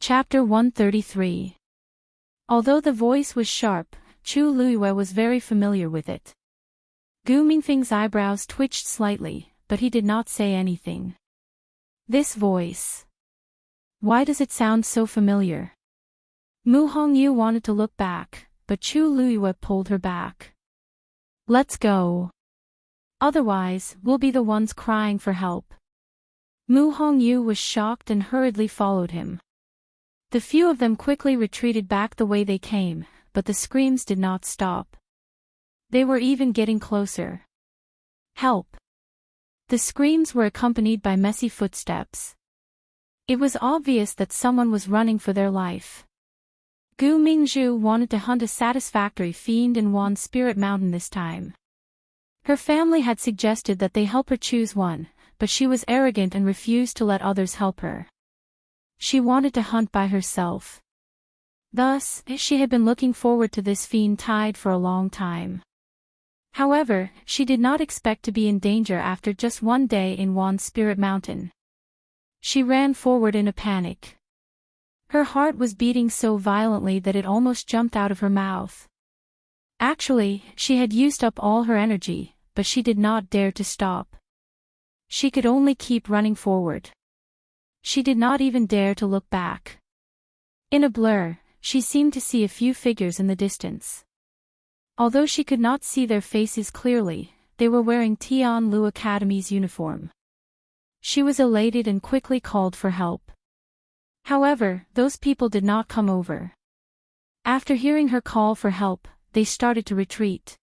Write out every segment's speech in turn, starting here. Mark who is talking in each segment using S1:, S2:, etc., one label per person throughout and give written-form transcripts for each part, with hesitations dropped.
S1: Chapter 133. Although the voice was sharp, Chu Luiyue was very familiar with it. Gu Mingfeng's eyebrows twitched slightly, but he did not say anything. This voice. Why does it sound so familiar? Mu Hongyu wanted to look back, but Chu Luiyue pulled her back. Let's go. Otherwise, we'll be the ones crying for help. Mu Hongyu was shocked and hurriedly followed him. The few of them quickly retreated back the way they came, but the screams did not stop. They were even getting closer. Help! The screams were accompanied by messy footsteps. It was obvious that someone was running for their life. Gu Mingzhu wanted to hunt a satisfactory fiend in Wan's Spirit Mountain this time. Her family had suggested that they help her choose one, but she was arrogant and refused to let others help her. She wanted to hunt by herself. Thus, she had been looking forward to this fiend tide for a long time. However, she did not expect to be in danger after just one day in Wan's Spirit Mountain. She ran forward in a panic. Her heart was beating so violently that it almost jumped out of her mouth. Actually, she had used up all her energy, but she did not dare to stop. She could only keep running forward. She did not even dare to look back. In a blur, she seemed to see a few figures in the distance. Although she could not see their faces clearly, they were wearing Tianlu Academy's uniform. She was elated and quickly called for help. However, those people did not come over. After hearing her call for help, they started to retreat.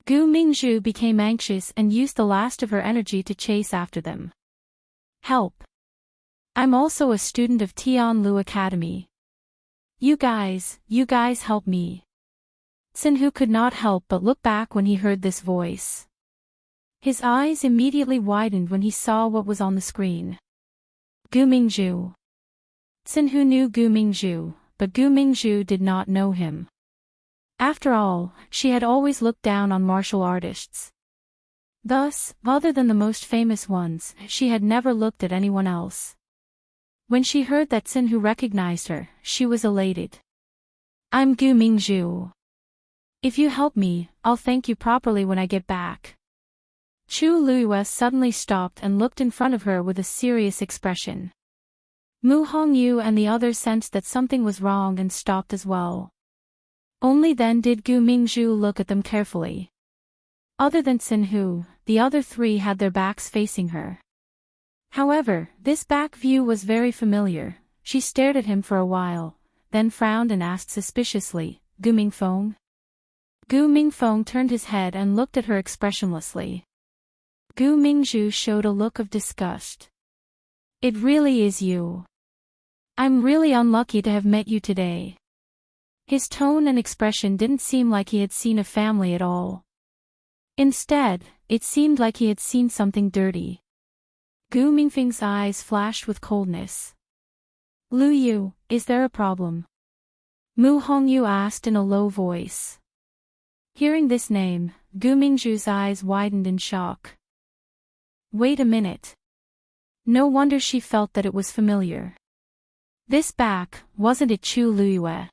S1: Gu Mingzhu became anxious and used the last of her energy to chase after them. Help! I'm also a student of Tianlu Academy. You guys help me. Xinhu could not help but look back when he heard this voice. His eyes immediately widened when he saw what was on the screen. Gu Mingzhu. Xinhu knew Gu Mingzhu, but Gu Mingzhu did not know him. After all, she had always looked down on martial artists. Thus, other than the most famous ones, she had never looked at anyone else. When she heard that Xinhu recognized her, she was elated. I'm Gu Mingzhu. If you help me, I'll thank you properly when I get back. Chu Luiyue suddenly stopped and looked in front of her with a serious expression. Mu Hongyu and the others sensed that something was wrong and stopped as well. Only then did Gu Mingzhu look at them carefully. Other than Xinhu, the other three had their backs facing her. However, this back view was very familiar. She stared at him for a while, then frowned and asked suspiciously, Gu Mingfeng? Gu Mingfeng turned his head and looked at her expressionlessly. Gu Mingzhu showed a look of disgust. It really is you. I'm really unlucky to have met you today. His tone and expression didn't seem like he had seen a family at all. Instead, it seemed like he had seen something dirty. Gu Mingfeng's eyes flashed with coldness. Lu Yu, is there a problem? Mu Hongyu asked in a low voice. Hearing this name, Gu Mingzhu's eyes widened in shock. Wait a minute. No wonder she felt that it was familiar. This back, wasn't it Chu Luiyue?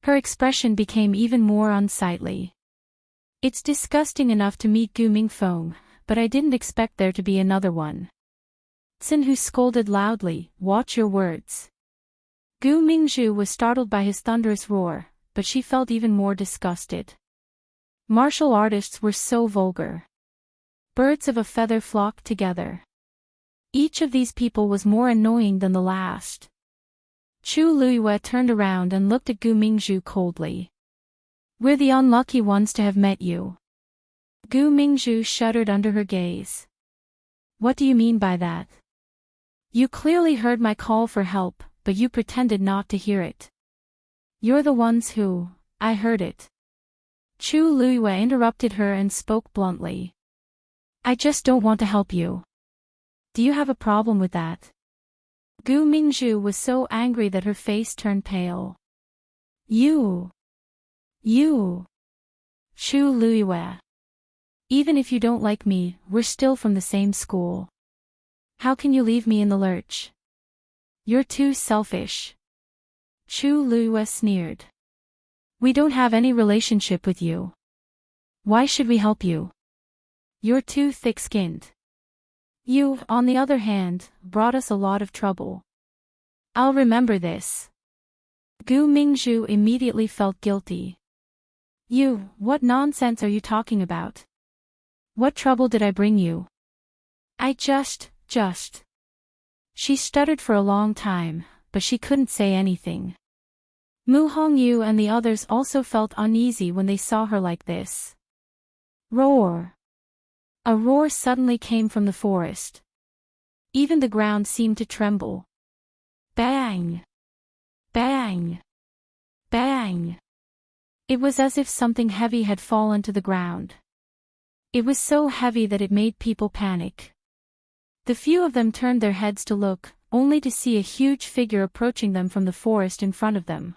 S1: Her expression became even more unsightly. It's disgusting enough to meet Gu Mingfeng, but I didn't expect there to be another one. Xinhu scolded loudly, watch your words. Gu Mingzhu was startled by his thunderous roar, but she felt even more disgusted. Martial artists were so vulgar. Birds of a feather flocked together. Each of these people was more annoying than the last. Chu Luiyue turned around and looked at Gu Mingzhu coldly. We're the unlucky ones to have met you. Gu Mingzhu shuddered under her gaze. What do you mean by that? You clearly heard my call for help, but you pretended not to hear it. You're the ones who, I heard it. Chu Luiyue interrupted her and spoke bluntly. I just don't want to help you. Do you have a problem with that? Gu Mingzhu was so angry that her face turned pale. You. Chu Luiyue. Even if you don't like me, we're still from the same school. How can you leave me in the lurch? You're too selfish. Chu Luyue sneered. We don't have any relationship with you. Why should we help you? You're too thick-skinned. You, on the other hand, brought us a lot of trouble. I'll remember this. Gu Mingzhu immediately felt guilty. You, what nonsense are you talking about? What trouble did I bring you? I just. She stuttered for a long time, but she couldn't say anything. Mu Hongyu and the others also felt uneasy when they saw her like this. Roar! A roar suddenly came from the forest. Even the ground seemed to tremble. Bang! Bang! Bang! It was as if something heavy had fallen to the ground. It was so heavy that it made people panic. The few of them turned their heads to look, only to see a huge figure approaching them from the forest in front of them.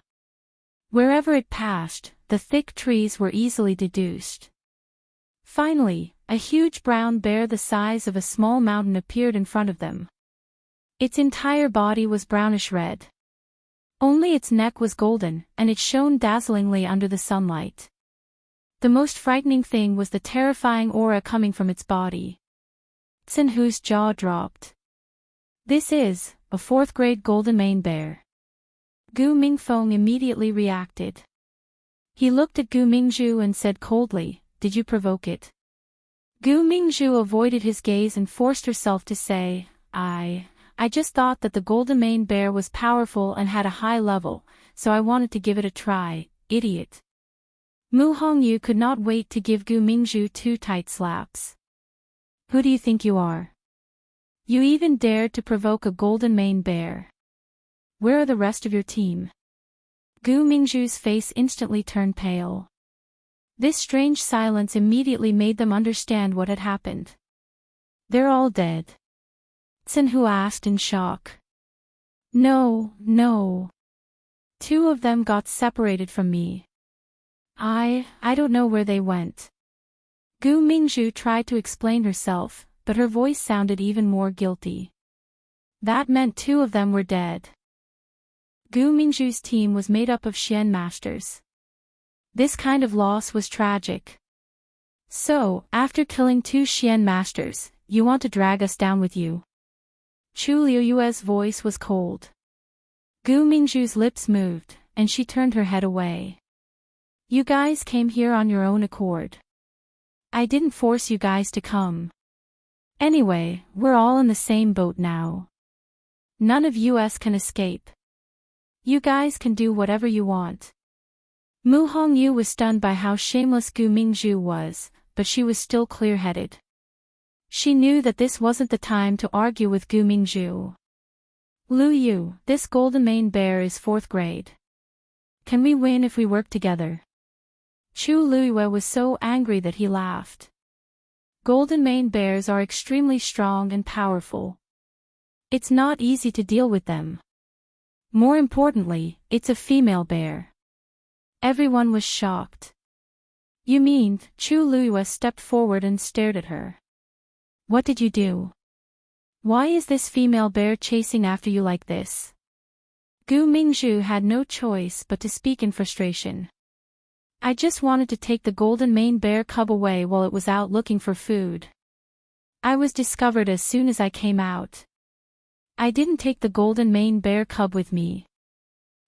S1: Wherever it passed, the thick trees were easily deduced. Finally, a huge brown bear the size of a small mountain appeared in front of them. Its entire body was brownish-red. Only its neck was golden, and it shone dazzlingly under the sunlight. The most frightening thing was the terrifying aura coming from its body. Xin Hu's jaw dropped. This is a fourth-grade golden mane bear. Gu Mingfeng immediately reacted. He looked at Gu Mingzhu and said coldly, Did you provoke it? Gu Mingzhu avoided his gaze and forced herself to say, I just thought that the golden mane bear was powerful and had a high level, so I wanted to give it a try, idiot. Mu Hongyu could not wait to give Gu Mingzhu 2 tight slaps. Who do you think you are? You even dared to provoke a golden mane bear. Where are the rest of your team? Gu Mingzhu's face instantly turned pale. This strange silence immediately made them understand what had happened. They're all dead. Xin Hu asked in shock. No. 2 of them got separated from me. I don't know where they went. Gu Mingzhu tried to explain herself, but her voice sounded even more guilty. That meant 2 of them were dead. Gu Mingzhu's team was made up of Xian masters. This kind of loss was tragic. So, after killing 2 Xian masters, you want to drag us down with you? Chu Liyue's voice was cold. Gu Mingzhu's lips moved, and she turned her head away. You guys came here on your own accord. I didn't force you guys to come. Anyway, we're all in the same boat now. None of us can escape. You guys can do whatever you want. Mu Hongyu was stunned by how shameless Gu Mingzhu was, but she was still clear-headed. She knew that this wasn't the time to argue with Gu Mingzhu. Lu Yu, this golden mane bear is 4th grade. Can we win if we work together? Chu Luyue was so angry that he laughed. Golden mane bears are extremely strong and powerful. It's not easy to deal with them. More importantly, it's a female bear. Everyone was shocked. You mean? Chu Luyue stepped forward and stared at her. What did you do? Why is this female bear chasing after you like this? Gu Mingzhu had no choice but to speak in frustration. I just wanted to take the golden mane bear cub away while it was out looking for food. I was discovered as soon as I came out. I didn't take the golden mane bear cub with me.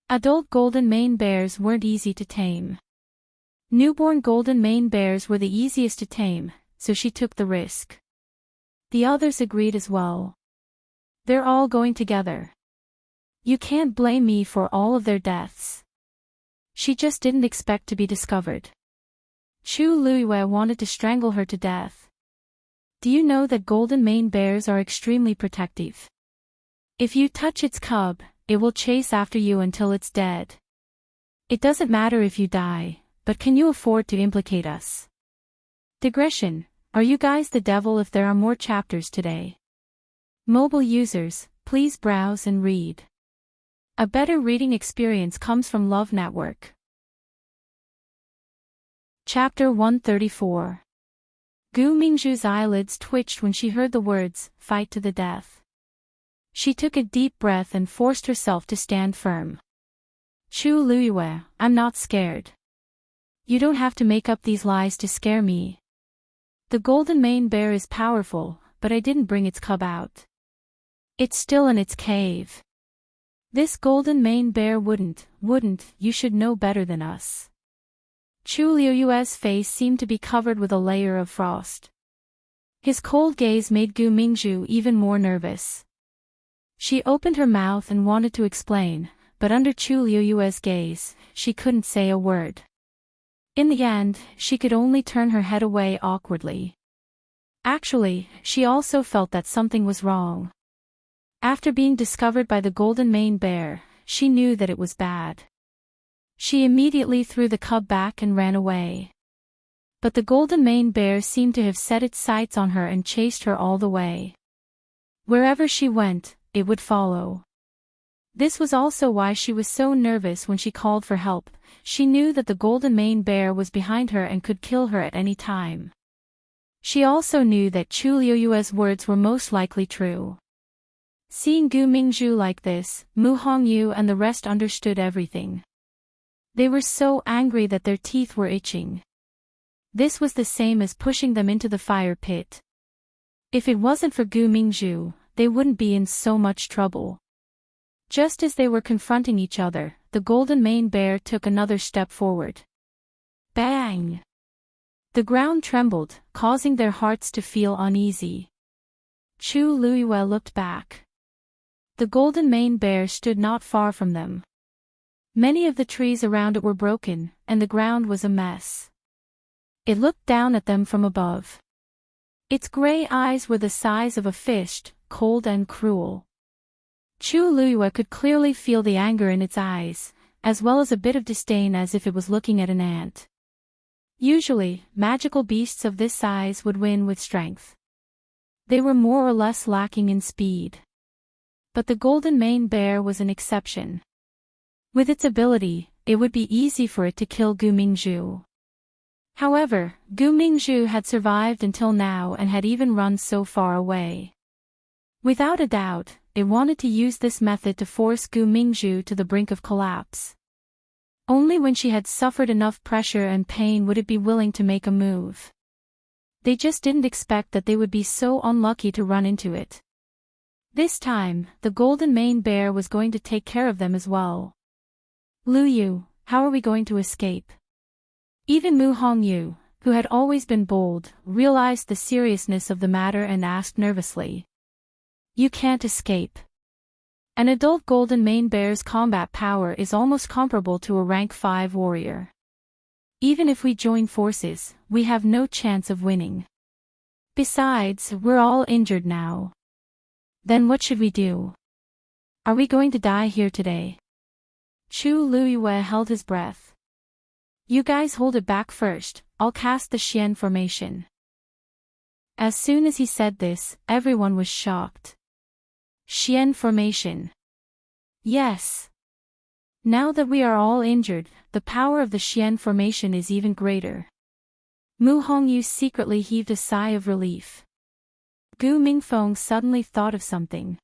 S1: Adult golden mane bears weren't easy to tame. Newborn golden mane bears were the easiest to tame, so she took the risk. The others agreed as well. They're all going together. You can't blame me for all of their deaths. She just didn't expect to be discovered. Chu Luyue wanted to strangle her to death. Do you know that golden mane bears are extremely protective? If you touch its cub, it will chase after you until it's dead. It doesn't matter if you die, but can you afford to implicate us? Digression, are you guys the devil if there are more chapters today? Mobile users, please browse and read. A better reading experience comes from Love Network. Chapter 134. Gu Mingzhu's eyelids twitched when she heard the words, fight to the death. She took a deep breath and forced herself to stand firm. Chu Luiyue, I'm not scared. You don't have to make up these lies to scare me. The golden mane bear is powerful, but I didn't bring its cub out. It's still in its cave. This golden mane bear wouldn't, you should know better than us. Chu Luiyue's face seemed to be covered with a layer of frost. His cold gaze made Gu Mingzhu even more nervous. She opened her mouth and wanted to explain, but under Chu Luiyue's gaze, she couldn't say a word. In the end, she could only turn her head away awkwardly. Actually, she also felt that something was wrong. After being discovered by the golden mane bear, she knew that it was bad. She immediately threw the cub back and ran away. But the golden mane bear seemed to have set its sights on her and chased her all the way. Wherever she went, it would follow. This was also why she was so nervous when she called for help. She knew that the golden mane bear was behind her and could kill her at any time. She also knew that Chu Luiyue's words were most likely true. Seeing Gu Mingzhu like this, Mu Hongyu and the rest understood everything. They were so angry that their teeth were itching. This was the same as pushing them into the fire pit. If it wasn't for Gu Mingzhu, they wouldn't be in so much trouble. Just as they were confronting each other, the golden mane bear took another step forward. Bang! The ground trembled, causing their hearts to feel uneasy. Chu Luiyue looked back. The golden mane bear stood not far from them. Many of the trees around it were broken, and the ground was a mess. It looked down at them from above. Its gray eyes were the size of a fish, cold and cruel. Chu Luiyue could clearly feel the anger in its eyes, as well as a bit of disdain as if it was looking at an ant. Usually, magical beasts of this size would win with strength. They were more or less lacking in speed. But the golden mane bear was an exception. With its ability, it would be easy for it to kill Gu Mingzhu. However, Gu Mingzhu had survived until now and had even run so far away. Without a doubt, it wanted to use this method to force Gu Mingzhu to the brink of collapse. Only when she had suffered enough pressure and pain would it be willing to make a move. They just didn't expect that they would be so unlucky to run into it. This time, the golden mane bear was going to take care of them as well. Luyu, how are we going to escape? Even Mu Hongyu, who had always been bold, realized the seriousness of the matter and asked nervously. You can't escape. An adult golden mane bear's combat power is almost comparable to a rank 5 warrior. Even if we join forces, we have no chance of winning. Besides, we're all injured now. Then what should we do? Are we going to die here today? Chu Luiyue held his breath. You guys hold it back first, I'll cast the Xian formation. As soon as he said this, everyone was shocked. Xian formation. Yes. Now that we are all injured, the power of the Xian formation is even greater. Mu Hongyu secretly heaved a sigh of relief. Gu Mingfeng suddenly thought of something.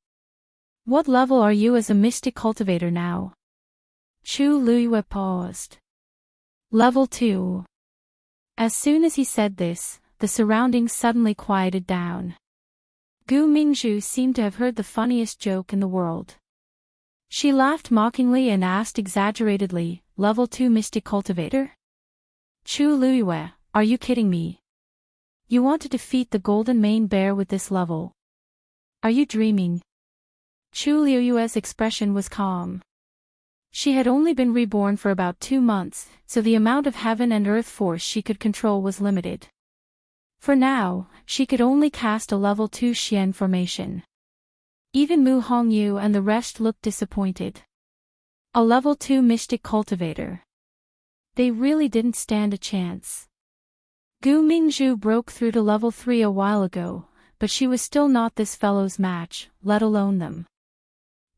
S1: What level are you as a mystic cultivator now? Chu Luiyue paused. Level 2. As soon as he said this, the surroundings suddenly quieted down. Gu Mingzhu seemed to have heard the funniest joke in the world. She laughed mockingly and asked exaggeratedly, Level 2 mystic cultivator? Chu Luiyue, are you kidding me? You want to defeat the golden mane bear with this level? Are you dreaming? Chu Luiyue's expression was calm. She had only been reborn for about 2 months, so the amount of heaven and earth force she could control was limited. For now, she could only cast a level 2 Xian formation. Even Mu Hongyu and the rest looked disappointed. A level 2 mystic cultivator. They really didn't stand a chance. Gu Mingzhu broke through to level 3 a while ago, but she was still not this fellow's match, let alone them.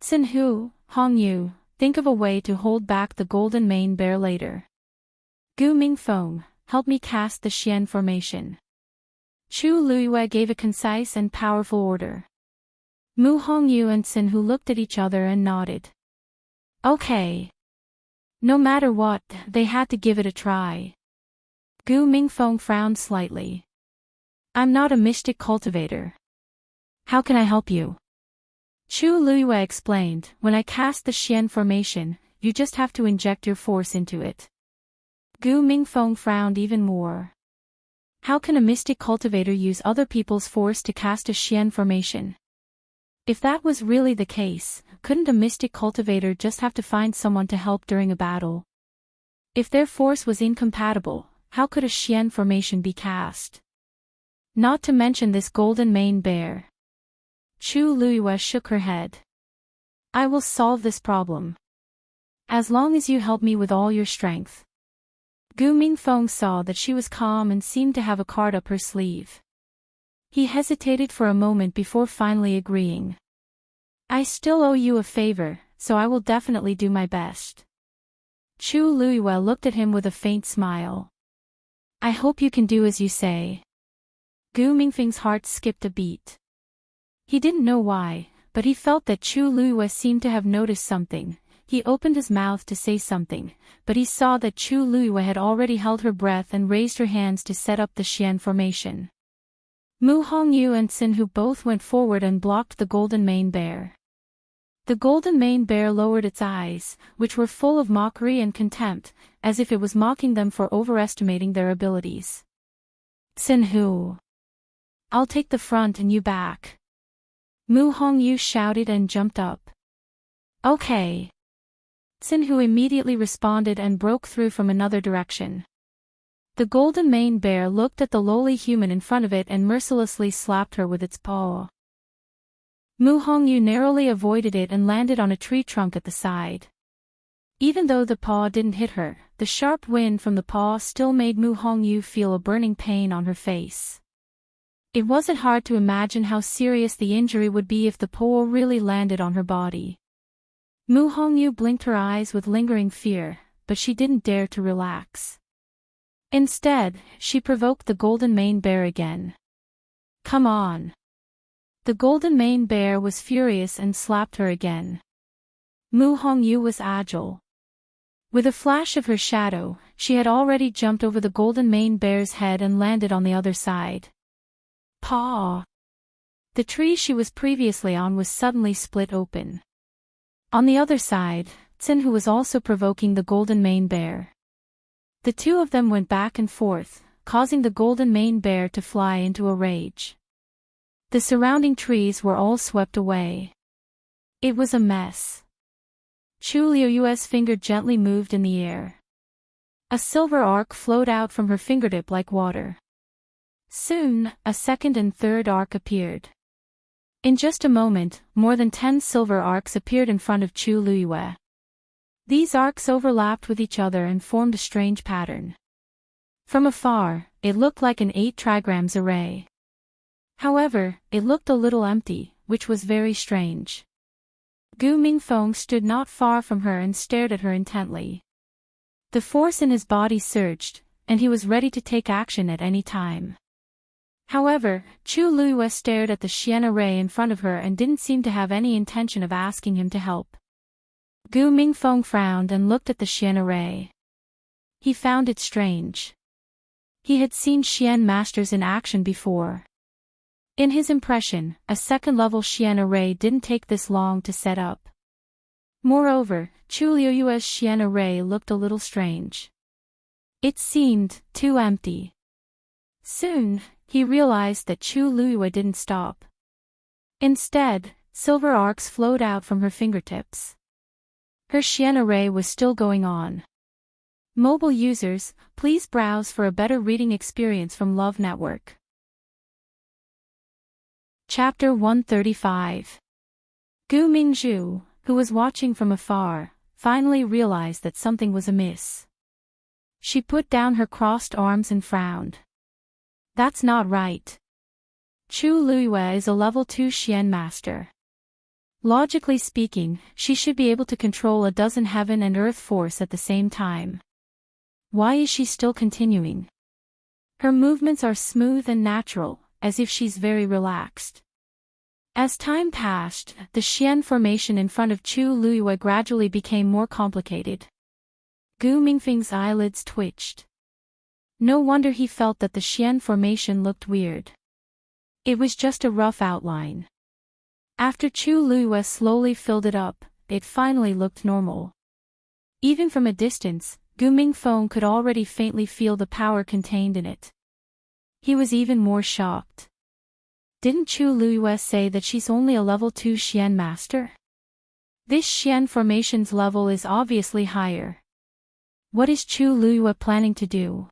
S1: Xinhu, Hongyu, think of a way to hold back the golden mane bear later. Gu Mingfeng, help me cast the Xian formation. Chu Luiyue gave a concise and powerful order. Mu Hongyu and Xinhu looked at each other and nodded. Okay. No matter what, they had to give it a try. Gu Mingfeng frowned slightly. I'm not a mystic cultivator. How can I help you? Chu Luiyue explained, when I cast the Xian formation, you just have to inject your force into it. Gu Mingfeng frowned even more. How can a mystic cultivator use other people's force to cast a Xian formation? If that was really the case, couldn't a mystic cultivator just have to find someone to help during a battle? If their force was incompatible, how could a Xian formation be cast? Not to mention this golden mane bear. Chu Luiyue shook her head. I will solve this problem. As long as you help me with all your strength. Gu Mingfeng saw that she was calm and seemed to have a card up her sleeve. He hesitated for a moment before finally agreeing. I still owe you a favor, so I will definitely do my best. Chu Luiyue looked at him with a faint smile. I hope you can do as you say. Gu Mingfeng's heart skipped a beat. He didn't know why, but he felt that Chu Luiyue seemed to have noticed something. He opened his mouth to say something, but he saw that Chu Luiyue had already held her breath and raised her hands to set up the Xian formation. Mu Hongyu and Xinhu both went forward and blocked the golden mane bear. The golden mane bear lowered its eyes, which were full of mockery and contempt, as if it was mocking them for overestimating their abilities. Xinhu. I'll take the front and you back. Mu Hongyu shouted and jumped up. Okay. Xinhu immediately responded and broke through from another direction. The golden mane bear looked at the lowly human in front of it and mercilessly slapped her with its paw. Mu Hongyu narrowly avoided it and landed on a tree trunk at the side. Even though the paw didn't hit her, the sharp wind from the paw still made Mu Hongyu feel a burning pain on her face. It wasn't hard to imagine how serious the injury would be if the paw really landed on her body. Mu Hongyu blinked her eyes with lingering fear, but she didn't dare to relax. Instead, she provoked the golden mane bear again. Come on. The golden mane bear was furious and slapped her again. Mu Hongyu was agile. With a flash of her shadow, she had already jumped over the golden mane bear's head and landed on the other side. Paw! The tree she was previously on was suddenly split open. On the other side, Xinhu was also provoking the golden mane bear. The two of them went back and forth, causing the golden mane bear to fly into a rage. The surrounding trees were all swept away. It was a mess. Chu Luiyue's finger gently moved in the air. A silver arc flowed out from her fingertip like water. Soon, a second and third arc appeared. In just a moment, more than 10 silver arcs appeared in front of Chu Luiyue. These arcs overlapped with each other and formed a strange pattern. From afar, it looked like an 8 trigrams array. However, it looked a little empty, which was very strange. Gu Mingfeng stood not far from her and stared at her intently. The force in his body surged, and he was ready to take action at any time. However, Chu Luiyue stared at the Xian array in front of her and didn't seem to have any intention of asking him to help. Gu Mingfeng frowned and looked at the Xian array. He found it strange. He had seen Xian masters in action before. In his impression, a second-level Xian array didn't take this long to set up. Moreover, Chu Luiyue's Xian array looked a little strange. It seemed too empty. Soon, he realized that Chu Luiyue didn't stop. Instead, silver arcs flowed out from her fingertips. Her Xian array was still going on. Mobile users, please browse for a better reading experience from Love Network. Chapter 135. Gu Mingzhu, who was watching from afar, finally realized that something was amiss. She put down her crossed arms and frowned. That's not right. Chu Luiyue is a level 2 Xian master. Logically speaking, she should be able to control a dozen heaven and earth force at the same time. Why is she still continuing? Her movements are smooth and natural, as if she's very relaxed. As time passed, the Xian formation in front of Chu Luiyue gradually became more complicated. Gu Mingfeng's eyelids twitched. No wonder he felt that the Xian formation looked weird. It was just a rough outline. After Chu Luiyue slowly filled it up, it finally looked normal. Even from a distance, Gu Mingfeng could already faintly feel the power contained in it. He was even more shocked. Didn't Chu Luiyue say that she's only a level 2 Xian master? This Xian formation's level is obviously higher. What is Chu Luiyue planning to do?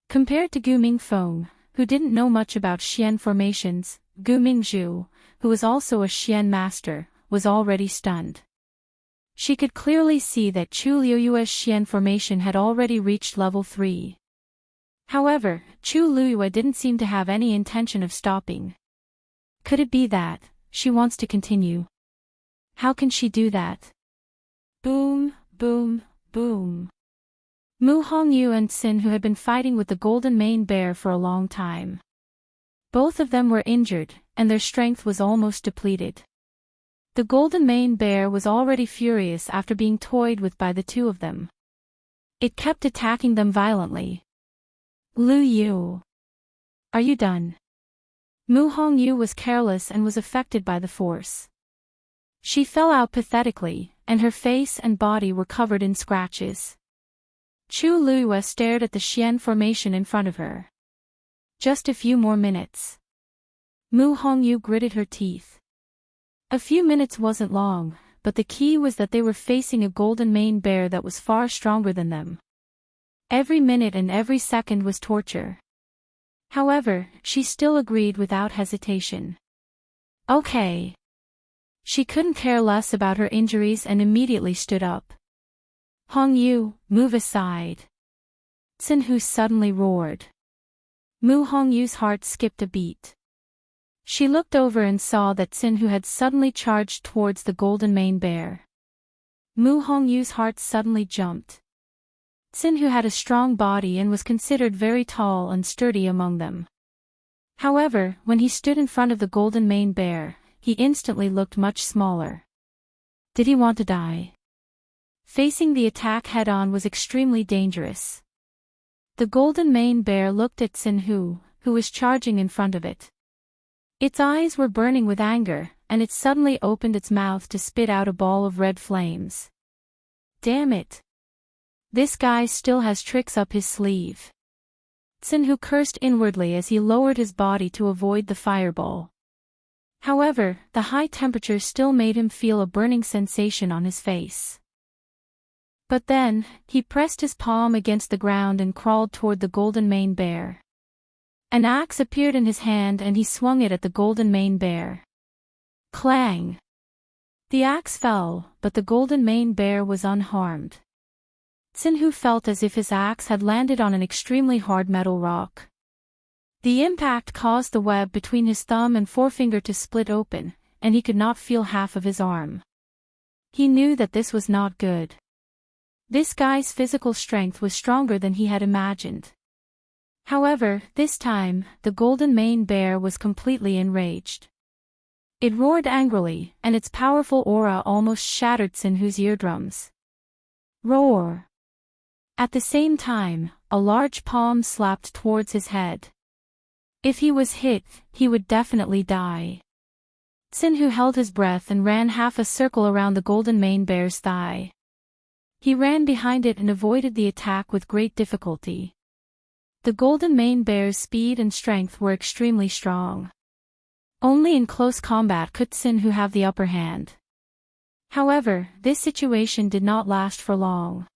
S1: Compared to Gu Mingfeng, who didn't know much about Xian formations, Gu Mingzhu, who was also a Xian master, was already stunned. She could clearly see that Chu Luiyue's Xian formation had already reached level 3. However, Chu Luiyue didn't seem to have any intention of stopping. Could it be that she wants to continue? How can she do that? Boom, boom, boom. Mu Hongyu and Xin, who had been fighting with the golden mane bear for a long time. Both of them were injured, and their strength was almost depleted. The golden mane bear was already furious after being toyed with by the two of them. It kept attacking them violently. Lu Yu. Are you done? Mu Hongyu was careless and was affected by the force. She fell out pathetically, and her face and body were covered in scratches. Chu Luiyue stared at the Xian formation in front of her. Just a few more minutes. Mu Hongyu gritted her teeth. A few minutes wasn't long, but the key was that they were facing a golden mane bear that was far stronger than them. Every minute and every second was torture. However, she still agreed without hesitation. Okay. She couldn't care less about her injuries and immediately stood up. Hongyu, move aside. Xin suddenly roared. Mu Hongyu's heart skipped a beat. She looked over and saw that Xin had suddenly charged towards the golden mane bear. Mu Hongyu's heart suddenly jumped. Xin had a strong body and was considered very tall and sturdy among them. However, when he stood in front of the golden mane bear, he instantly looked much smaller. Did he want to die? Facing the attack head-on was extremely dangerous. The golden mane bear looked at Xin who was charging in front of it. Its eyes were burning with anger, and it suddenly opened its mouth to spit out a ball of red flames. Damn it! This guy still has tricks up his sleeve. Xin cursed inwardly as he lowered his body to avoid the fireball. However, the high temperature still made him feel a burning sensation on his face. But then, he pressed his palm against the ground and crawled toward the golden mane bear. An axe appeared in his hand and he swung it at the golden mane bear. Clang! The axe fell, but the golden mane bear was unharmed. Xin felt as if his axe had landed on an extremely hard metal rock. The impact caused the web between his thumb and forefinger to split open, and he could not feel half of his arm. He knew that this was not good. This guy's physical strength was stronger than he had imagined. However, this time, the golden mane bear was completely enraged. It roared angrily, and its powerful aura almost shattered Xin eardrums. Roar! At the same time, a large palm slapped towards his head. If he was hit, he would definitely die. Xin held his breath and ran half a circle around the golden mane bear's thigh. He ran behind it and avoided the attack with great difficulty. The golden mane bear's speed and strength were extremely strong. Only in close combat could Xin have the upper hand. However, this situation did not last for long.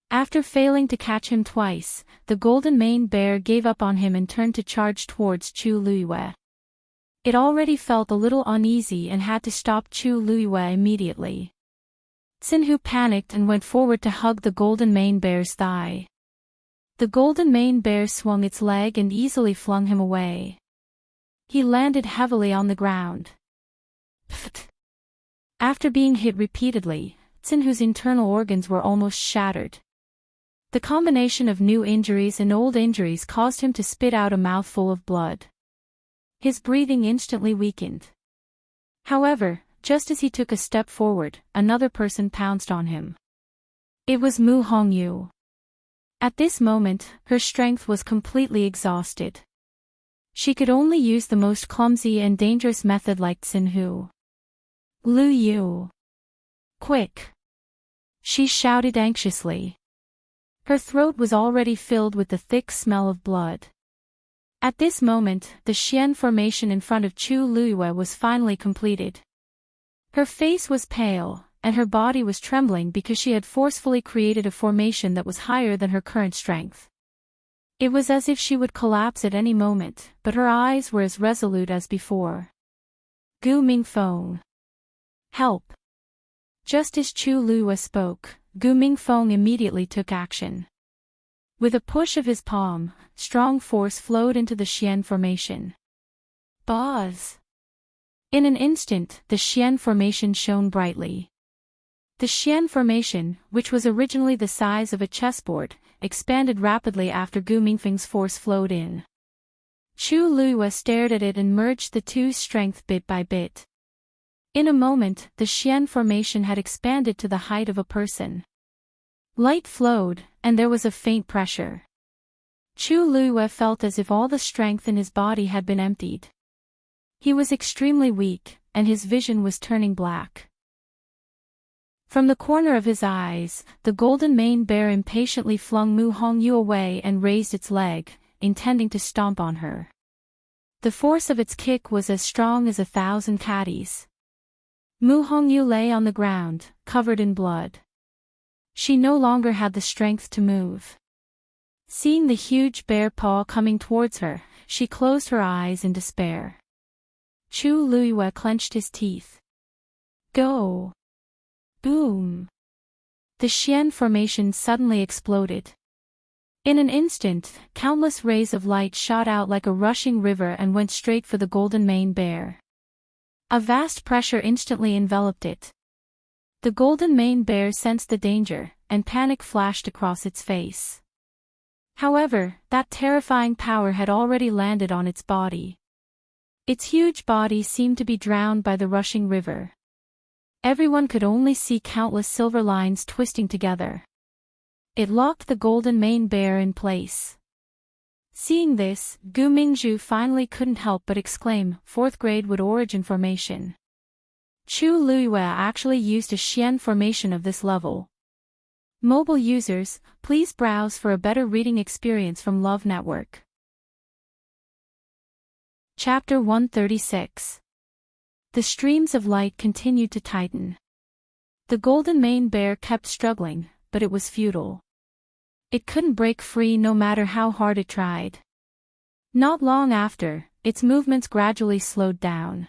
S1: After failing to catch him twice, the golden mane bear gave up on him and turned to charge towards Chu Luiyue. It already felt a little uneasy and had to stop Chu Luiyue immediately. Xin panicked and went forward to hug the golden mane bear's thigh. The golden mane bear swung its leg and easily flung him away. He landed heavily on the ground. Pfft! After being hit repeatedly, Xin internal organs were almost shattered. The combination of new injuries and old injuries caused him to spit out a mouthful of blood. His breathing instantly weakened. However, just as he took a step forward, another person pounced on him. It was Mu Hongyu. At this moment, her strength was completely exhausted. She could only use the most clumsy and dangerous method like Xinhu. Lu Yu. Quick! She shouted anxiously. Her throat was already filled with the thick smell of blood. At this moment, the Xian formation in front of Chu Luiyue was finally completed. Her face was pale, and her body was trembling because she had forcefully created a formation that was higher than her current strength. It was as if she would collapse at any moment, but her eyes were as resolute as before. Gu Mingfeng. Help! Just as Chu Luiyue spoke, Gu Mingfeng immediately took action. With a push of his palm, strong force flowed into the Xian formation. Buzz! In an instant, the Xian formation shone brightly. The Xian formation, which was originally the size of a chessboard, expanded rapidly after Gu Mingfeng's force flowed in. Chu Luiyue stared at it and merged the two's strength bit by bit. In a moment, the Xian formation had expanded to the height of a person. Light flowed, and there was a faint pressure. Chu Luiyue felt as if all the strength in his body had been emptied. He was extremely weak, and his vision was turning black. From the corner of his eyes, the golden maned bear impatiently flung Mu Hongyu away and raised its leg, intending to stomp on her. The force of its kick was as strong as 1,000 caddies. Mu Hongyu lay on the ground, covered in blood. She no longer had the strength to move. Seeing the huge bear paw coming towards her, she closed her eyes in despair. Chu Luiyue clenched his teeth. Go! Boom! The Xian formation suddenly exploded. In an instant, countless rays of light shot out like a rushing river and went straight for the golden maned bear. A vast pressure instantly enveloped it. The golden maned bear sensed the danger, and panic flashed across its face. However, that terrifying power had already landed on its body. Its huge body seemed to be drowned by the rushing river. Everyone could only see countless silver lines twisting together. It locked the golden maned bear in place. Seeing this, Gu Mingzhu finally couldn't help but exclaim, "Fourth grade wood origin formation." Chu Luiyue actually used a Xian formation of this level. Mobile users, please browse for a better reading experience from Love Network. Chapter 136. The streams of light continued to tighten. The golden maned bear kept struggling, but it was futile. It couldn't break free no matter how hard it tried. Not long after, its movements gradually slowed down.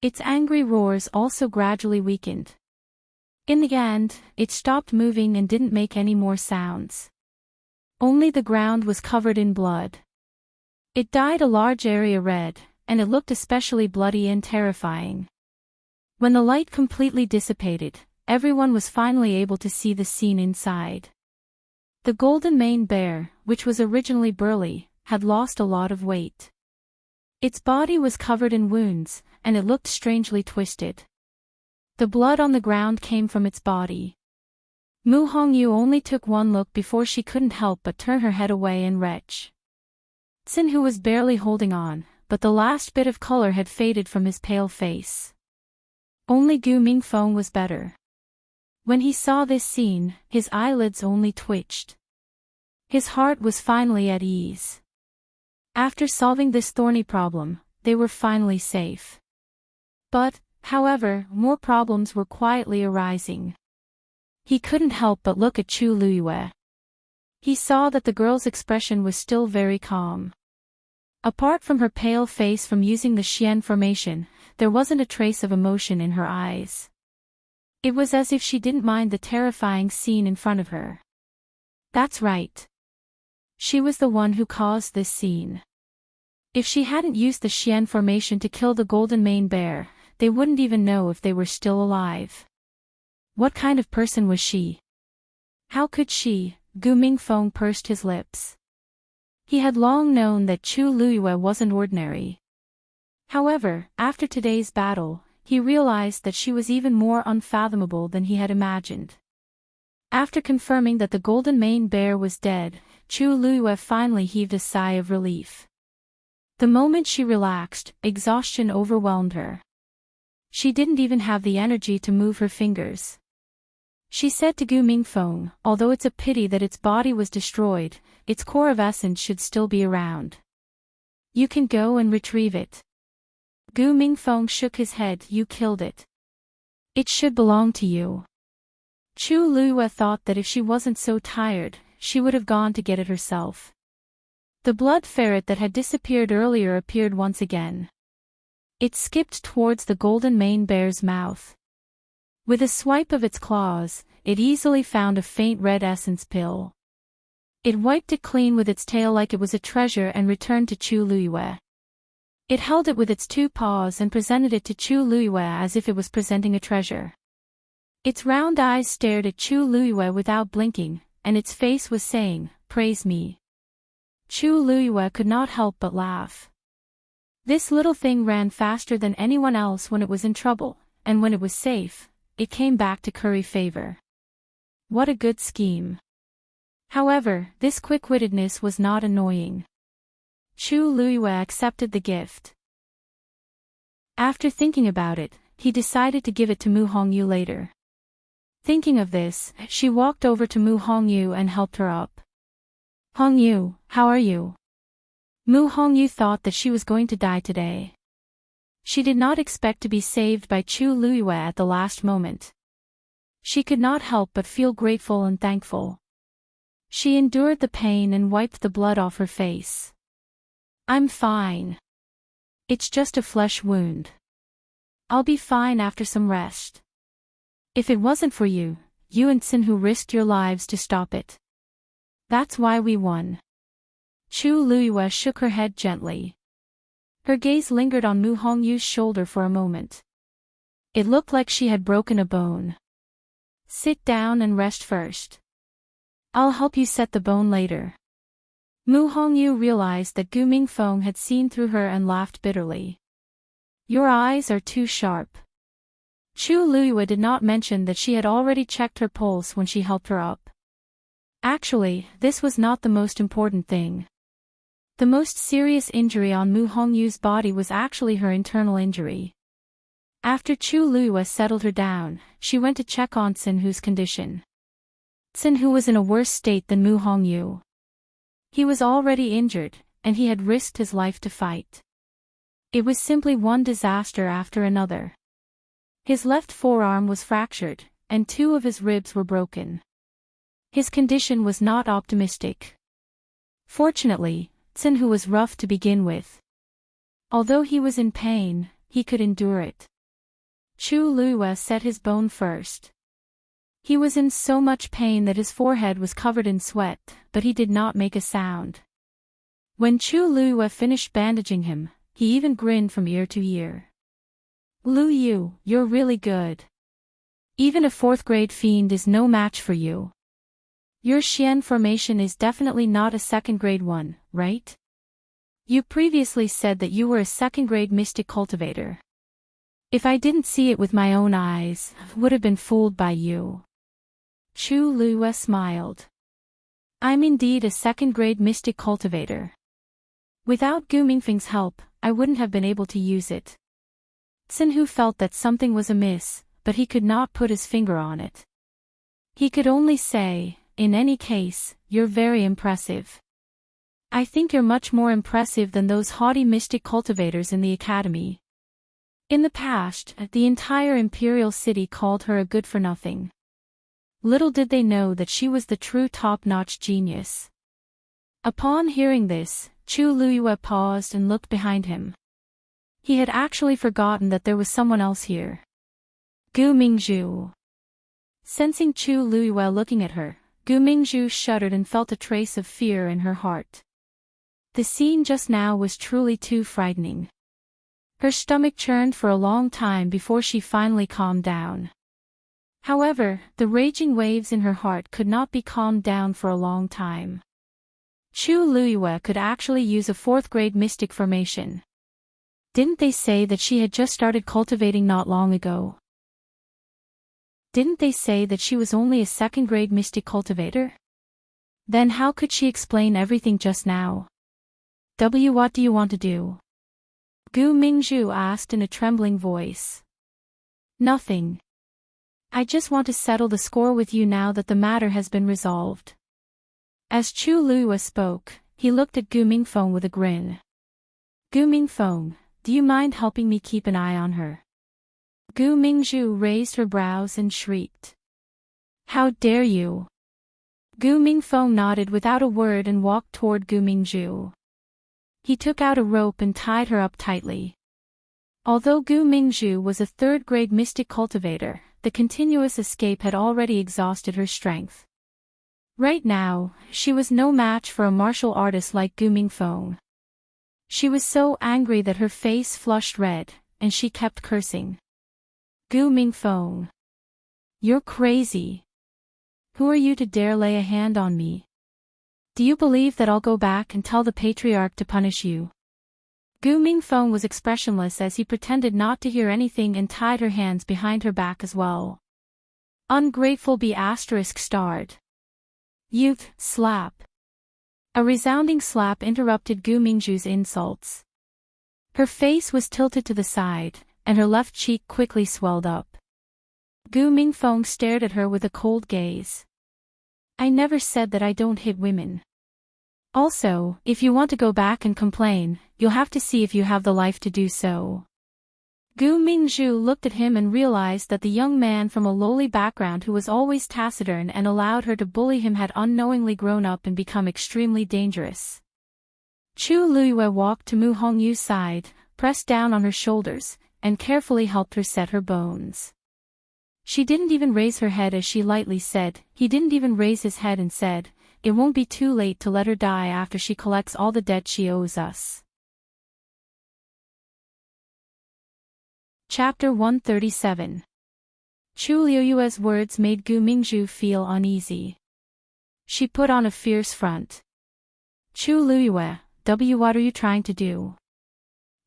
S1: Its angry roars also gradually weakened. In the end, it stopped moving and didn't make any more sounds. Only the ground was covered in blood. It dyed a large area red, and it looked especially bloody and terrifying. When the light completely dissipated, everyone was finally able to see the scene inside. The golden maned bear, which was originally burly, had lost a lot of weight. Its body was covered in wounds, and it looked strangely twisted. The blood on the ground came from its body. Mu Hongyu only took one look before she couldn't help but turn her head away and retch. Xinhu was barely holding on, but the last bit of color had faded from his pale face. Only Gu Mingfeng was better. When he saw this scene, his eyelids only twitched. His heart was finally at ease. After solving this thorny problem, they were finally safe. But, however, more problems were quietly arising. He couldn't help but look at Chu Luiyue. He saw that the girl's expression was still very calm. Apart from her pale face from using the Xian formation, there wasn't a trace of emotion in her eyes. It was as if she didn't mind the terrifying scene in front of her. That's right. She was the one who caused this scene. If she hadn't used the Xian formation to kill the golden maned bear, they wouldn't even know if they were still alive. What kind of person was she? How could she? Gu Mingfeng pursed his lips. He had long known that Chu Luiyue wasn't ordinary. However, after today's battle, he realized that she was even more unfathomable than he had imagined. After confirming that the golden maned bear was dead, Chu Luiyue finally heaved a sigh of relief. The moment she relaxed, exhaustion overwhelmed her. She didn't even have the energy to move her fingers. She said to Gu Mingfeng, although it's a pity that its body was destroyed, its core of essence should still be around. You can go and retrieve it. Gu Mingfeng shook his head. You killed it. It should belong to you. Chu Luiyue thought that if she wasn't so tired, she would have gone to get it herself. The blood ferret that had disappeared earlier appeared once again. It skipped towards the golden maned bear's mouth. With a swipe of its claws, it easily found a faint red essence pill. It wiped it clean with its tail like it was a treasure and returned to Chu Luiyue. It held it with its two paws and presented it to Chu Luiyue as if it was presenting a treasure. Its round eyes stared at Chu Luiyue without blinking, and its face was saying, "Praise me." Chu Luiyue could not help but laugh. This little thing ran faster than anyone else when it was in trouble, and when it was safe, it came back to curry favor. What a good scheme. However, this quick-wittedness was not annoying. Chu Luiyue accepted the gift. After thinking about it, he decided to give it to Mu Hongyu later. Thinking of this, she walked over to Mu Hongyu and helped her up. "Hongyu, how are you?" Mu Hongyu thought that she was going to die today. She did not expect to be saved by Chu Luiyue at the last moment. She could not help but feel grateful and thankful. She endured the pain and wiped the blood off her face. "I'm fine. It's just a flesh wound. I'll be fine after some rest. If it wasn't for you, you and Xinhu risked your lives to stop it. That's why we won." Chu Luiyue shook her head gently. Her gaze lingered on Mu Hongyu's shoulder for a moment. It looked like she had broken a bone. "Sit down and rest first. I'll help you set the bone later." Mu Hongyu realized that Gu Mingfeng had seen through her and laughed bitterly. "Your eyes are too sharp." Chu Luiyue did not mention that she had already checked her pulse when she helped her up. Actually, this was not the most important thing. The most serious injury on Mu Hongyu's body was actually her internal injury. After Chu Luiyue settled her down, she went to check on Xinhu's condition. Xinhu was in a worse state than Mu Hongyu. He was already injured, and he had risked his life to fight. It was simply one disaster after another. His left forearm was fractured, and two of his ribs were broken. His condition was not optimistic. Fortunately, Xinhu was rough to begin with. Although he was in pain, he could endure it. Chu Luiyue set his bone first. He was in so much pain that his forehead was covered in sweat, but he did not make a sound. When Chu Luiyue finished bandaging him, he even grinned from ear to ear. "Lu Yu, you're really good. Even a fourth-grade fiend is no match for you. Your Xian formation is definitely not a second-grade one, right? You previously said that you were a second-grade mystic cultivator. If I didn't see it with my own eyes, I would have been fooled by you." Chu Luiyue smiled. "I'm indeed a second-grade mystic cultivator. Without Gu Mingfeng's help, I wouldn't have been able to use it." Xinhu felt that something was amiss, but he could not put his finger on it. He could only say, "In any case, you're very impressive. I think you're much more impressive than those haughty mystic cultivators in the academy." In the past, the entire imperial city called her a good-for-nothing. Little did they know that she was the true top-notch genius. Upon hearing this, Chu Luiyue paused and looked behind him. He had actually forgotten that there was someone else here. Gu Mingzhu. Sensing Chu Luiyue looking at her, Gu Mingzhu shuddered and felt a trace of fear in her heart. The scene just now was truly too frightening. Her stomach churned for a long time before she finally calmed down. However, the raging waves in her heart could not be calmed down for a long time. Chu Luiyue could actually use a fourth-grade mystic formation. Didn't they say that she had just started cultivating not long ago? Didn't they say that she was only a second-grade mystic cultivator? Then how could she explain everything just now? What do you want to do? Gu Mingzhu asked in a trembling voice. Nothing. I just want to settle the score with you now that the matter has been resolved. As Chu Luiyue spoke, he looked at Gu Mingfeng with a grin. Gu Mingfeng, do you mind helping me keep an eye on her? Gu Mingzhu raised her brows and shrieked. How dare you? Gu Mingfeng nodded without a word and walked toward Gu Mingzhu. He took out a rope and tied her up tightly. Although Gu Mingzhu was a third-grade mystic cultivator, the continuous escape had already exhausted her strength. Right now, she was no match for a martial artist like Gu Mingfeng. She was so angry that her face flushed red, and she kept cursing. Gu Mingfeng. You're crazy. Who are you to dare lay a hand on me? Do you believe that I'll go back and tell the patriarch to punish you? Gu Mingfeng was expressionless as he pretended not to hear anything and tied her hands behind her back as well. Ungrateful B****. Youth, slap. A resounding slap interrupted Gu Mingzhu's insults. Her face was tilted to the side, and her left cheek quickly swelled up. Gu Mingfeng stared at her with a cold gaze. I never said that I don't hit women. Also, if you want to go back and complain, you'll have to see if you have the life to do so. Gu Mingzhu looked at him and realized that the young man from a lowly background who was always taciturn and allowed her to bully him had unknowingly grown up and become extremely dangerous. Chu Luiyue walked to Mu Hongyu's side, pressed down on her shoulders, and carefully helped her set her bones. She didn't even raise her head as she lightly said, he didn't even raise his head and said, it won't be too late to let her die after she collects all the debt she owes us. Chapter 137. Chu Luiyue's words made Gu Mingzhu feel uneasy. She put on a fierce front. Chu Luiyue, what are you trying to do?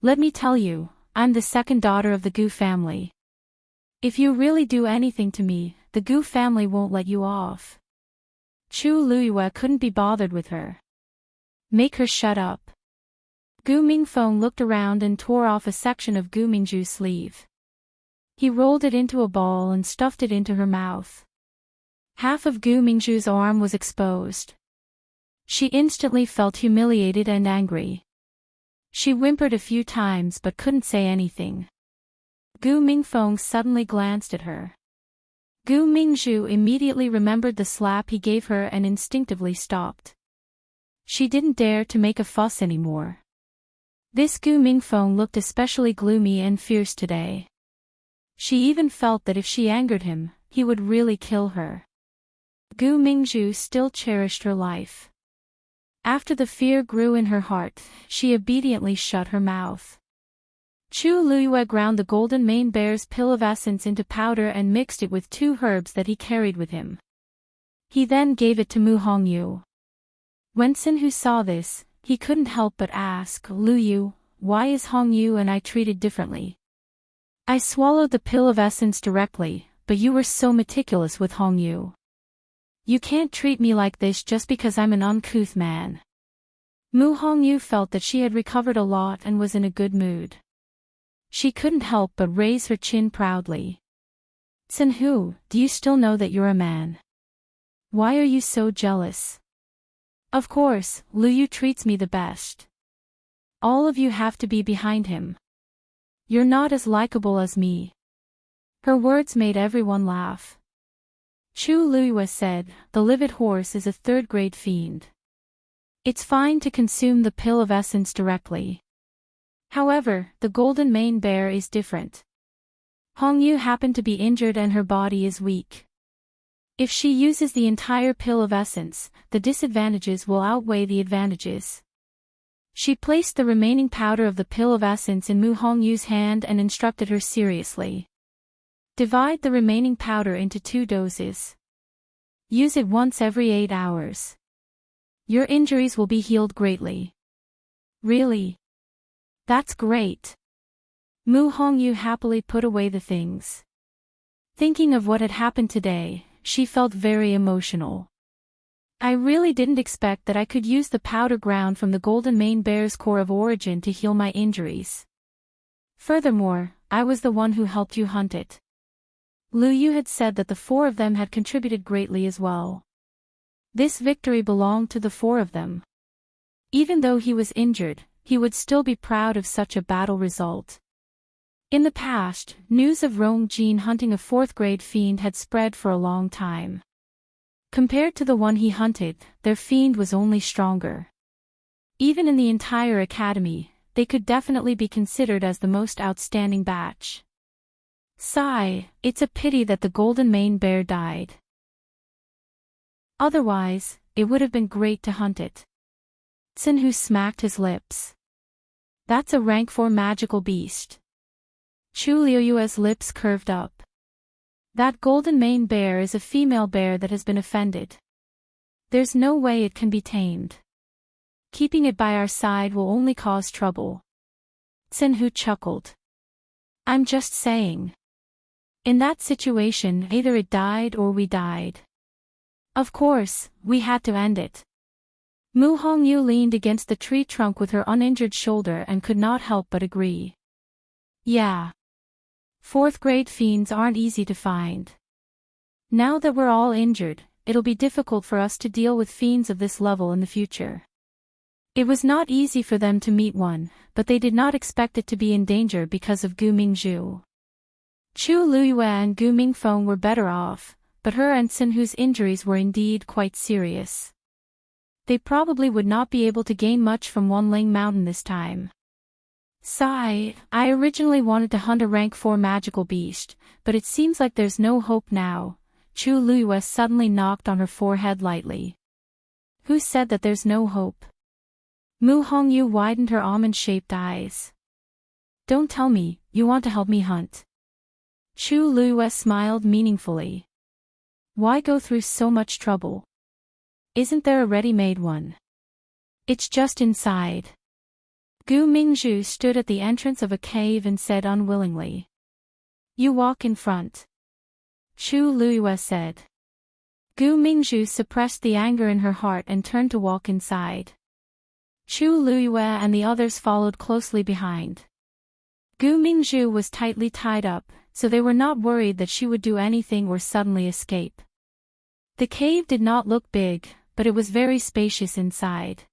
S1: Let me tell you, I'm the second daughter of the Gu family. If you really do anything to me, the Gu family won't let you off. Chu Luiyue couldn't be bothered with her. Make her shut up. Gu Mingfeng looked around and tore off a section of Gu Mingzhu's sleeve. He rolled it into a ball and stuffed it into her mouth. Half of Gu Mingzhu's arm was exposed. She instantly felt humiliated and angry. She whimpered a few times but couldn't say anything. Gu Mingfeng suddenly glanced at her. Gu Mingzhu immediately remembered the slap he gave her and instinctively stopped. She didn't dare to make a fuss anymore. This Gu Mingfeng looked especially gloomy and fierce today. She even felt that if she angered him, he would really kill her. Gu Mingzhu still cherished her life. After the fear grew in her heart, she obediently shut her mouth. Chu Luiyue ground the golden mane bear's pill of essence into powder and mixed it with 2 herbs that he carried with him. He then gave it to Mu Hongyu. When Sinhu saw this, he couldn't help but ask, Luyu, why is Hongyu and I treated differently? I swallowed the pill of essence directly, but you were so meticulous with Hongyu. You can't treat me like this just because I'm an uncouth man. Mu Hongyu felt that she had recovered a lot and was in a good mood. She couldn't help but raise her chin proudly. Sinhu, do you still know that you're a man? Why are you so jealous? Of course, Luyu treats me the best. All of you have to be behind him. You're not as likable as me. Her words made everyone laugh. Chu Luiyue said, the livid horse is a third-grade fiend. It's fine to consume the pill of essence directly. However, the golden mane bear is different. Hongyu happened to be injured and her body is weak. If she uses the entire pill of essence, the disadvantages will outweigh the advantages. She placed the remaining powder of the pill of essence in Mu Hongyu's hand and instructed her seriously. Divide the remaining powder into 2 doses. Use it once every 8 hours. Your injuries will be healed greatly. Really? That's great. Mu Hongyu happily put away the things. Thinking of what had happened today, she felt very emotional. I really didn't expect that I could use the powder ground from the golden mane bear's core of origin to heal my injuries. Furthermore, I was the one who helped you hunt it. Lu Yu had said that the four of them had contributed greatly as well. This victory belonged to the four of them. Even though he was injured, he would still be proud of such a battle result. In the past, news of Rong Jin hunting a fourth-grade fiend had spread for a long time. Compared to the one he hunted, their fiend was only stronger. Even in the entire academy, they could definitely be considered as the most outstanding batch. Sigh, it's a pity that the golden mane bear died. Otherwise, it would have been great to hunt it. Sinhu smacked his lips. That's a rank 4 magical beast. Chu Liuyue's lips curved up. That golden mane bear is a female bear that has been offended. There's no way it can be tamed. Keeping it by our side will only cause trouble. Sinhu chuckled. I'm just saying. In that situation, either it died or we died. Of course, we had to end it. Mu Hongyu leaned against the tree trunk with her uninjured shoulder and could not help but agree. Yeah. Fourth-grade fiends aren't easy to find. Now that we're all injured, it'll be difficult for us to deal with fiends of this level in the future. It was not easy for them to meet one, but they did not expect it to be in danger because of Gu Mingzhu. Chu Luyue and Gu Mingfeng were better off, but her and Sinhu's injuries were indeed quite serious. They probably would not be able to gain much from Wanling Mountain this time. Sigh, I originally wanted to hunt a rank 4 magical beast, but it seems like there's no hope now. Chu Luyue suddenly knocked on her forehead lightly. Who said that there's no hope? Mu Hongyu widened her almond-shaped eyes. Don't tell me, you want to help me hunt. Chu Luyue smiled meaningfully. Why go through so much trouble? Isn't there a ready-made one? It's just inside. Gu Mingzhu stood at the entrance of a cave and said unwillingly. You walk in front. Chu Luyue said. Gu Mingzhu suppressed the anger in her heart and turned to walk inside. Chu Luyue and the others followed closely behind. Gu Mingzhu was tightly tied up, so they were not worried that she would do anything or suddenly escape. The cave did not look big, but it was very spacious inside.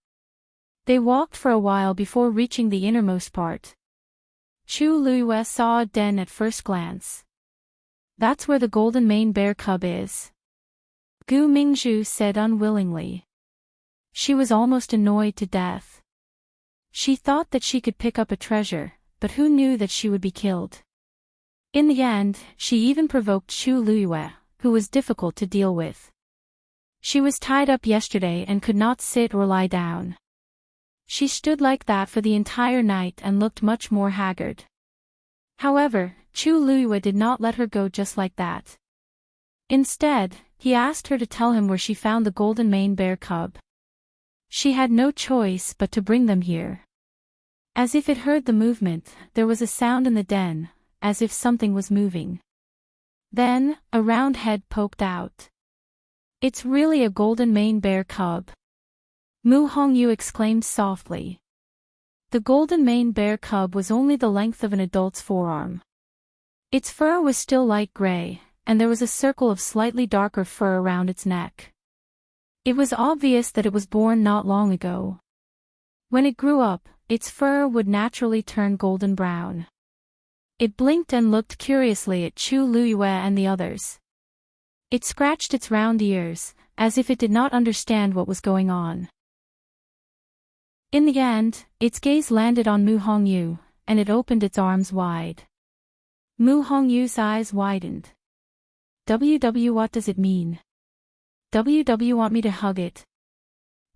S1: They walked for a while before reaching the innermost part. Chu Luyue saw a den at first glance. That's where the golden mane bear cub is. Gu Mingzhu said unwillingly. She was almost annoyed to death. She thought that she could pick up a treasure, but who knew that she would be killed? In the end, she even provoked Chu Luyue, who was difficult to deal with. She was tied up yesterday and could not sit or lie down. She stood like that for the entire night and looked much more haggard. However, Chu Luyue did not let her go just like that. Instead, he asked her to tell him where she found the golden mane bear cub. She had no choice but to bring them here. As if it heard the movement, there was a sound in the den, as if something was moving. Then, a round head poked out. It's really a golden mane bear cub. Mu Hongyu exclaimed softly. The golden mane bear cub was only the length of an adult's forearm. Its fur was still light gray, and there was a circle of slightly darker fur around its neck. It was obvious that it was born not long ago. When it grew up, its fur would naturally turn golden brown. It blinked and looked curiously at Chu Luyue and the others. It scratched its round ears, as if it did not understand what was going on. In the end, its gaze landed on Mu Hongyu, and it opened its arms wide. Mu Hongyu's eyes widened. WW, what does it mean? WW, want me to hug it?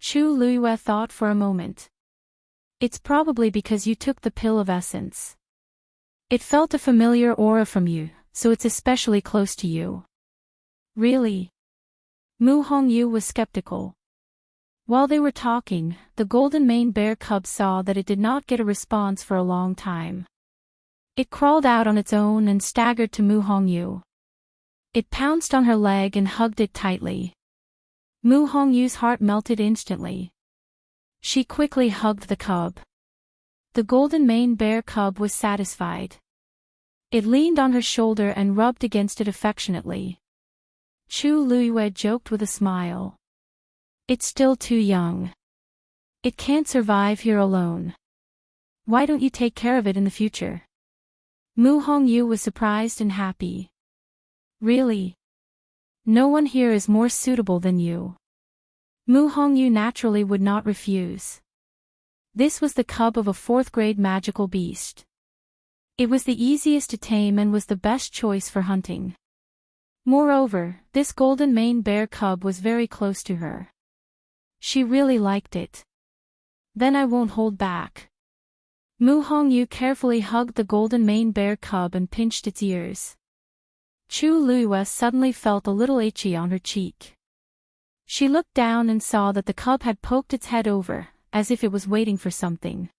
S1: Chu Luyue thought for a moment. It's probably because you took the pill of essence. It felt a familiar aura from you, so it's especially close to you. Really? Mu Hongyu was skeptical. While they were talking, the golden mane bear cub saw that it did not get a response for a long time. It crawled out on its own and staggered to Mu Hongyu. It pounced on her leg and hugged it tightly. Mu Hongyu's heart melted instantly. She quickly hugged the cub. The golden mane bear cub was satisfied. It leaned on her shoulder and rubbed against it affectionately. Chu Luiyue joked with a smile. It's still too young. It can't survive here alone. Why don't you take care of it in the future? Mu Hongyu was surprised and happy. Really? No one here is more suitable than you. Mu Hongyu naturally would not refuse. This was the cub of a 4th-grade magical beast. It was the easiest to tame and was the best choice for hunting. Moreover, this golden mane bear cub was very close to her. She really liked it. Then I won't hold back. Mu Hongyu carefully hugged the golden mane bear cub and pinched its ears. Chu Luiyue suddenly felt a little itchy on her cheek. She looked down and saw that the cub had poked its head over, as if it was waiting for something.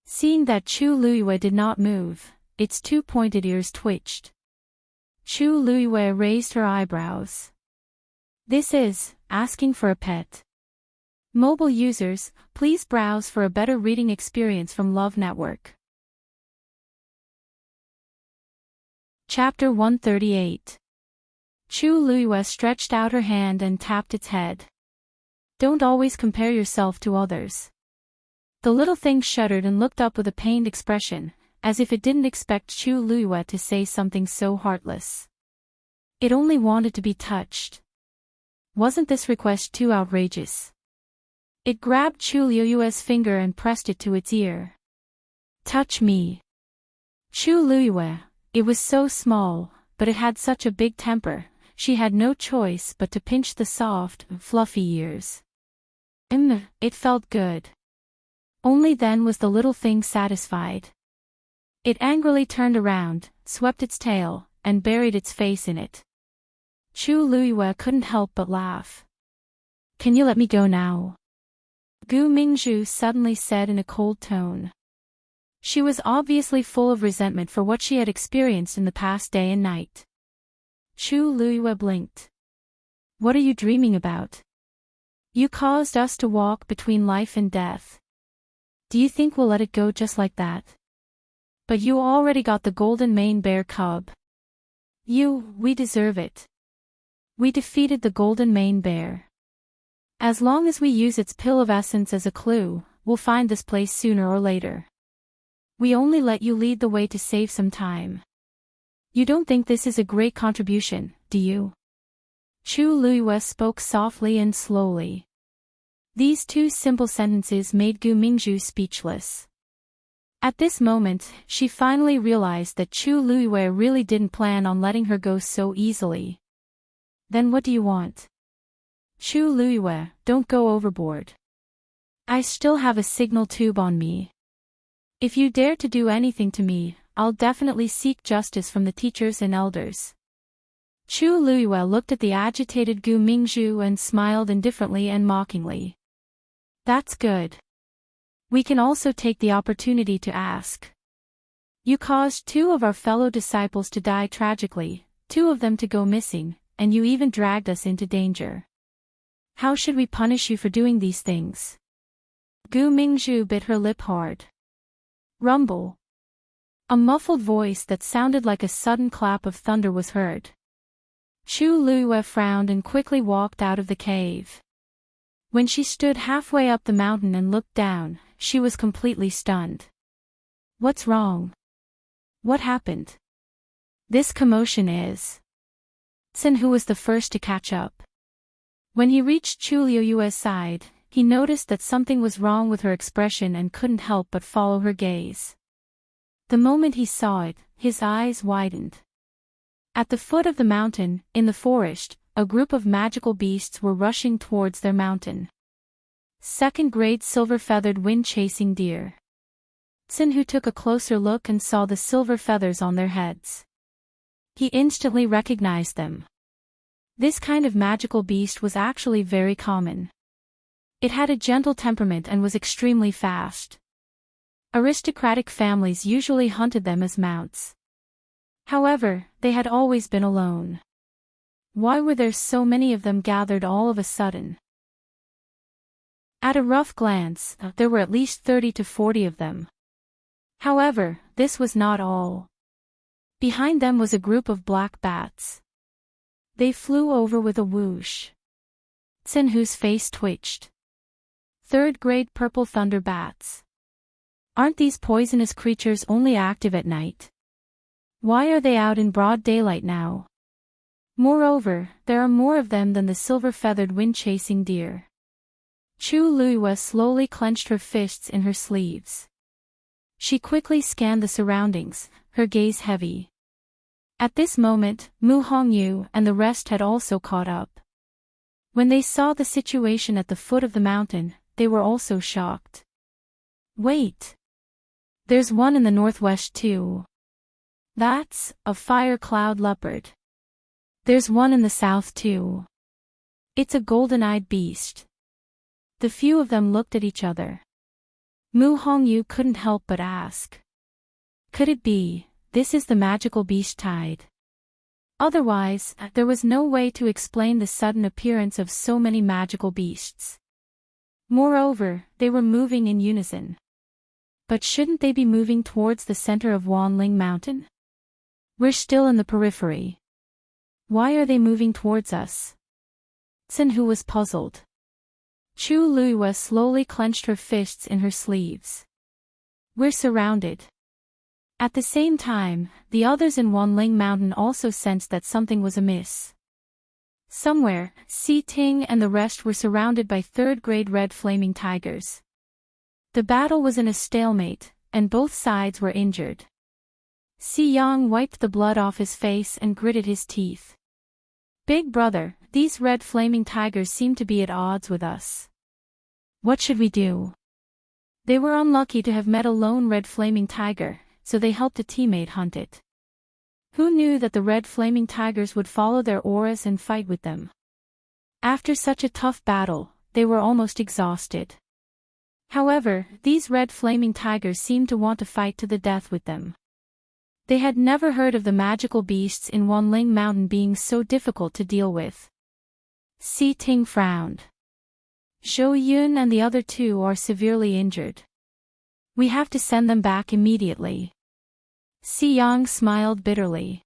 S1: Seeing that Chu Luiyue did not move, its 2 pointed ears twitched. Chu Luiyue raised her eyebrows. This is asking for a pet. Mobile users, please browse for a better reading experience from Love Network. Chapter 138. Chu Luiyue stretched out her hand and tapped its head. Don't always compare yourself to others. The little thing shuddered and looked up with a pained expression, as if it didn't expect Chu Luiyue to say something so heartless. It only wanted to be touched. Wasn't this request too outrageous? It grabbed Chu Luiyue's finger and pressed it to its ear. Touch me. Chu Luiyue, it was so small, but it had such a big temper, she had no choice but to pinch the soft, fluffy ears. It felt good. Only then was the little thing satisfied. It angrily turned around, swept its tail, and buried its face in it. Chu Luiyue couldn't help but laugh. Can you let me go now? Gu Mingzhu suddenly said in a cold tone. She was obviously full of resentment for what she had experienced in the past day and night. Chu Luiyue blinked. What are you dreaming about? You caused us to walk between life and death. Do you think we'll let it go just like that? But you already got the golden mane bear cub. We deserve it. We defeated the golden mane bear. As long as we use its pill of essence as a clue, we'll find this place sooner or later. We only let you lead the way to save some time. You don't think this is a great contribution, do you? Chu Luiyue spoke softly and slowly. These 2 simple sentences made Gu Mingzhu speechless. At this moment, she finally realized that Chu Luiyue really didn't plan on letting her go so easily. Then what do you want? Chu Luiyue, don't go overboard. I still have a signal tube on me. If you dare to do anything to me, I'll definitely seek justice from the teachers and elders. Chu Luiyue looked at the agitated Gu Mingzhu and smiled indifferently and mockingly. That's good. We can also take the opportunity to ask. You caused 2 of our fellow disciples to die tragically, 2 of them to go missing, and you even dragged us into danger. How should we punish you for doing these things? Gu Mingzhu bit her lip hard. Rumble. A muffled voice that sounded like a sudden clap of thunder was heard. Chu Luiyue frowned and quickly walked out of the cave. When she stood halfway up the mountain and looked down, she was completely stunned. What's wrong? What happened? This commotion is... Sin, who was the first to catch up. When he reached Chu Luiyue's side, he noticed that something was wrong with her expression and couldn't help but follow her gaze. The moment he saw it, his eyes widened. At the foot of the mountain, in the forest, a group of magical beasts were rushing towards their mountain. 2nd-grade silver-feathered wind-chasing deer. Sin, who took a closer look and saw the silver feathers on their heads. He instantly recognized them. This kind of magical beast was actually very common. It had a gentle temperament and was extremely fast. Aristocratic families usually hunted them as mounts. However, they had always been alone. Why were there so many of them gathered all of a sudden? At a rough glance, there were at least 30 to 40 of them. However, this was not all. Behind them was a group of black bats. They flew over with a whoosh. Tsinhu's face twitched. Third-grade purple thunder bats. Aren't these poisonous creatures only active at night? Why are they out in broad daylight now? Moreover, there are more of them than the silver-feathered wind-chasing deer. Chu Luiyue slowly clenched her fists in her sleeves. She quickly scanned the surroundings, her gaze heavy. At this moment, Mu Hongyu and the rest had also caught up. When they saw the situation at the foot of the mountain, they were also shocked. Wait! There's one in the northwest too. That's a fire cloud leopard. There's one in the south too. It's a golden-eyed beast. The few of them looked at each other. Mu Hongyu couldn't help but ask. Could it be, this is the magical beast tide? Otherwise, there was no way to explain the sudden appearance of so many magical beasts. Moreover, they were moving in unison. But shouldn't they be moving towards the center of Wanling Mountain? We're still in the periphery. Why are they moving towards us? Tsinhu was puzzled. Chu Luiyue slowly clenched her fists in her sleeves. We're surrounded. At the same time, the others in Wanling Mountain also sensed that something was amiss. Somewhere, Si Ting and the rest were surrounded by third-grade red flaming tigers. The battle was in a stalemate, and both sides were injured. Si Yang wiped the blood off his face and gritted his teeth. Big brother, these red flaming tigers seem to be at odds with us. What should we do? They were unlucky to have met a lone red flaming tiger, so they helped a teammate hunt it. Who knew that the red flaming tigers would follow their auras and fight with them? After such a tough battle, they were almost exhausted. However, these red flaming tigers seemed to want to fight to the death with them. They had never heard of the magical beasts in Wanling Mountain being so difficult to deal with. Si Ting frowned. Zhou Yun and the other two are severely injured. We have to send them back immediately. Si Yang smiled bitterly.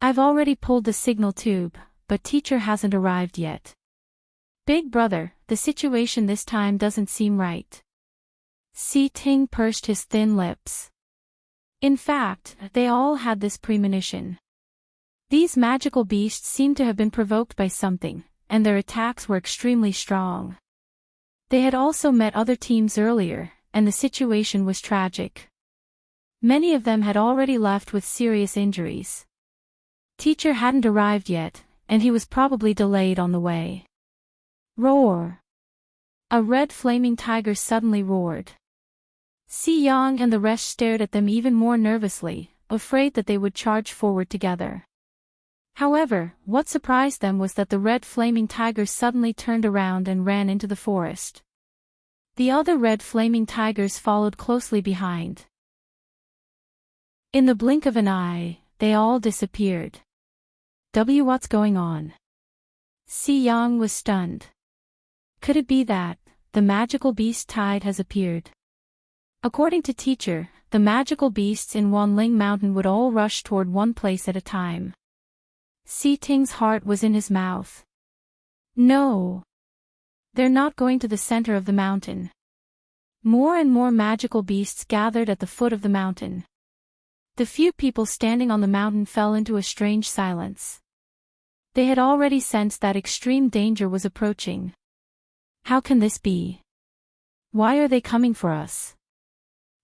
S1: I've already pulled the signal tube, but teacher hasn't arrived yet. Big brother, the situation this time doesn't seem right. Si Ting pursed his thin lips. In fact, they all had this premonition. These magical beasts seemed to have been provoked by something, and their attacks were extremely strong. They had also met other teams earlier, and the situation was tragic. Many of them had already left with serious injuries. Teacher hadn't arrived yet, and he was probably delayed on the way. Roar! A red flaming tiger suddenly roared. Si Yang and the rest stared at them even more nervously, afraid that they would charge forward together. However, what surprised them was that the red flaming tiger suddenly turned around and ran into the forest. The other red flaming tigers followed closely behind. In the blink of an eye, they all disappeared. What's going on? Si Yang was stunned. Could it be that the magical beast tide has appeared? According to teacher, the magical beasts in Wanling Mountain would all rush toward one place at a time. Si Ting's heart was in his mouth. No. They're not going to the center of the mountain. More and more magical beasts gathered at the foot of the mountain. The few people standing on the mountain fell into a strange silence. They had already sensed that extreme danger was approaching. How can this be? Why are they coming for us?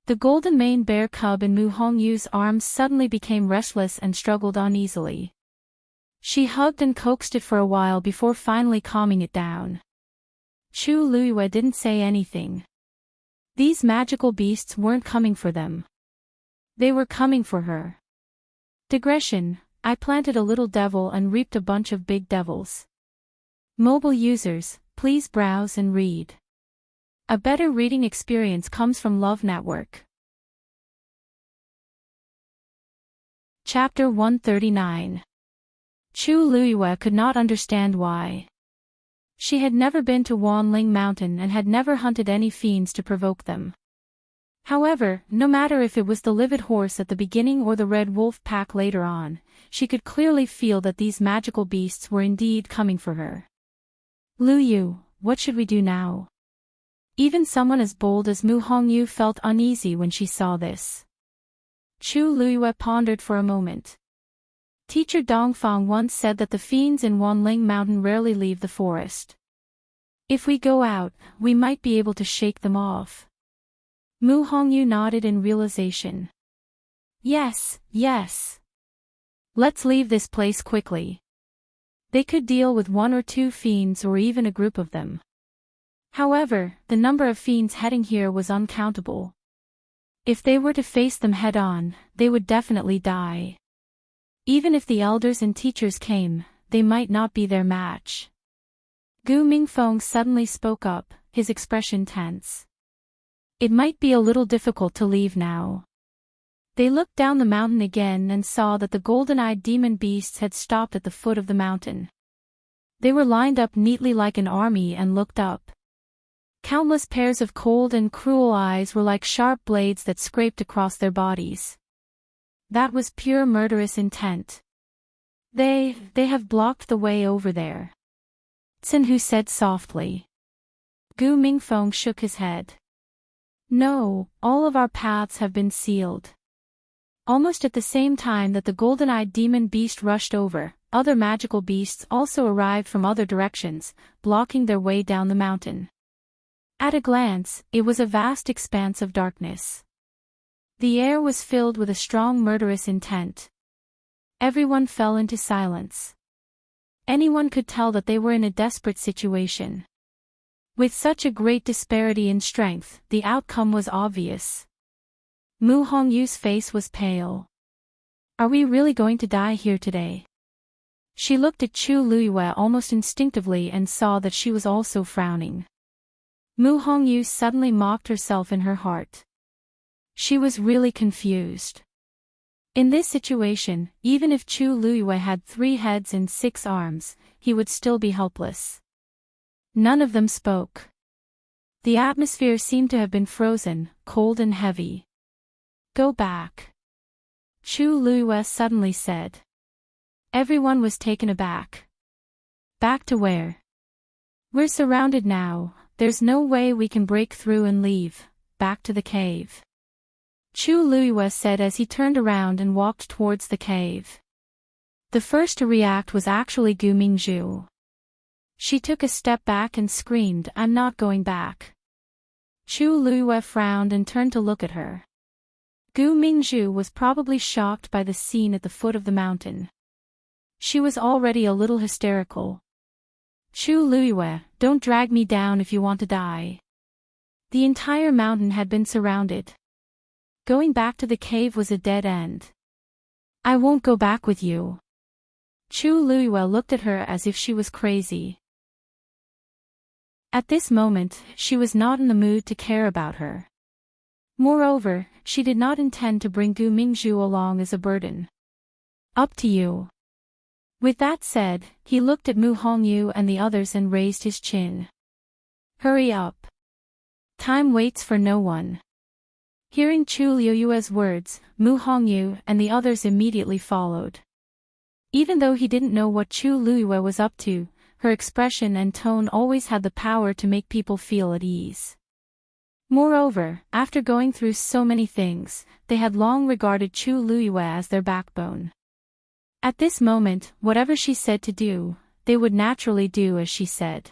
S1: The golden maned bear cub in Mu Hongyu's arms suddenly became restless and struggled uneasily. She hugged and coaxed it for a while before finally calming it down. Chu Luiyue didn't say anything. These magical beasts weren't coming for them. They were coming for her. Digression: I planted a little devil and reaped a bunch of big devils. Mobile users, please browse and read. A better reading experience comes from Love Network. Chapter 139. Chu Luiyue could not understand why. She had never been to Wanling Mountain and had never hunted any fiends to provoke them. However, no matter if it was the livid horse at the beginning or the red wolf pack later on, she could clearly feel that these magical beasts were indeed coming for her. Luyu, what should we do now? Even someone as bold as Mu Hongyu felt uneasy when she saw this. Chu Luiyue pondered for a moment. Teacher Dongfang once said that the fiends in Wanling Mountain rarely leave the forest. If we go out, we might be able to shake them off. Mu Hongyu nodded in realization. Yes, yes. Let's leave this place quickly. They could deal with 1 or 2 fiends or even a group of them. However, the number of fiends heading here was uncountable. If they were to face them head-on, they would definitely die. Even if the elders and teachers came, they might not be their match. Gu Mingfeng suddenly spoke up, his expression tense. It might be a little difficult to leave now. They looked down the mountain again and saw that the golden-eyed demon beasts had stopped at the foot of the mountain. They were lined up neatly like an army and looked up. Countless pairs of cold and cruel eyes were like sharp blades that scraped across their bodies. That was pure murderous intent. They have blocked the way over there. Tsinhu said softly. Gu Mingfeng shook his head. No, all of our paths have been sealed. Almost at the same time that the golden-eyed demon beast rushed over, other magical beasts also arrived from other directions, blocking their way down the mountain. At a glance, it was a vast expanse of darkness. The air was filled with a strong murderous intent. Everyone fell into silence. Anyone could tell that they were in a desperate situation. With such a great disparity in strength, the outcome was obvious. Mu Hongyu's face was pale. Are we really going to die here today? She looked at Chu Luiyue almost instinctively and saw that she was also frowning. Mu Hongyu suddenly mocked herself in her heart. She was really confused. In this situation, even if Chu Luiyue had 3 heads and 6 arms, he would still be helpless. None of them spoke. The atmosphere seemed to have been frozen, cold and heavy. Go back. Chu Luiyue suddenly said. Everyone was taken aback. Back to where? We're surrounded now, there's no way we can break through and leave, back to the cave. Chu Luiyue said as he turned around and walked towards the cave. The first to react was actually Gu Mingzhu. She took a step back and screamed, I'm not going back. Chu Luiyue frowned and turned to look at her. Gu Mingzhu was probably shocked by the scene at the foot of the mountain. She was already a little hysterical. Chu Luiyue, don't drag me down if you want to die. The entire mountain had been surrounded. Going back to the cave was a dead end. I won't go back with you. Chu Luiyue looked at her as if she was crazy. At this moment, she was not in the mood to care about her. Moreover, she did not intend to bring Gu Mingzhu along as a burden. Up to you. With that said, he looked at Mu Hongyu and the others and raised his chin. Hurry up. Time waits for no one. Hearing Chu Luiyue's words, Mu Hongyu and the others immediately followed. Even though he didn't know what Chu Luiyue was up to, her expression and tone always had the power to make people feel at ease. Moreover, after going through so many things, they had long regarded Chu Luiyue as their backbone. At this moment, whatever she said to do, they would naturally do as she said.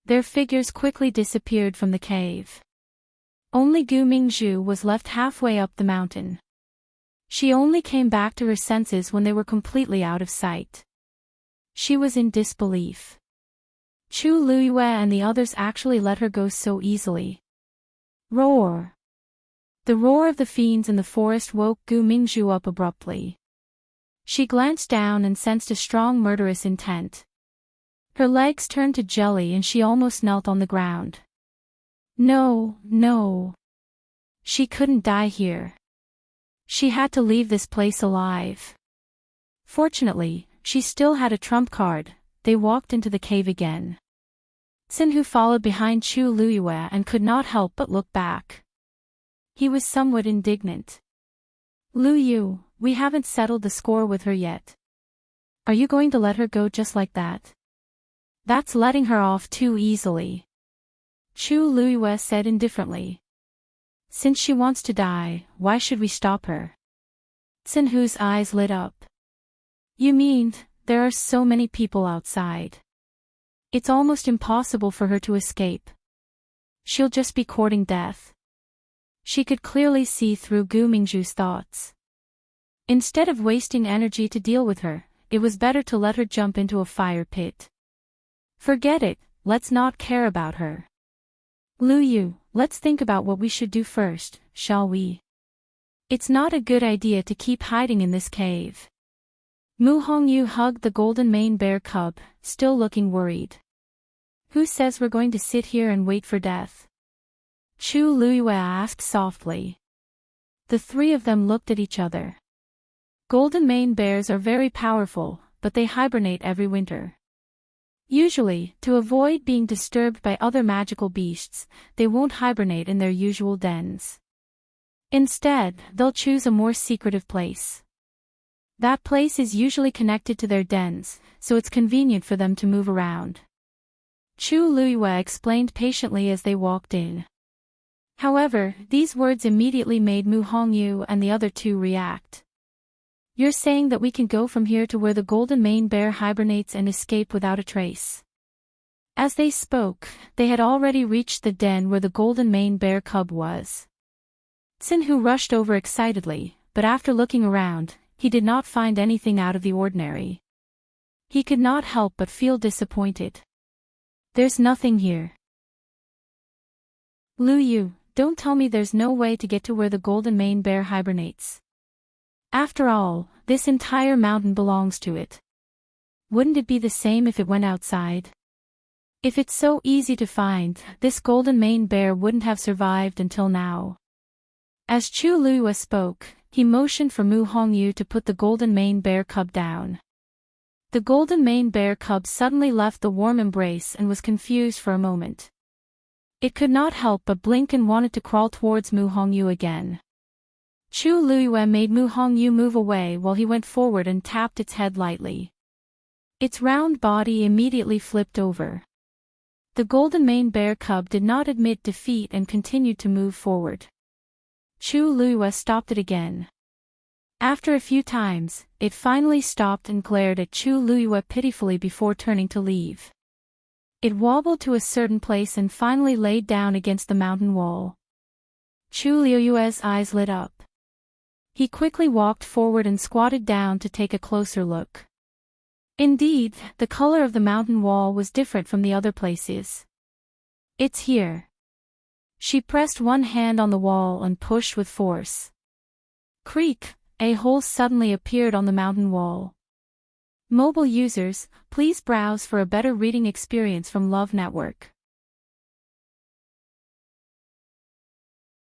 S1: Their figures quickly disappeared from the cave. Only Gu Mingzhu was left halfway up the mountain. She only came back to her senses when they were completely out of sight. She was in disbelief. Chu Luiyue and the others actually let her go so easily. Roar! The roar of the fiends in the forest woke Gu Mingzhu up abruptly. She glanced down and sensed a strong murderous intent. Her legs turned to jelly and she almost knelt on the ground. No, no. She couldn't die here. She had to leave this place alive. Fortunately, she still had a trump card. They walked into the cave again. Sinhu followed behind Chu Luyue and could not help but look back. He was somewhat indignant. Lu Yu, we haven't settled the score with her yet. Are you going to let her go just like that? That's letting her off too easily. Chu Luyue said indifferently. Since she wants to die, why should we stop her? Sinhu's eyes lit up. You mean, there are so many people outside. It's almost impossible for her to escape. She'll just be courting death. She could clearly see through Gu Mingzhu's thoughts. Instead of wasting energy to deal with her, it was better to let her jump into a fire pit. Forget it, let's not care about her. Lu Yu, let's think about what we should do first, shall we? It's not a good idea to keep hiding in this cave. Mu Hongyu hugged the golden mane bear cub, still looking worried. Who says we're going to sit here and wait for death? Chu Luyue asked softly. The three of them looked at each other. Golden mane bears are very powerful, but they hibernate every winter. Usually, to avoid being disturbed by other magical beasts, they won't hibernate in their usual dens. Instead, they'll choose a more secretive place. That place is usually connected to their dens, so it's convenient for them to move around. Chu Luyue explained patiently as they walked in. However, these words immediately made Mu Hongyu and the other two react. You're saying that we can go from here to where the golden mane bear hibernates and escape without a trace? As they spoke, they had already reached the den where the golden mane bear cub was. Sinhu rushed over excitedly, but after looking around, he did not find anything out of the ordinary. He could not help but feel disappointed. There's nothing here. Lu Yu, don't tell me there's no way to get to where the golden mane bear hibernates. After all, this entire mountain belongs to it. Wouldn't it be the same if it went outside? If it's so easy to find, this golden mane bear wouldn't have survived until now. As Chu Luyue spoke, he motioned for Mu Hongyu to put the golden mane bear cub down. The golden mane bear cub suddenly left the warm embrace and was confused for a moment. It could not help but blink and wanted to crawl towards Mu Hongyu again. Chu Luyue made Mu Hongyu move away while he went forward and tapped its head lightly. Its round body immediately flipped over. The golden mane bear cub did not admit defeat and continued to move forward. Chu Luyue stopped it again. After a few times, it finally stopped and glared at Chu Luyue pitifully before turning to leave. It wobbled to a certain place and finally laid down against the mountain wall. Chu Luyue's eyes lit up. He quickly walked forward and squatted down to take a closer look. Indeed, the color of the mountain wall was different from the other places. It's here. She pressed one hand on the wall and pushed with force. Creak, a hole suddenly appeared on the mountain wall. Mobile users, please browse for a better reading experience from Love Network.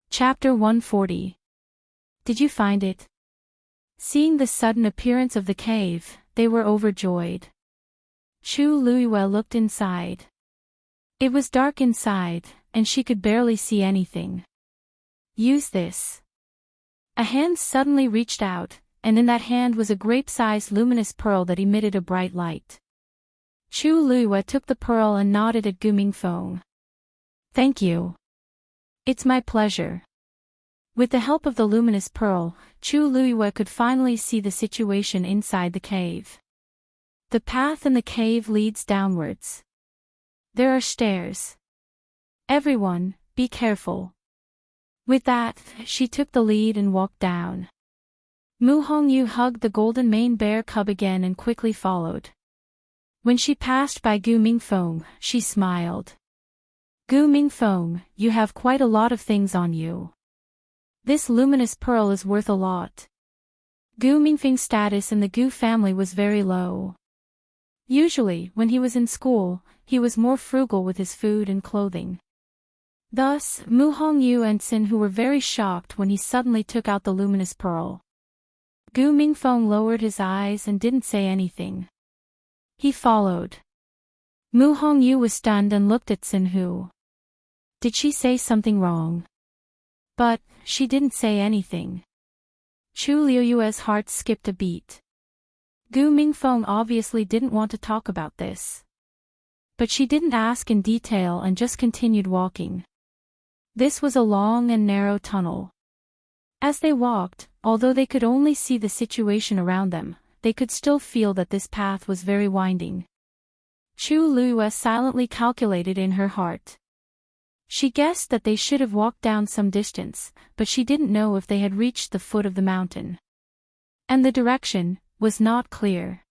S1: Chapter 140. Did you find it? Seeing the sudden appearance of the cave, they were overjoyed. Chu Luyue looked inside. It was dark inside, and she could barely see anything. Use this. A hand suddenly reached out, and in that hand was a grape-sized luminous pearl that emitted a bright light. Chu Luyue took the pearl and nodded at Gu Mingfeng. Thank you. It's my pleasure. With the help of the luminous pearl, Chu Luyue could finally see the situation inside the cave. The path in the cave leads downwards. There are stairs. Everyone, be careful. With that, she took the lead and walked down. Mu Hongyu hugged the golden mane bear cub again and quickly followed. When she passed by Gu Mingfeng, she smiled. Gu Mingfeng, you have quite a lot of things on you. This luminous pearl is worth a lot. Gu Mingfeng's status in the Gu family was very low. Usually, when he was in school, he was more frugal with his food and clothing. Thus, Mu Hongyu and Sinhu were very shocked when he suddenly took out the luminous pearl. Gu Mingfeng lowered his eyes and didn't say anything. He followed. Mu Hongyu was stunned and looked at Xinhu. Did she say something wrong? But she didn't say anything. Chu Liuyue's heart skipped a beat. Gu Mingfeng obviously didn't want to talk about this. But she didn't ask in detail and just continued walking. This was a long and narrow tunnel. As they walked, although they could only see the situation around them, they could still feel that this path was very winding. Chu Liyue silently calculated in her heart. She guessed that they should have walked down some distance, but she didn't know if they had reached the foot of the mountain. And the direction was not clear.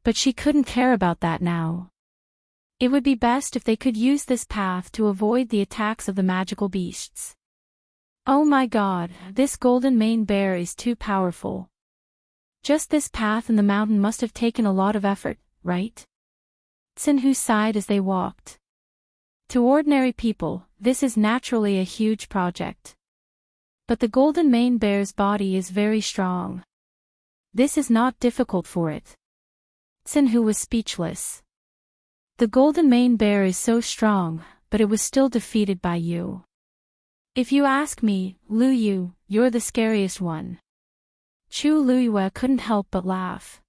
S1: But she couldn't care about that now. It would be best if they could use this path to avoid the attacks of the magical beasts. Oh my god, this golden mane bear is too powerful. Just this path in the mountain must have taken a lot of effort, right? Xinhu sighed as they walked. To ordinary people, this is naturally a huge project. But the golden mane bear's body is very strong. This is not difficult for it. Xinhu was speechless. The golden mane bear is so strong, but it was still defeated by you. If you ask me, Lu Yu, you're the scariest one. Chu Liyue couldn't help but laugh.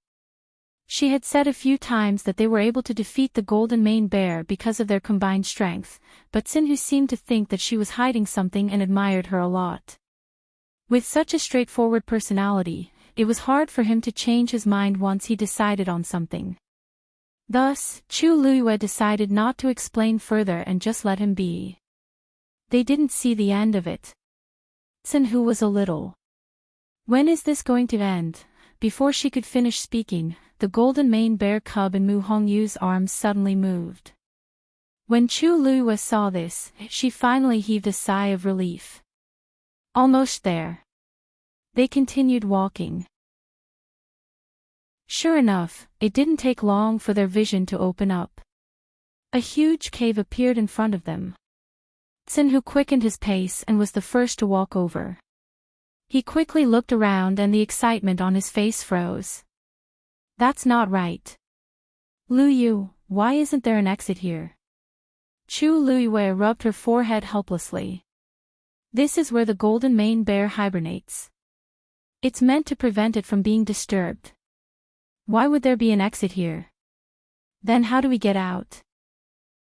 S1: She had said a few times that they were able to defeat the golden mane bear because of their combined strength, but Xinhu seemed to think that she was hiding something and admired her a lot. With such a straightforward personality, it was hard for him to change his mind once he decided on something. Thus, Chu Liyue decided not to explain further and just let him be. They didn't see the end of it. Xinhu was a little. When is this going to end? Before she could finish speaking, the golden mane bear cub in Mu Hongyu's arms suddenly moved. When Chu Liyue saw this, she finally heaved a sigh of relief. Almost there. They continued walking. Sure enough, it didn't take long for their vision to open up. A huge cave appeared in front of them. Xinhu quickened his pace and was the first to walk over. He quickly looked around and the excitement on his face froze. That's not right. Lu Yu, why isn't there an exit here? Chu Liyue rubbed her forehead helplessly. This is where the golden mane bear hibernates. It's meant to prevent it from being disturbed. Why would there be an exit here? Then how do we get out?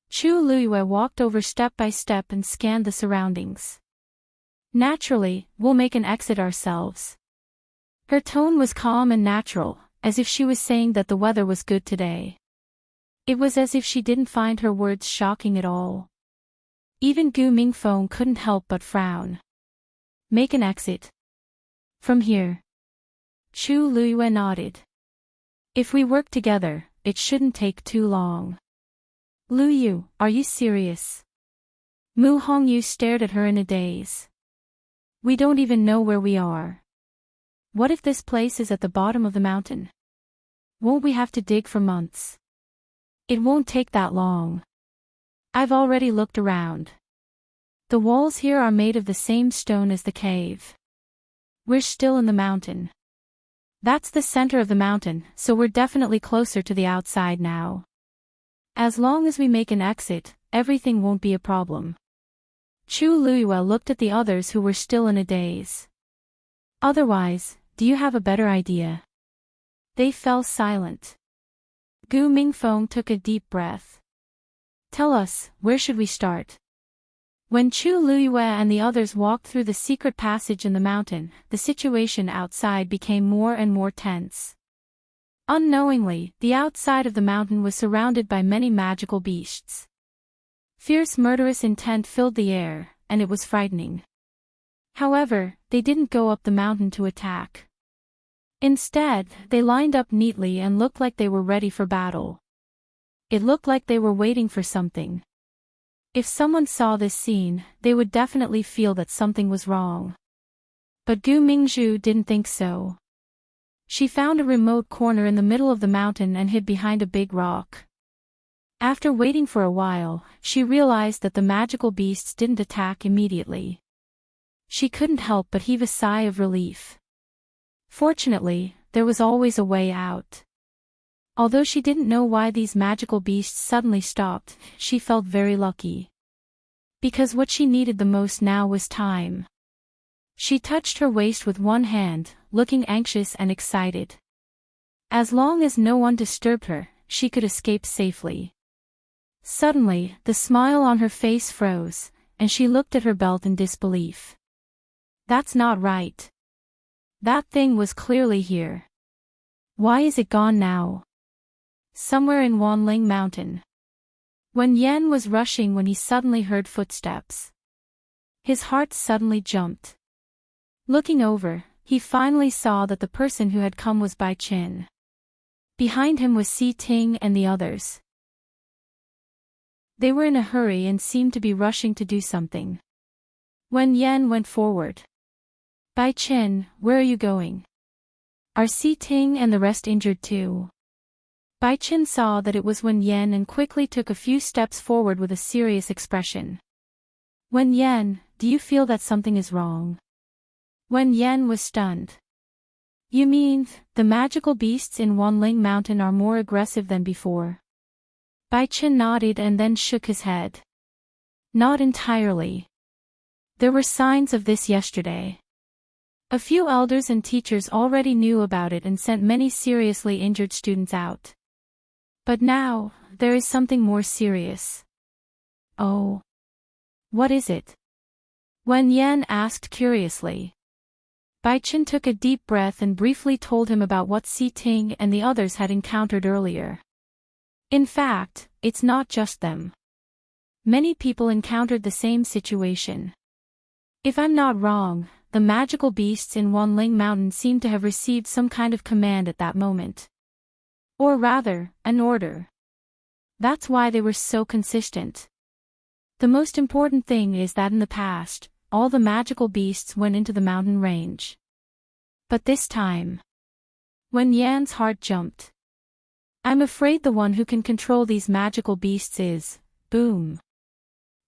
S1: Chu Liyue walked over step by step and scanned the surroundings. Naturally, we'll make an exit ourselves. Her tone was calm and natural, as if she was saying that the weather was good today. It was as if she didn't find her words shocking at all. Even Gu Mingfeng couldn't help but frown. Make an exit. From here. Chu Liyue nodded. If we work together, it shouldn't take too long. Lu Yu, are you serious? Mu Hongyu stared at her in a daze. We don't even know where we are. What if this place is at the bottom of the mountain? Won't we have to dig for months? It won't take that long. I've already looked around. The walls here are made of the same stone as the cave. We're still in the mountain. That's the center of the mountain, so we're definitely closer to the outside now. As long as we make an exit, everything won't be a problem. Chu Liyue looked at the others who were still in a daze. Otherwise, do you have a better idea? They fell silent. Gu Mingfeng took a deep breath. Tell us, where should we start? When Chu Liyue and the others walked through the secret passage in the mountain, the situation outside became more and more tense. Unknowingly, the outside of the mountain was surrounded by many magical beasts. Fierce murderous intent filled the air, and it was frightening. However, they didn't go up the mountain to attack. Instead, they lined up neatly and looked like they were ready for battle. It looked like they were waiting for something. If someone saw this scene, they would definitely feel that something was wrong. But Gu Mingzhu didn't think so. She found a remote corner in the middle of the mountain and hid behind a big rock. After waiting for a while, she realized that the magical beasts didn't attack immediately. She couldn't help but heave a sigh of relief. Fortunately, there was always a way out. Although she didn't know why these magical beasts suddenly stopped, she felt very lucky. Because what she needed the most now was time. She touched her waist with one hand, looking anxious and excited. As long as no one disturbed her, she could escape safely. Suddenly, the smile on her face froze, and she looked at her belt in disbelief. That's not right. That thing was clearly here. Why is it gone now? Somewhere in Wanling Mountain. Wen Yan was rushing when he suddenly heard footsteps. His heart suddenly jumped. Looking over, he finally saw that the person who had come was Bai Qin. Behind him was Si Ting and the others. They were in a hurry and seemed to be rushing to do something. Wen Yan went forward. Bai Qin, where are you going? Are Si Ting and the rest injured too? Bai Qin saw that it was Wen Yan and quickly took a few steps forward with a serious expression. Wen Yan, do you feel that something is wrong? Wen Yan was stunned. You mean, the magical beasts in Wanling Mountain are more aggressive than before? Bai Qin nodded and then shook his head. Not entirely. There were signs of this yesterday. A few elders and teachers already knew about it and sent many seriously injured students out. But now, there is something more serious. Oh. What is it? Wen Yan asked curiously. Bai Qin took a deep breath and briefly told him about what Si Ting and the others had encountered earlier. In fact, it's not just them. Many people encountered the same situation. If I'm not wrong, the magical beasts in Wanling Mountain seem to have received some kind of command at that moment. Or rather, an order. That's why they were so consistent. The most important thing is that in the past, all the magical beasts went into the mountain range. But this time, Wen Yan's heart jumped. I'm afraid the one who can control these magical beasts is, boom.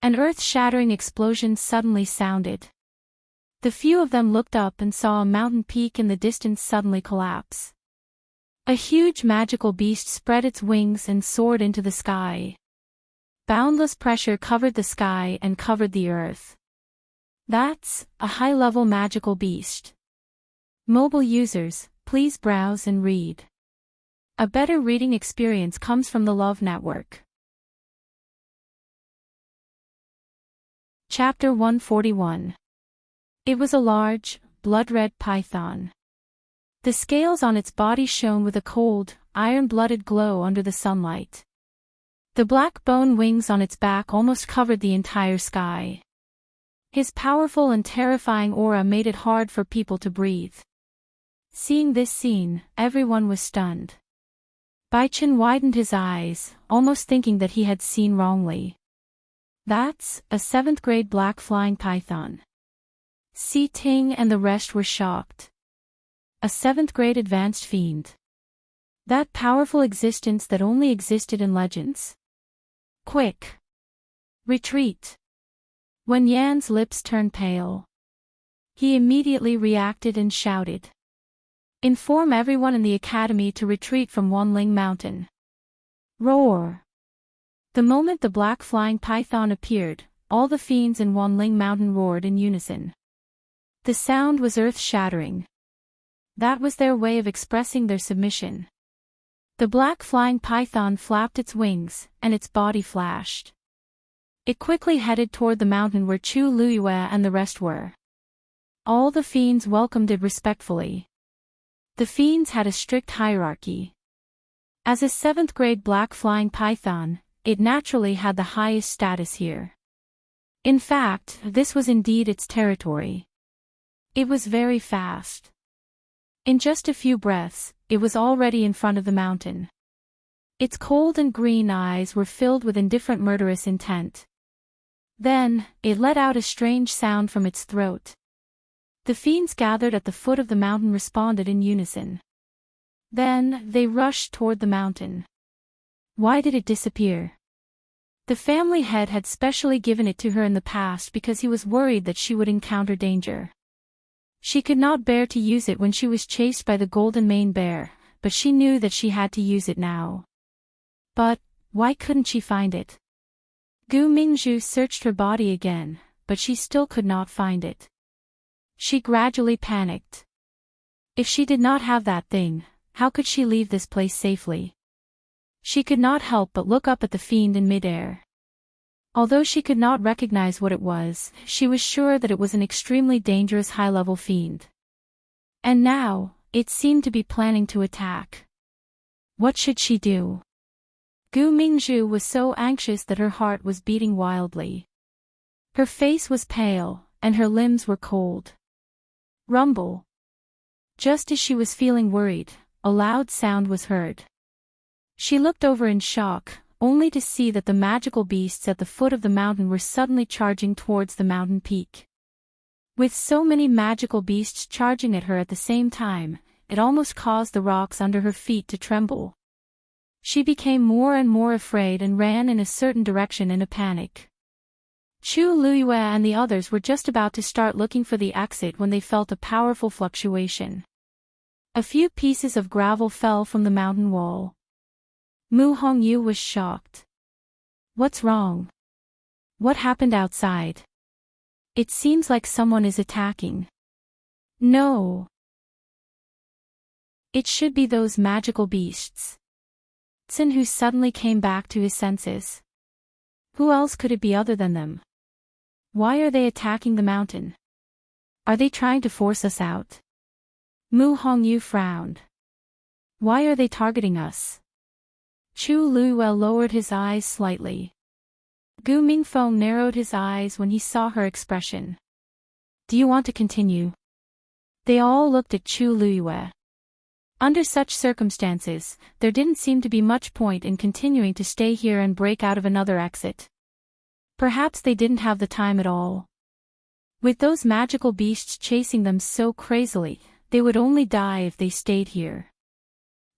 S1: An earth-shattering explosion suddenly sounded. The few of them looked up and saw a mountain peak in the distance suddenly collapse. A huge magical beast spread its wings and soared into the sky. Boundless pressure covered the sky and covered the earth. That's a high-level magical beast. Mobile users, please browse and read. A better reading experience comes from the Love Network. Chapter 141. It was a large, blood-red python. The scales on its body shone with a cold, iron-blooded glow under the sunlight. The black bone wings on its back almost covered the entire sky. His powerful and terrifying aura made it hard for people to breathe. Seeing this scene, everyone was stunned. Bai Qin widened his eyes, almost thinking that he had seen wrongly. That's a 7th-grade black flying python. Si Ting and the rest were shocked. A 7th-grade advanced fiend. That powerful existence that only existed in legends. Quick! Retreat! Wen Yan's lips turned pale. He immediately reacted and shouted. Inform everyone in the academy to retreat from Wanling Mountain. Roar! The moment the black flying python appeared, all the fiends in Wanling Mountain roared in unison. The sound was earth-shattering. That was their way of expressing their submission. The black flying python flapped its wings, and its body flashed. It quickly headed toward the mountain where Chu Luyue and the rest were. All the fiends welcomed it respectfully. The fiends had a strict hierarchy. As a 7th-grade black flying python, it naturally had the highest status here. In fact, this was indeed its territory. It was very fast. In just a few breaths, it was already in front of the mountain. Its cold and green eyes were filled with indifferent murderous intent. Then, it let out a strange sound from its throat. The fiends gathered at the foot of the mountain responded in unison. Then, they rushed toward the mountain. Why did it disappear? The family head had specially given it to her in the past because he was worried that she would encounter danger. She could not bear to use it when she was chased by the golden mane bear, but she knew that she had to use it now. But, why couldn't she find it? Gu Mingzhu searched her body again, but she still could not find it. She gradually panicked. If she did not have that thing, how could she leave this place safely? She could not help but look up at the fiend in midair. Although she could not recognize what it was, she was sure that it was an extremely dangerous high-level fiend. And now, it seemed to be planning to attack. What should she do? Gu Mingzhu was so anxious that her heart was beating wildly. Her face was pale, and her limbs were cold. Rumble. Just as she was feeling worried, a loud sound was heard. She looked over in shock, only to see that the magical beasts at the foot of the mountain were suddenly charging towards the mountain peak. With so many magical beasts charging at her at the same time, it almost caused the rocks under her feet to tremble. She became more and more afraid and ran in a certain direction in a panic. Chu Luiyue and the others were just about to start looking for the exit when they felt a powerful fluctuation. A few pieces of gravel fell from the mountain wall. Mu Hongyu was shocked. What's wrong? What happened outside? It seems like someone is attacking. No. It should be those magical beasts. Xin who suddenly came back to his senses. Who else could it be other than them? Why are they attacking the mountain? Are they trying to force us out? Mu Hongyu frowned. Why are they targeting us? Chu Luiyue lowered his eyes slightly. Gu Mingfeng narrowed his eyes when he saw her expression. Do you want to continue? They all looked at Chu Luiyue. Under such circumstances, there didn't seem to be much point in continuing to stay here and break out of another exit. Perhaps they didn't have the time at all. With those magical beasts chasing them so crazily, they would only die if they stayed here.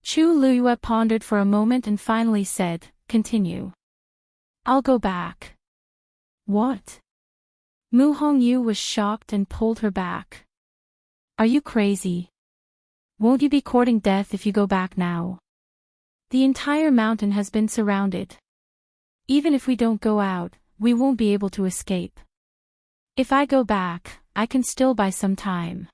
S1: Chu Luiyue pondered for a moment and finally said, "Continue." "I'll go back." "What?" Mu Hongyu was shocked and pulled her back. "Are you crazy? Won't you be courting death if you go back now? The entire mountain has been surrounded. Even if we don't go out, we won't be able to escape. If I go back, I can still buy some time.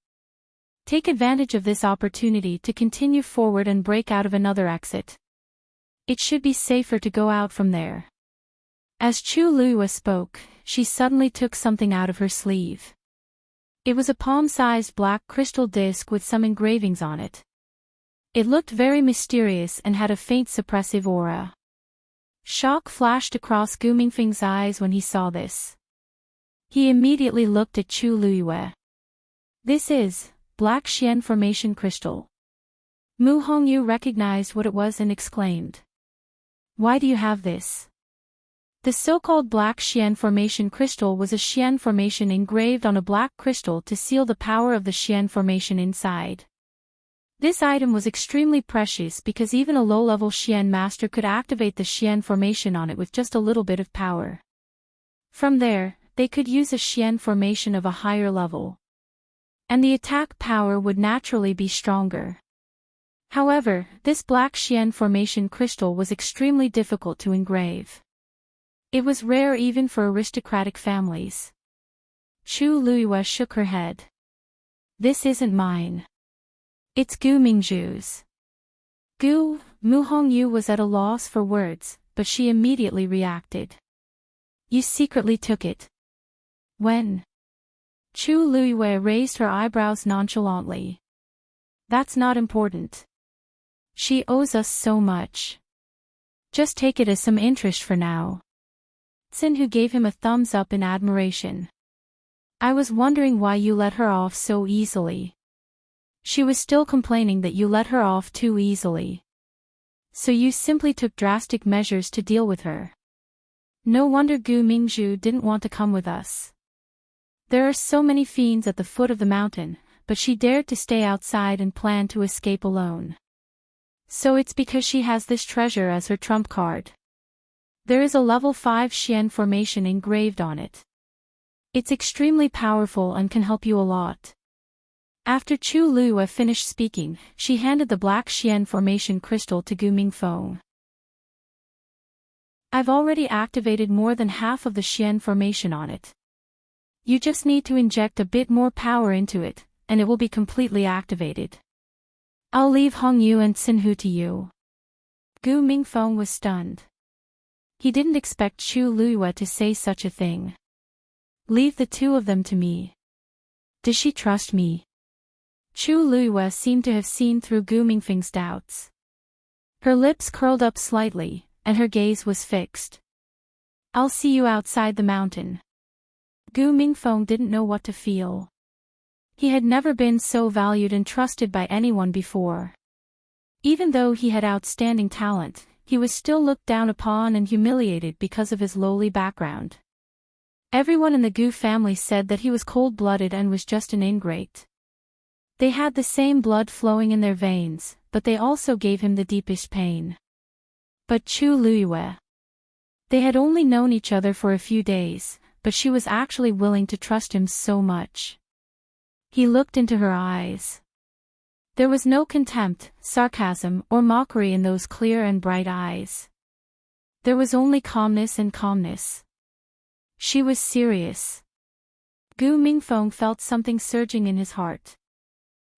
S1: Take advantage of this opportunity to continue forward and break out of another exit. It should be safer to go out from there." As Chu Luiyue spoke, she suddenly took something out of her sleeve. It was a palm-sized black crystal disc with some engravings on it. It looked very mysterious and had a faint suppressive aura. Shock flashed across Gu Mingfeng's eyes when he saw this. He immediately looked at Chu Luiyue. "This is Black Xian Formation Crystal." Mu Hongyu recognized what it was and exclaimed. "Why do you have this?" The so-called Black Xian Formation Crystal was a Xian formation engraved on a black crystal to seal the power of the Xian formation inside. This item was extremely precious because even a low-level Xian master could activate the Xian formation on it with just a little bit of power. From there, they could use a Xian formation of a higher level. And the attack power would naturally be stronger. However, this Black Xian Formation crystal was extremely difficult to engrave. It was rare even for aristocratic families. Chu Luiyue shook her head. "This isn't mine. It's Gu Mingzhu's." Mu Hongyu was at a loss for words, but she immediately reacted. "You secretly took it. When?" Chu Luiyue raised her eyebrows nonchalantly. "That's not important. She owes us so much. Just take it as some interest for now." Xin who gave him a thumbs up in admiration. "I was wondering why you let her off so easily." She was still complaining that you let her off too easily. So you simply took drastic measures to deal with her. No wonder Gu Mingzhu didn't want to come with us. There are so many fiends at the foot of the mountain, but she dared to stay outside and plan to escape alone. So it's because she has this treasure as her trump card. There is a level 5 Xian formation engraved on it. It's extremely powerful and can help you a lot. After Chu Liyue finished speaking, she handed the black Xian formation crystal to Gu Mingfeng. I've already activated more than half of the Xian formation on it. You just need to inject a bit more power into it, and it will be completely activated. I'll leave Hongyu and Xinhu to you. Gu Mingfeng was stunned. He didn't expect Chu Liyue to say such a thing. Leave the two of them to me. Does she trust me? Chu Liyue seemed to have seen through Gu Mingfeng's doubts. Her lips curled up slightly, and her gaze was fixed. I'll see you outside the mountain. Gu Mingfeng didn't know what to feel. He had never been so valued and trusted by anyone before. Even though he had outstanding talent, he was still looked down upon and humiliated because of his lowly background. Everyone in the Gu family said that he was cold-blooded and was just an ingrate. They had the same blood flowing in their veins, but they also gave him the deepest pain. But Chu Liyue. They had only known each other for a few days, but she was actually willing to trust him so much. He looked into her eyes. There was no contempt, sarcasm, or mockery in those clear and bright eyes. There was only calmness and calmness. She was serious. Gu Mingfeng felt something surging in his heart.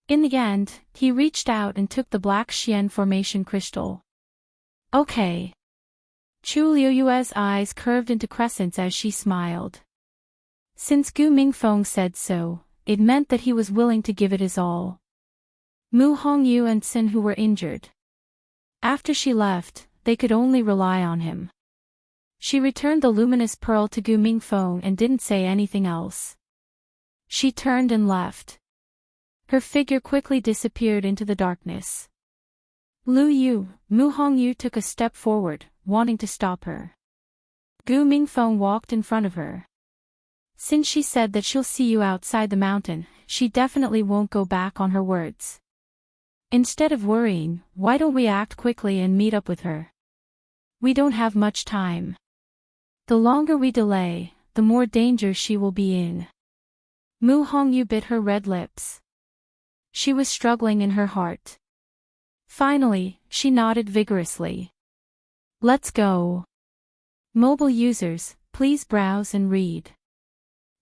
S1: In the end, he reached out and took the black Xian formation crystal. Okay. Chu Liyue's eyes curved into crescents as she smiled. Since Gu Mingfeng said so, it meant that he was willing to give it his all. Mu Hongyu and Xinhu were injured. After she left, they could only rely on him. She returned the luminous pearl to Gu Mingfeng and didn't say anything else. She turned and left. Her figure quickly disappeared into the darkness. Mu Hongyu took a step forward, wanting to stop her. Gu Mingfeng walked in front of her. Since she said that she'll see you outside the mountain, she definitely won't go back on her words. Instead of worrying, why don't we act quickly and meet up with her? We don't have much time. The longer we delay, the more danger she will be in. Mu Hongyu bit her red lips. She was struggling in her heart. Finally, she nodded vigorously. Let's go. Mobile users, please browse and read.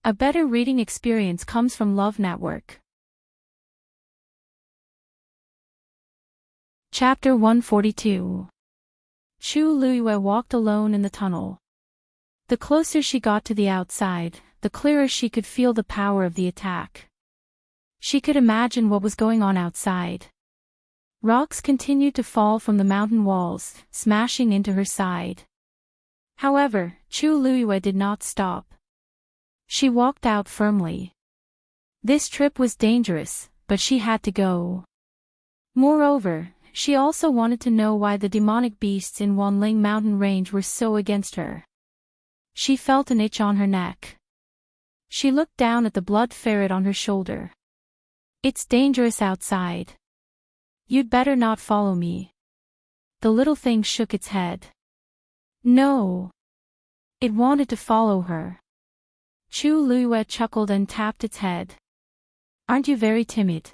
S1: A better reading experience comes from Love Network. Chapter 142. Chu Liyue walked alone in the tunnel. The closer she got to the outside, the clearer she could feel the power of the attack. She could imagine what was going on outside. Rocks continued to fall from the mountain walls, smashing into her side. However, Chu Liyue did not stop. She walked out firmly. This trip was dangerous, but she had to go. Moreover, she also wanted to know why the demonic beasts in Wanling mountain range were so against her. She felt an itch on her neck. She looked down at the blood ferret on her shoulder. It's dangerous outside. You'd better not follow me. The little thing shook its head. No. It wanted to follow her. Chu Liyue chuckled and tapped its head. Aren't you very timid?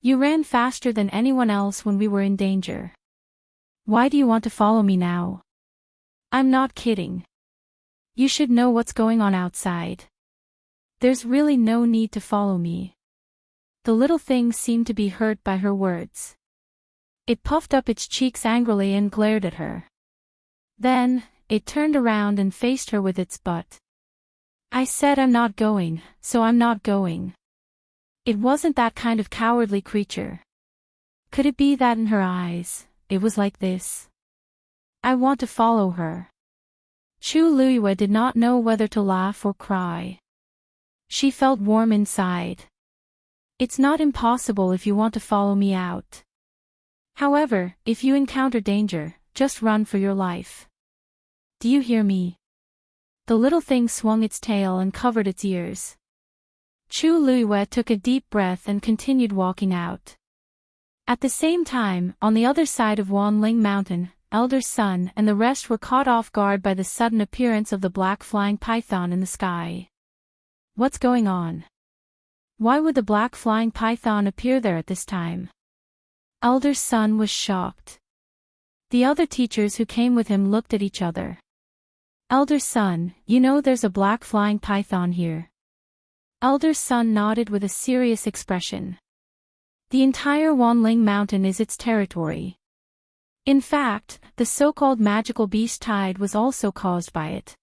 S1: You ran faster than anyone else when we were in danger. Why do you want to follow me now? I'm not kidding. You should know what's going on outside. There's really no need to follow me. The little thing seemed to be hurt by her words. It puffed up its cheeks angrily and glared at her. Then, it turned around and faced her with its butt. I said I'm not going, so I'm not going. It wasn't that kind of cowardly creature. Could it be that in her eyes, it was like this? I want to follow her. Chu Liyue did not know whether to laugh or cry. She felt warm inside. It's not impossible if you want to follow me out. However, if you encounter danger, just run for your life. Do you hear me? The little thing swung its tail and covered its ears. Chu Liyue took a deep breath and continued walking out. At the same time, on the other side of Wanling Mountain, Elder Sun and the rest were caught off guard by the sudden appearance of the black flying python in the sky. What's going on? Why would the black flying python appear there at this time? Elder Sun was shocked. The other teachers who came with him looked at each other. Elder Sun, you know there's a black flying python here. Elder Sun nodded with a serious expression. The entire Wanling Mountain is its territory. In fact, the so-called magical beast tide was also caused by it.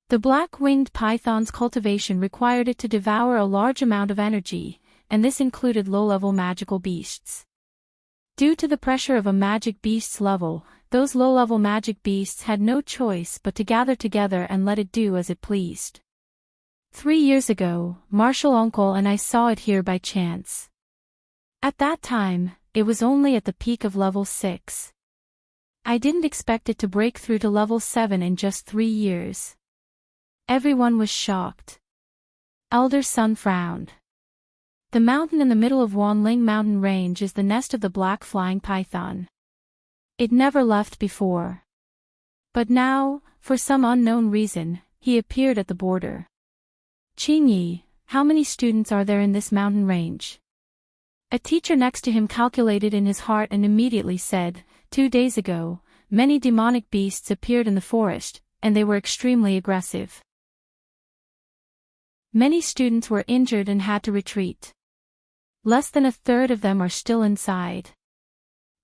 S1: The black-winged python's cultivation required it to devour a large amount of energy, and this included low-level magical beasts. Due to the pressure of a magic beast's level, those low-level magic beasts had no choice but to gather together and let it do as it pleased. 3 years ago, Marshal Uncle and I saw it here by chance. At that time, it was only at the peak of level 6. I didn't expect it to break through to level 7 in just 3 years. Everyone was shocked. Elder Sun frowned. The mountain in the middle of Wanling Mountain Range is the nest of the black flying python. It never left before. But now, for some unknown reason, he appeared at the border. Qingyi, how many students are there in this mountain range? A teacher next to him calculated in his heart and immediately said, 2 days ago, many demonic beasts appeared in the forest, and they were extremely aggressive. Many students were injured and had to retreat. Less than a third of them are still inside.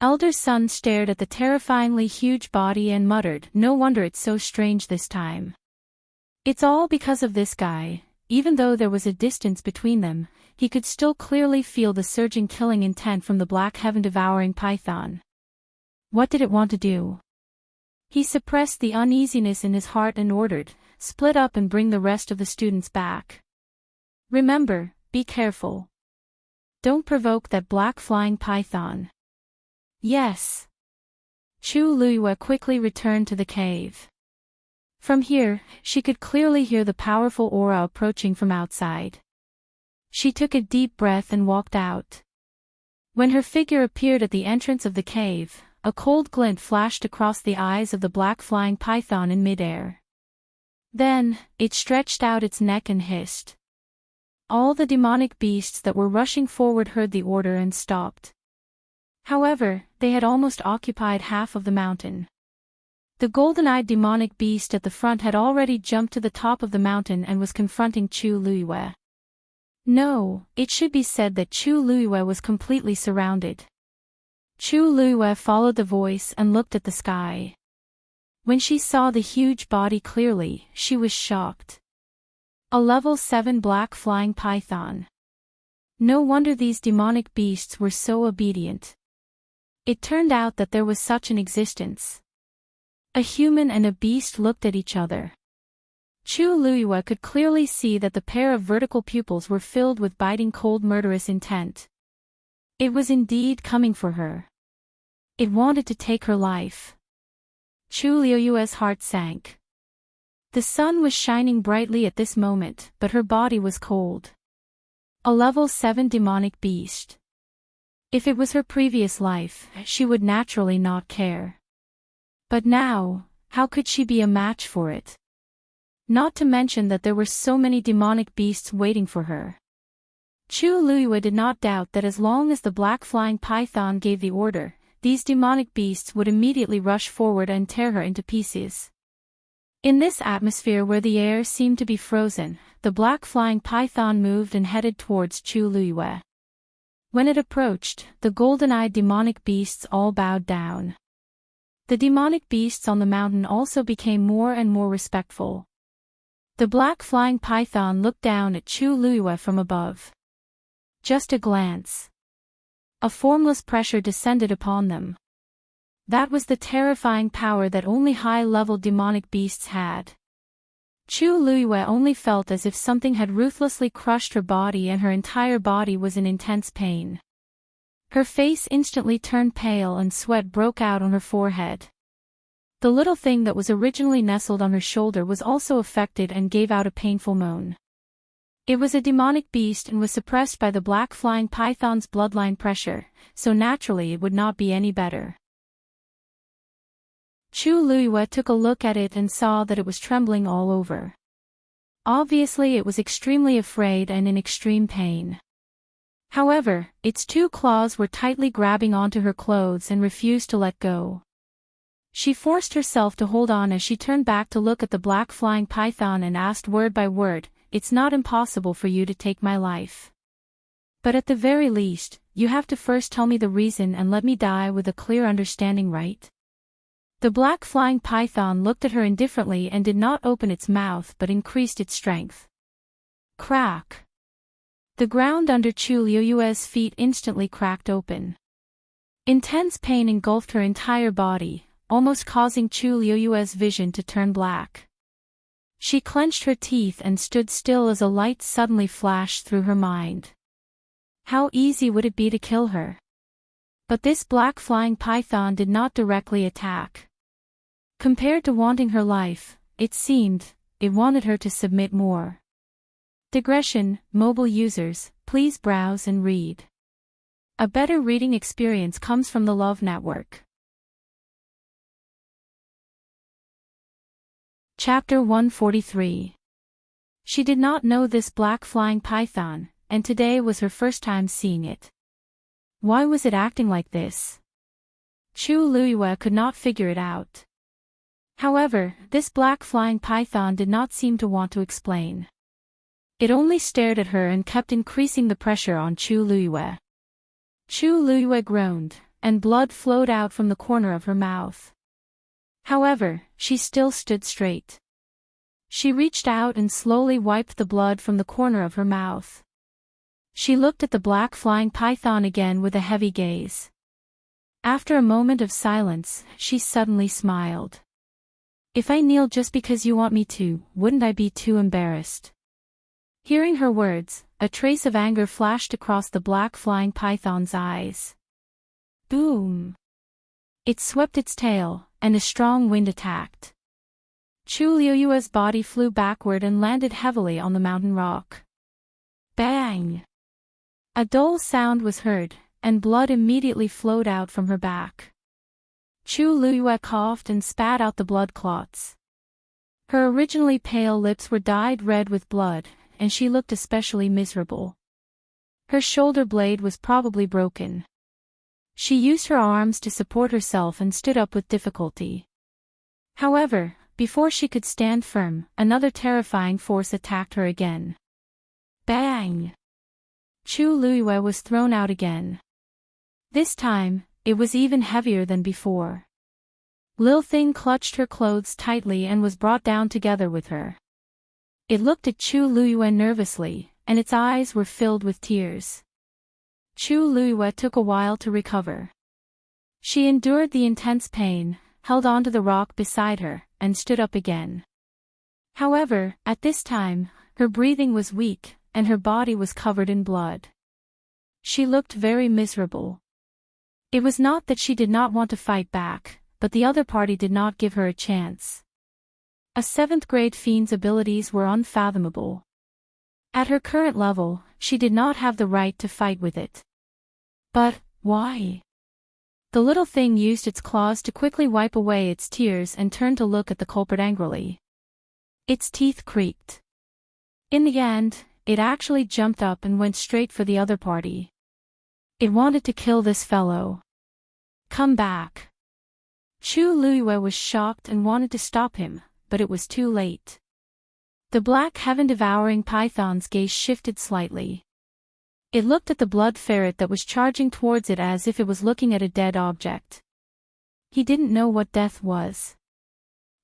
S1: Elder Sun stared at the terrifyingly huge body and muttered, no wonder it's so strange this time. It's all because of this guy. Even though there was a distance between them, he could still clearly feel the surging killing intent from the black heaven-devouring python. What did it want to do? He suppressed the uneasiness in his heart and ordered, split up and bring the rest of the students back. Remember, be careful. Don't provoke that black flying python. Yes. Chu Luiyue quickly returned to the cave. From here, she could clearly hear the powerful aura approaching from outside. She took a deep breath and walked out. When her figure appeared at the entrance of the cave, a cold glint flashed across the eyes of the black flying python in midair. Then, it stretched out its neck and hissed. All the demonic beasts that were rushing forward heard the order and stopped. However, they had almost occupied half of the mountain. The golden-eyed demonic beast at the front had already jumped to the top of the mountain and was confronting Chu Luiyue. No, it should be said that Chu Luiyue was completely surrounded. Chu Luiyue followed the voice and looked at the sky. When she saw the huge body clearly, she was shocked. A level 7 black flying python. No wonder these demonic beasts were so obedient. It turned out that there was such an existence. A human and a beast looked at each other. Chu Luiyue could clearly see that the pair of vertical pupils were filled with biting cold murderous intent. It was indeed coming for her. It wanted to take her life. Chu Luiyue's heart sank. The sun was shining brightly at this moment, but her body was cold. A level 7 demonic beast. If it was her previous life, she would naturally not care. But now, how could she be a match for it? Not to mention that there were so many demonic beasts waiting for her. Chu Luiyue did not doubt that as long as the black flying python gave the order, these demonic beasts would immediately rush forward and tear her into pieces. In this atmosphere where the air seemed to be frozen, the black flying python moved and headed towards Chu Luiyue. When it approached, the golden-eyed demonic beasts all bowed down. The demonic beasts on the mountain also became more and more respectful. The black flying python looked down at Chu Luiyue from above. Just a glance. A formless pressure descended upon them. That was the terrifying power that only high-level demonic beasts had. Chu Luiyue only felt as if something had ruthlessly crushed her body and her entire body was in intense pain. Her face instantly turned pale and sweat broke out on her forehead. The little thing that was originally nestled on her shoulder was also affected and gave out a painful moan. It was a demonic beast and was suppressed by the black flying python's bloodline pressure, so naturally it would not be any better. Chu Luiyue took a look at it and saw that it was trembling all over. Obviously it was extremely afraid and in extreme pain. However, its two claws were tightly grabbing onto her clothes and refused to let go. She forced herself to hold on as she turned back to look at the black flying python and asked word by word, "It's not impossible for you to take my life. But at the very least, you have to first tell me the reason and let me die with a clear understanding, right?" The black flying python looked at her indifferently and did not open its mouth but increased its strength. Crack! The ground under Chu Liuyue's feet instantly cracked open. Intense pain engulfed her entire body, almost causing Chu Liuyue's vision to turn black. She clenched her teeth and stood still as a light suddenly flashed through her mind. How easy would it be to kill her? But this black flying python did not directly attack. Compared to wanting her life, it seemed, it wanted her to submit more. Digression, mobile users, please browse and read. A better reading experience comes from the Love Network. Chapter 143. She did not know this black flying python, and today was her first time seeing it. Why was it acting like this? Chu Liyue could not figure it out. However, this black flying python did not seem to want to explain. It only stared at her and kept increasing the pressure on Chu Liyue. Chu Liyue groaned, and blood flowed out from the corner of her mouth. However, she still stood straight. She reached out and slowly wiped the blood from the corner of her mouth. She looked at the black flying python again with a heavy gaze. After a moment of silence, she suddenly smiled. "If I kneel just because you want me to, wouldn't I be too embarrassed?" Hearing her words, a trace of anger flashed across the black flying python's eyes. Boom! It swept its tail, and a strong wind attacked. Chu Liyue's body flew backward and landed heavily on the mountain rock. Bang! A dull sound was heard, and blood immediately flowed out from her back. Chu Liyue coughed and spat out the blood clots. Her originally pale lips were dyed red with blood, and she looked especially miserable. Her shoulder blade was probably broken. She used her arms to support herself and stood up with difficulty. However, before she could stand firm, another terrifying force attacked her again. Bang! Chu Liyue was thrown out again. This time, it was even heavier than before. Lil Thing clutched her clothes tightly and was brought down together with her. It looked at Chu Liyue nervously, and its eyes were filled with tears. Chu Liyue took a while to recover. She endured the intense pain, held onto the rock beside her, and stood up again. However, at this time, her breathing was weak, and her body was covered in blood. She looked very miserable. It was not that she did not want to fight back, but the other party did not give her a chance. A 7th grade fiend's abilities were unfathomable. At her current level, she did not have the right to fight with it. But, why? The little thing used its claws to quickly wipe away its tears and turned to look at the culprit angrily. Its teeth creaked. In the end, it actually jumped up and went straight for the other party. It wanted to kill this fellow. Come back. Chu Liyue was shocked and wanted to stop him, but it was too late. The black heaven-devouring python's gaze shifted slightly. It looked at the blood ferret that was charging towards it as if it was looking at a dead object. He didn't know what death was.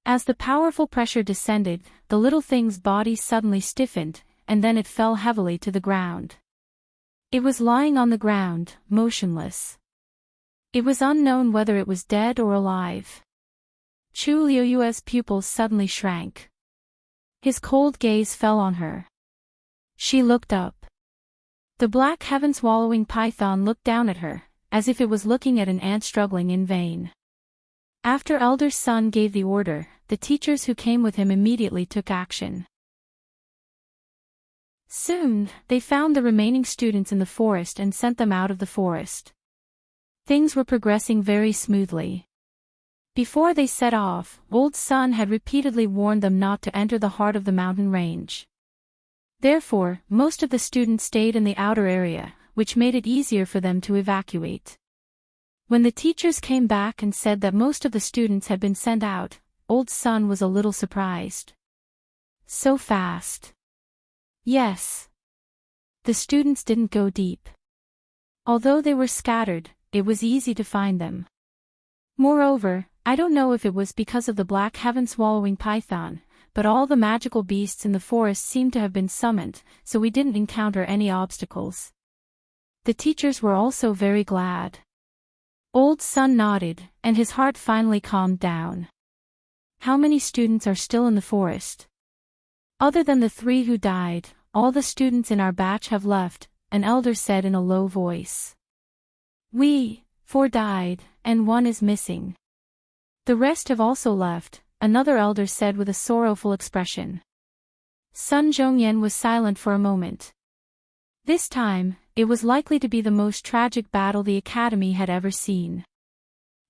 S1: As the powerful pressure descended, the little thing's body suddenly stiffened, and then it fell heavily to the ground. It was lying on the ground, motionless. It was unknown whether it was dead or alive. Chu Liyue's pupils suddenly shrank. His cold gaze fell on her. She looked up. The black heaven-swallowing python looked down at her, as if it was looking at an ant struggling in vain. After Elder Sun gave the order, the teachers who came with him immediately took action. Soon, they found the remaining students in the forest and sent them out of the forest. Things were progressing very smoothly. Before they set off, Old Sun had repeatedly warned them not to enter the heart of the mountain range. Therefore, most of the students stayed in the outer area, which made it easier for them to evacuate. When the teachers came back and said that most of the students had been sent out, Old Sun was a little surprised. So fast. Yes. The students didn't go deep. Although they were scattered, it was easy to find them. Moreover, I don't know if it was because of the black heaven-swallowing python, but all the magical beasts in the forest seemed to have been summoned, so we didn't encounter any obstacles. The teachers were also very glad. Old Sun nodded, and his heart finally calmed down. How many students are still in the forest? Other than the 3 who died, all the students in our batch have left, an elder said in a low voice. We, 4 died, and 1 is missing. The rest have also left, another elder said with a sorrowful expression. Sun Zhongyan was silent for a moment. This time, it was likely to be the most tragic battle the Academy had ever seen.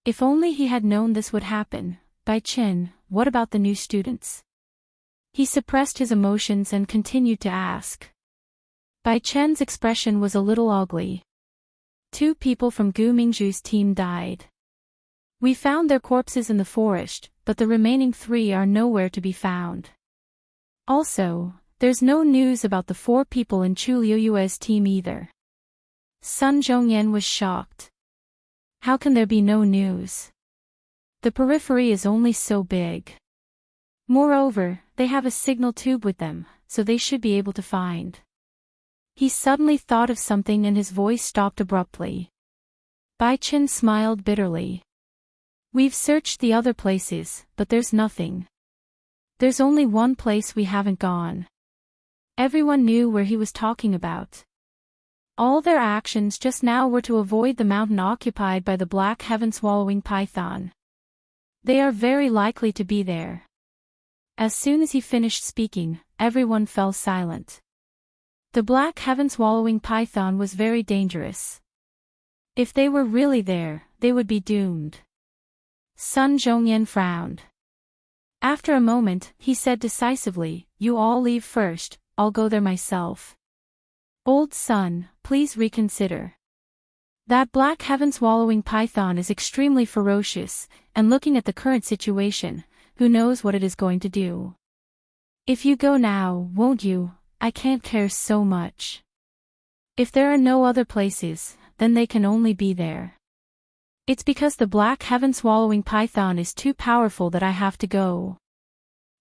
S1: If only he had known this would happen. Bai Chen, what about the new students? He suppressed his emotions and continued to ask. Bai Chen's expression was a little ugly. 2 people from Gu Mingzhu's team died. We found their corpses in the forest, but the remaining 3 are nowhere to be found. Also, there's no news about the 4 people in Chu Liuyue's team either. Sun Zhongyan was shocked. How can there be no news? The periphery is only so big. Moreover, they have a signal tube with them, so they should be able to find. He suddenly thought of something and his voice stopped abruptly. Bai Chen smiled bitterly. We've searched the other places, but there's nothing. There's only one place we haven't gone. Everyone knew where he was talking about. All their actions just now were to avoid the mountain occupied by the black heaven-swallowing python. They are very likely to be there. As soon as he finished speaking, everyone fell silent. The black heaven-swallowing python was very dangerous. If they were really there, they would be doomed. Sun Zhongyan frowned. After a moment, he said decisively, "You all leave first, I'll go there myself." Old Sun, please reconsider. That black heaven-swallowing python is extremely ferocious, and looking at the current situation, who knows what it is going to do. If you go now, won't you? I can't care so much. If there are no other places, then they can only be there. It's because the black heaven-swallowing python is too powerful that I have to go.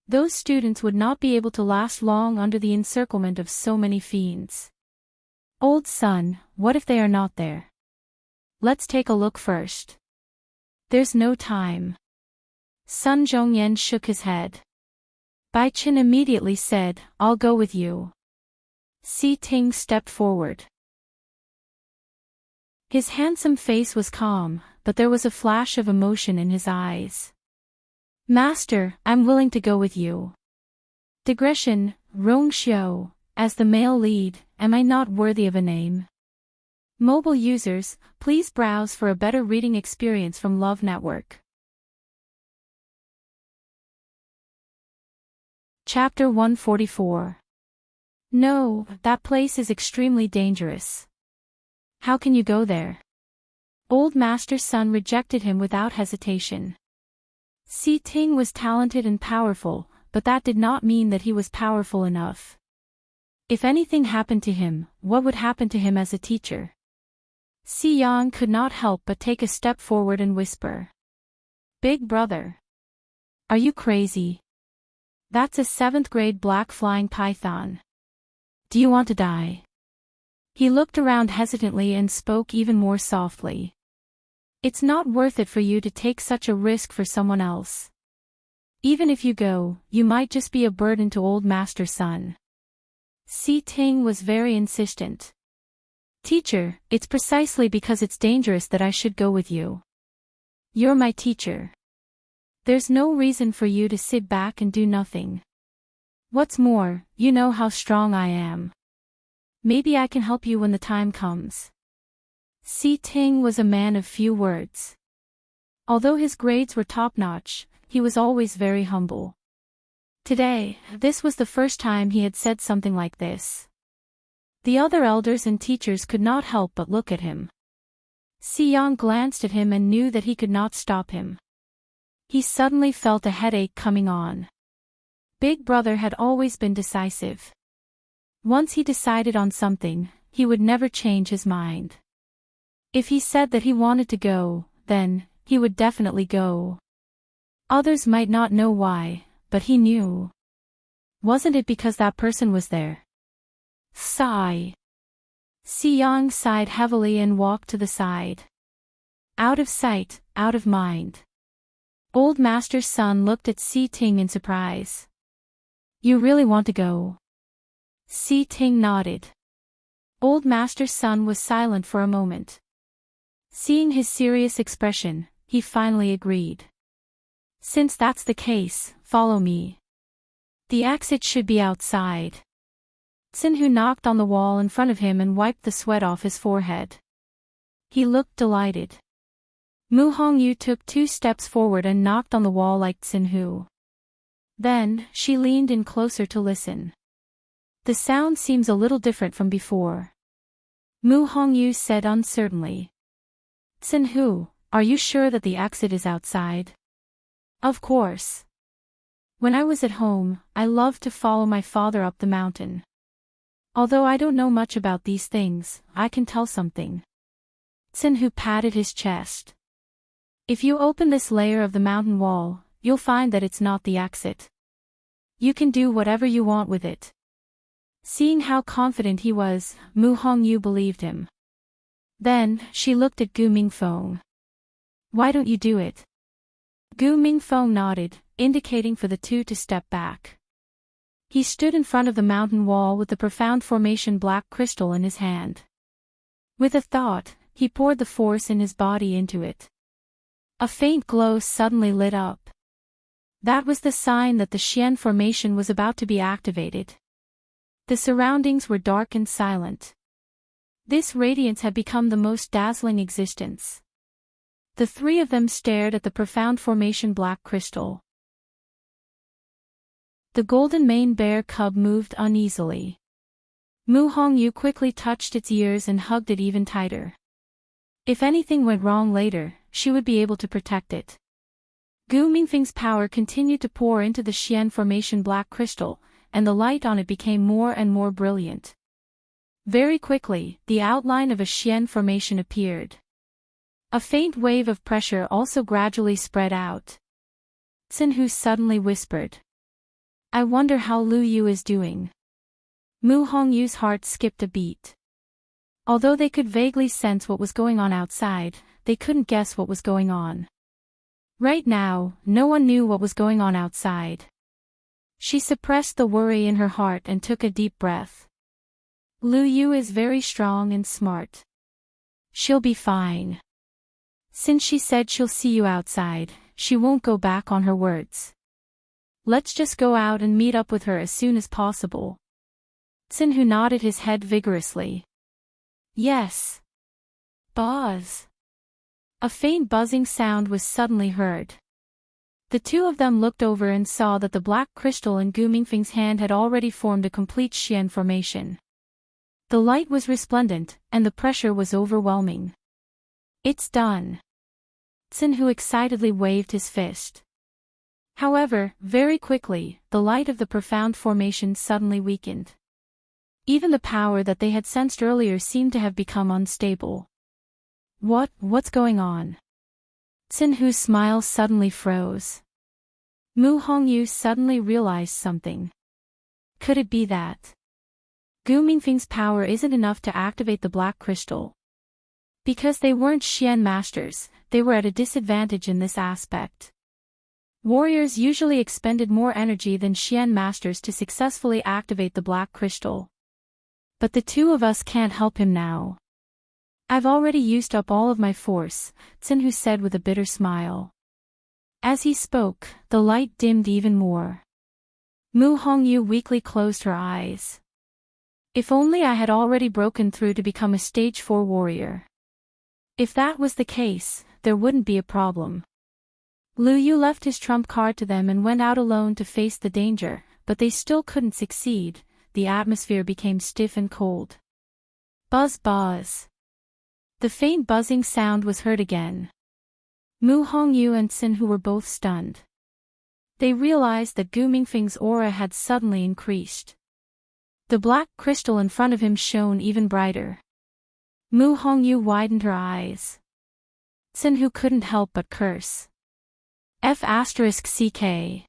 S1: Those students would not be able to last long under the encirclement of so many fiends. Old Sun, what if they are not there? Let's take a look first. There's no time. Sun Zhongyan shook his head. Bai Chen immediately said, I'll go with you. Si Ting stepped forward. His handsome face was calm, but there was a flash of emotion in his eyes. Master, I'm willing to go with you. Digression, Rong Xiao, as the male lead, am I not worthy of a name? Mobile users, please browse for a better reading experience from Love Network. Chapter 144. No, that place is extremely dangerous. How can you go there? Old Master's son rejected him without hesitation. Si Ting was talented and powerful, but that did not mean that he was powerful enough. If anything happened to him, what would happen to him as a teacher? Si Yang could not help but take a step forward and whisper. Big brother. Are you crazy? That's a 7th grade black flying python. Do you want to die? He looked around hesitantly and spoke even more softly. It's not worth it for you to take such a risk for someone else. Even if you go, you might just be a burden to old Master's son. Si Ting was very insistent. Teacher, it's precisely because it's dangerous that I should go with you. You're my teacher. There's no reason for you to sit back and do nothing. What's more, you know how strong I am. Maybe I can help you when the time comes. Si Ting was a man of few words. Although his grades were top-notch, he was always very humble. Today, this was the first time he had said something like this. The other elders and teachers could not help but look at him. Xiang glanced at him and knew that he could not stop him. He suddenly felt a headache coming on. Big Brother had always been decisive. Once he decided on something, he would never change his mind. If he said that he wanted to go, then he would definitely go. Others might not know why, but he knew. Wasn't it because that person was there? Sigh. Xiang sighed heavily and walked to the side. Out of sight, out of mind. Old Master's son looked at Si Ting in surprise. You really want to go? Si Ting nodded. Old Master's son was silent for a moment. Seeing his serious expression, he finally agreed. Since that's the case, follow me. The exit should be outside. Xinhu knocked on the wall in front of him and wiped the sweat off his forehead. He looked delighted. Mu Hongyu took 2 steps forward and knocked on the wall like Xinhu. Then, she leaned in closer to listen. The sound seems a little different from before. Mu Hongyu said uncertainly. Xinhu, are you sure that the exit is outside? Of course. When I was at home, I loved to follow my father up the mountain. Although I don't know much about these things, I can tell something. Xinhu patted his chest. If you open this layer of the mountain wall, you'll find that it's not the exit. You can do whatever you want with it. Seeing how confident he was, Mu Hongyu believed him. Then, she looked at Gu Mingfeng. Why don't you do it? Gu Mingfeng nodded, indicating for the two to step back. He stood in front of the mountain wall with the profound formation black crystal in his hand. With a thought, he poured the force in his body into it. A faint glow suddenly lit up. That was the sign that the Xian formation was about to be activated. The surroundings were dark and silent. This radiance had become the most dazzling existence. The 3 of them stared at the profound formation black crystal. The golden mane bear cub moved uneasily. Mu Hongyu quickly touched its ears and hugged it even tighter. If anything went wrong later, she would be able to protect it. Gu Mingfeng's power continued to pour into the Xian formation black crystal, and the light on it became more and more brilliant. Very quickly, the outline of a Xian formation appeared. A faint wave of pressure also gradually spread out. Xinhu suddenly whispered. I wonder how Lu Yu is doing. Mu Hongyu's heart skipped a beat. Although they could vaguely sense what was going on outside, they couldn't guess what was going on. Right now, no one knew what was going on outside. She suppressed the worry in her heart and took a deep breath. Lu Yu is very strong and smart. She'll be fine. Since she said she'll see you outside, she won't go back on her words. Let's just go out and meet up with her as soon as possible. Xinhu nodded his head vigorously. Yes. Buzz. A faint buzzing sound was suddenly heard. The 2 of them looked over and saw that the black crystal in Gu Mingfeng's hand had already formed a complete Xian formation. The light was resplendent, and the pressure was overwhelming. It's done. Xinhu excitedly waved his fist. However, very quickly, the light of the profound formation suddenly weakened. Even the power that they had sensed earlier seemed to have become unstable. What's going on? Xinhu's smile suddenly froze. Mu Hongyu suddenly realized something. Could it be that Gu Mingfeng's power isn't enough to activate the black crystal? Because they weren't Xian masters, they were at a disadvantage in this aspect. Warriors usually expended more energy than Xian masters to successfully activate the black crystal. But the 2 of us can't help him now. I've already used up all of my force, Xinhu said with a bitter smile. As he spoke, the light dimmed even more. Mu Hongyu weakly closed her eyes. If only I had already broken through to become a stage 4 warrior. If that was the case, there wouldn't be a problem. Lu Yu left his trump card to them and went out alone to face the danger, but they still couldn't succeed. The atmosphere became stiff and cold. Buzz buzz. The faint buzzing sound was heard again. Mu Hongyu and Sin Hu were both stunned. They realized that Gu Mingfeng's aura had suddenly increased. The black crystal in front of him shone even brighter. Mu Hongyu widened her eyes. Sin Hu couldn't help but curse. F***CK.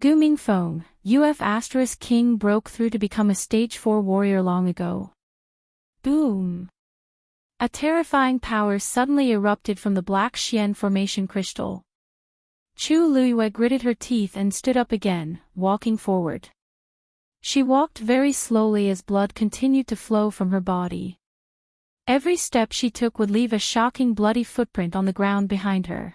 S1: Gu Mingfeng, UF** King broke through to become a stage 4 warrior long ago. Boom! A terrifying power suddenly erupted from the black Xian formation crystal. Chu Luiyue gritted her teeth and stood up again, walking forward. She walked very slowly as blood continued to flow from her body. Every step she took would leave a shocking bloody footprint on the ground behind her.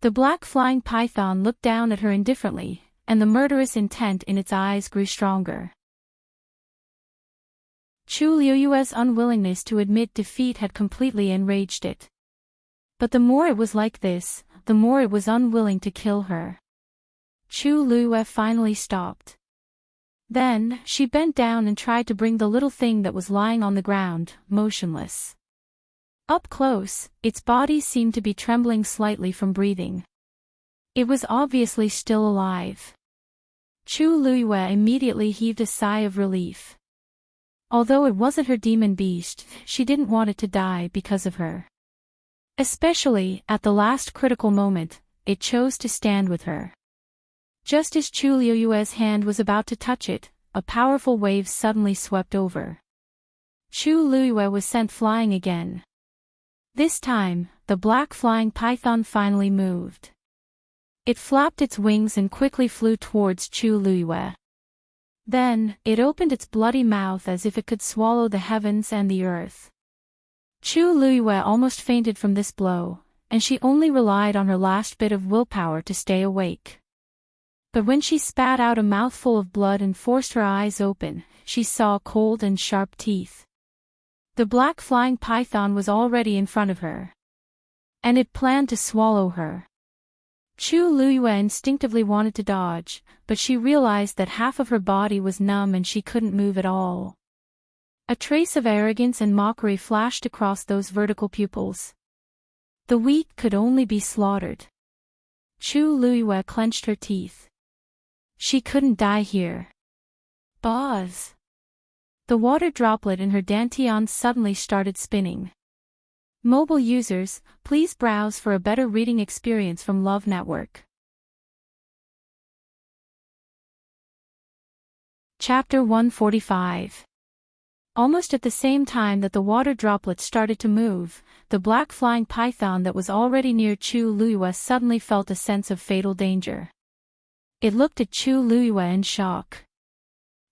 S1: The black flying python looked down at her indifferently, and the murderous intent in its eyes grew stronger. Chu Luiyue's unwillingness to admit defeat had completely enraged it. But the more it was like this, the more it was unwilling to kill her. Chu Luiyue finally stopped. Then, she bent down and tried to bring the little thing that was lying on the ground, motionless. Up close, its body seemed to be trembling slightly from breathing. It was obviously still alive. Chu Luiyue immediately heaved a sigh of relief. Although it wasn't her demon beast, she didn't want it to die because of her. Especially, at the last critical moment, it chose to stand with her. Just as Chu Luiyue's hand was about to touch it, a powerful wave suddenly swept over. Chu Luiyue was sent flying again. This time, the black flying python finally moved. It flapped its wings and quickly flew towards Chu Luiyue. Then, it opened its bloody mouth as if it could swallow the heavens and the earth. Chu Luiyue almost fainted from this blow, and she only relied on her last bit of willpower to stay awake. But when she spat out a mouthful of blood and forced her eyes open, she saw cold and sharp teeth. The black flying python was already in front of her. And it planned to swallow her. Chu Luiyue instinctively wanted to dodge, but she realized that half of her body was numb and she couldn't move at all. A trace of arrogance and mockery flashed across those vertical pupils. The weak could only be slaughtered. Chu Luiyue clenched her teeth. She couldn't die here. Buzz! The water droplet in her dantian suddenly started spinning. Mobile users, please browse for a better reading experience from Love Network. Chapter 145. Almost at the same time that the water droplet started to move, the black flying python that was already near Chu Luiyue suddenly felt a sense of fatal danger. It looked at Chu Luiyue in shock.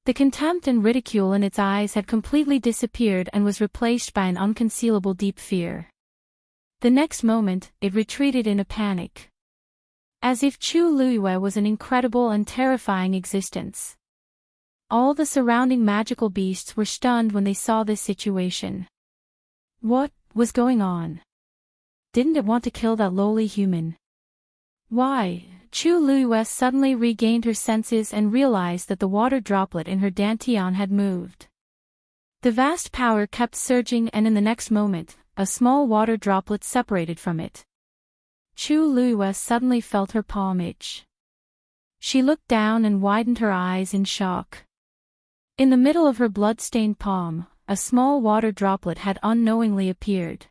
S1: The contempt and ridicule in its eyes had completely disappeared and was replaced by an unconcealable deep fear. The next moment, it retreated in a panic. As if Chu Luiyue was an incredible and terrifying existence. All the surrounding magical beasts were stunned when they saw this situation. What was going on? Didn't it want to kill that lowly human? Why? Chu Luiyue suddenly regained her senses and realized that the water droplet in her dantian had moved. The vast power kept surging and in the next moment, a small water droplet separated from it. Chu Luiyue suddenly felt her palm itch. She looked down and widened her eyes in shock. In the middle of her blood-stained palm, a small water droplet had unknowingly appeared.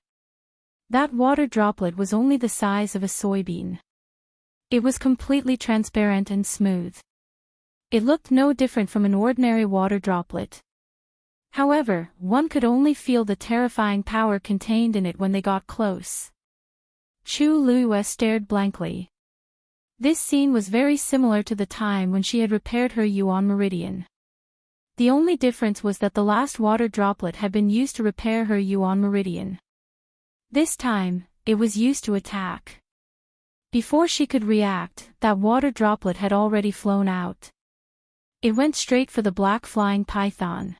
S1: That water droplet was only the size of a soybean. It was completely transparent and smooth. It looked no different from an ordinary water droplet. However, one could only feel the terrifying power contained in it when they got close. Chu Luiyue stared blankly. This scene was very similar to the time when she had repaired her Yuan Meridian. The only difference was that the last water droplet had been used to repair her Yuan Meridian. This time, it was used to attack. Before she could react, that water droplet had already flown out. It went straight for the black flying python.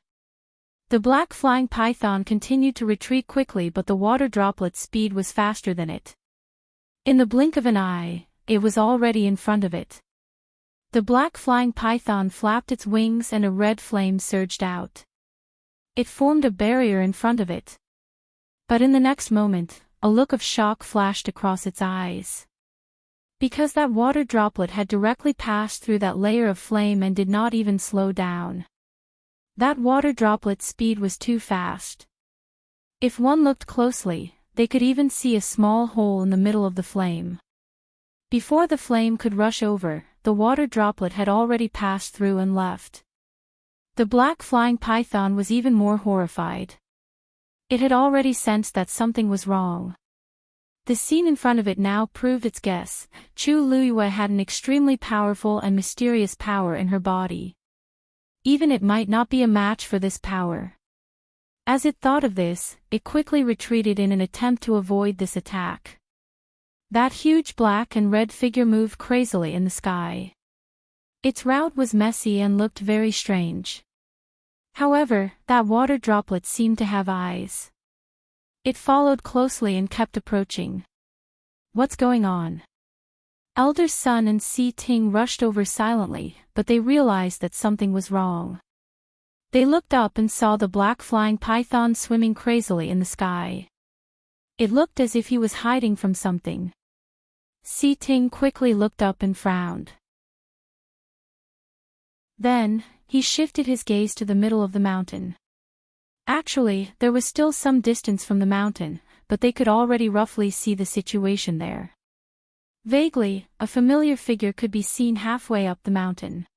S1: The black flying python continued to retreat quickly, but the water droplet's speed was faster than it. In the blink of an eye, it was already in front of it. The black flying python flapped its wings and a red flame surged out. It formed a barrier in front of it. But in the next moment, a look of shock flashed across its eyes. Because that water droplet had directly passed through that layer of flame and did not even slow down. That water droplet's speed was too fast. If one looked closely, they could even see a small hole in the middle of the flame. Before the flame could rush over, the water droplet had already passed through and left. The black flying python was even more horrified. It had already sensed that something was wrong. The scene in front of it now proved its guess. Chu Luyue had an extremely powerful and mysterious power in her body. Even it might not be a match for this power. As it thought of this, it quickly retreated in an attempt to avoid this attack. That huge black and red figure moved crazily in the sky. Its route was messy and looked very strange. However, that water droplet seemed to have eyes. It followed closely and kept approaching. What's going on? Elder Sun and Si Ting rushed over silently, but they realized that something was wrong. They looked up and saw the black flying python swimming crazily in the sky. It looked as if he was hiding from something. Si Ting quickly looked up and frowned. Then, he shifted his gaze to the middle of the mountain. Actually, there was still some distance from the mountain, but they could already roughly see the situation there. Vaguely, a familiar figure could be seen halfway up the mountain.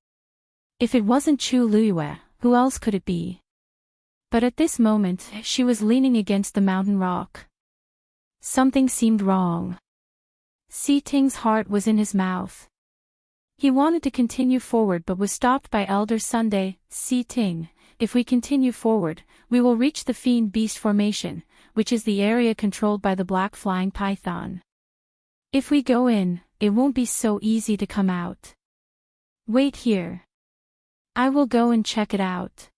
S1: If it wasn't Chu Luyue, who else could it be? But at this moment, she was leaning against the mountain rock. Something seemed wrong. Si Ting's heart was in his mouth. He wanted to continue forward but was stopped by Elder Sunday. Si Ting, if we continue forward, we will reach the Fiend Beast Formation, which is the area controlled by the black flying python. If we go in, it won't be so easy to come out. Wait here. I will go and check it out.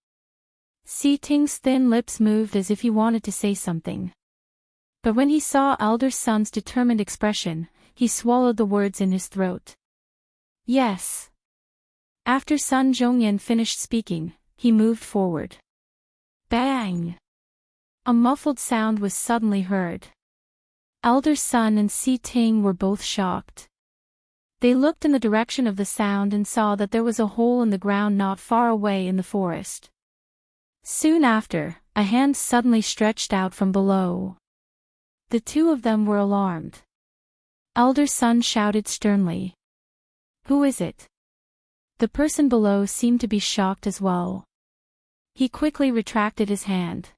S1: Si Ting's thin lips moved as if he wanted to say something. But when he saw Elder Sun's determined expression, he swallowed the words in his throat. Yes. After Sun Zhongyan finished speaking, he moved forward. Bang! A muffled sound was suddenly heard. Elder Sun and Si Ting were both shocked. They looked in the direction of the sound and saw that there was a hole in the ground not far away in the forest. Soon after, a hand suddenly stretched out from below. The two of them were alarmed. Elder Sun shouted sternly. Who is it? The person below seemed to be shocked as well. He quickly retracted his hand.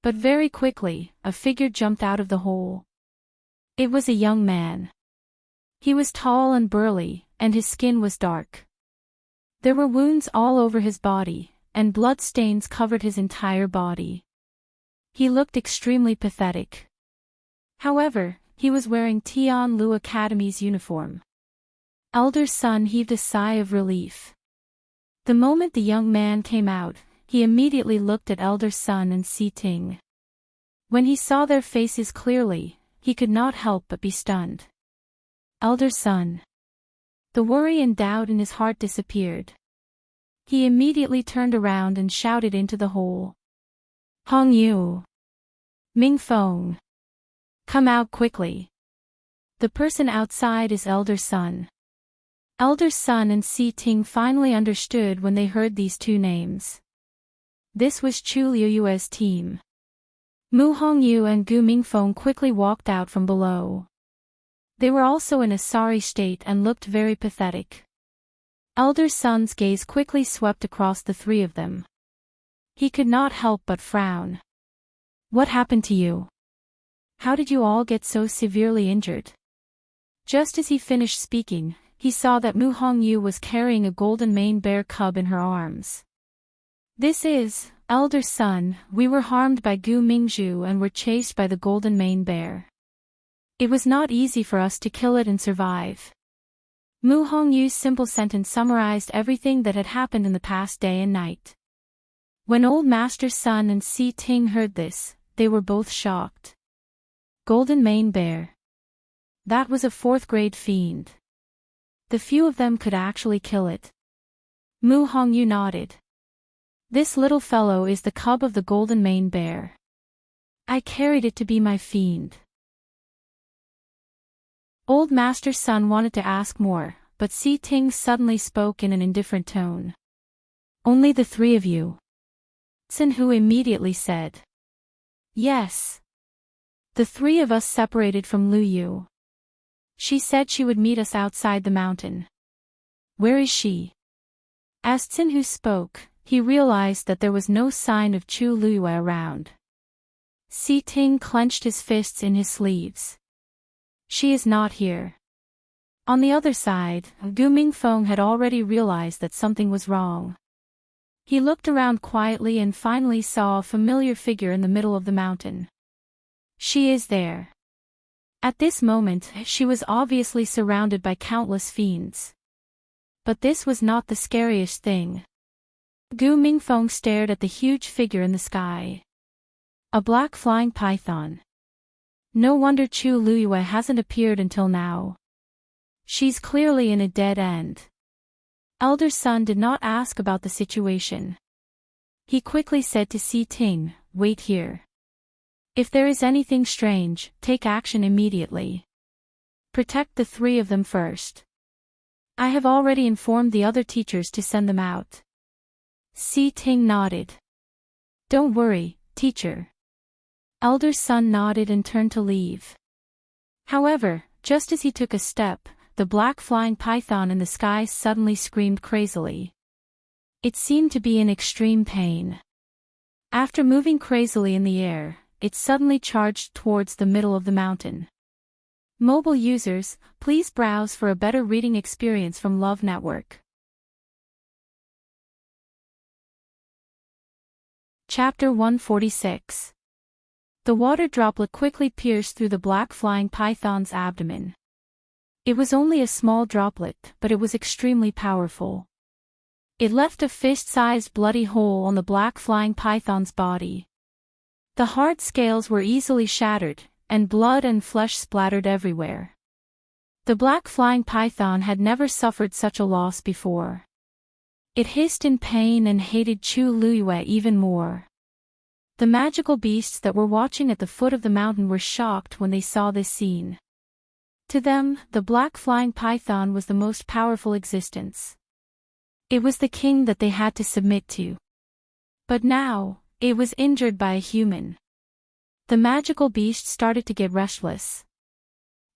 S1: But very quickly, a figure jumped out of the hole. It was a young man. He was tall and burly, and his skin was dark. There were wounds all over his body, and blood stains covered his entire body. He looked extremely pathetic. However, he was wearing Tian Lu Academy's uniform. Elder Sun heaved a sigh of relief. The moment the young man came out, he immediately looked at Elder Sun and Si Ting. When he saw their faces clearly, he could not help but be stunned. Elder Sun. The worry and doubt in his heart disappeared. He immediately turned around and shouted into the hole. Hong Yu. Ming Feng. Come out quickly. The person outside is Elder Sun. Elder Sun and Si Ting finally understood when they heard these two names. This was Chu Liyue's team. Mu Hongyu and Gu Mingfeng quickly walked out from below. They were also in a sorry state and looked very pathetic. Elder Sun's gaze quickly swept across the three of them. He could not help but frown. What happened to you? How did you all get so severely injured? Just as he finished speaking, he saw that Mu Hongyu was carrying a golden mane bear cub in her arms. This is, Elder Sun, we were harmed by Gu Mingzhu and were chased by the golden mane bear. It was not easy for us to kill it and survive. Mu Hongyu's simple sentence summarized everything that had happened in the past day and night. When Old Master Sun and Si Ting heard this, they were both shocked. Golden mane bear. That was a fourth-grade fiend. The few of them could actually kill it. Mu Hongyu nodded. This little fellow is the cub of the golden mane bear. I carried it to be my fiend. Old Master Sun wanted to ask more, but Si Ting suddenly spoke in an indifferent tone. Only the three of you. Sun Hu immediately said. Yes. The three of us separated from Lu Yu. She said she would meet us outside the mountain. Where is she? As Sun Hu spoke, he realized that there was no sign of Chu Luyue around. Si Ting clenched his fists in his sleeves. She is not here. On the other side, Gu Mingfeng had already realized that something was wrong. He looked around quietly and finally saw a familiar figure in the middle of the mountain. She is there. At this moment, she was obviously surrounded by countless fiends. But this was not the scariest thing. Gu Mingfeng stared at the huge figure in the sky. A black flying python. No wonder Chu Luyue hasn't appeared until now. She's clearly in a dead end. Elder Sun did not ask about the situation. He quickly said to Si Ting, wait here. If there is anything strange, take action immediately. Protect the three of them first. I have already informed the other teachers to send them out. Si Ting nodded. Don't worry, teacher. Elder Sun nodded and turned to leave. However, just as he took a step, the black flying python in the sky suddenly screamed crazily. It seemed to be in extreme pain. After moving crazily in the air, it suddenly charged towards the middle of the mountain. Mobile users, please browse for a better reading experience from Love Network. Chapter 146. The water droplet quickly pierced through the black flying python's abdomen. It was only a small droplet, but it was extremely powerful. It left a fist-sized bloody hole on the black flying python's body. The hard scales were easily shattered, and blood and flesh splattered everywhere. The black flying python had never suffered such a loss before. It hissed in pain and hated Chu Luyue even more. The magical beasts that were watching at the foot of the mountain were shocked when they saw this scene. To them, the black flying python was the most powerful existence. It was the king that they had to submit to. But now, it was injured by a human. The magical beast started to get restless.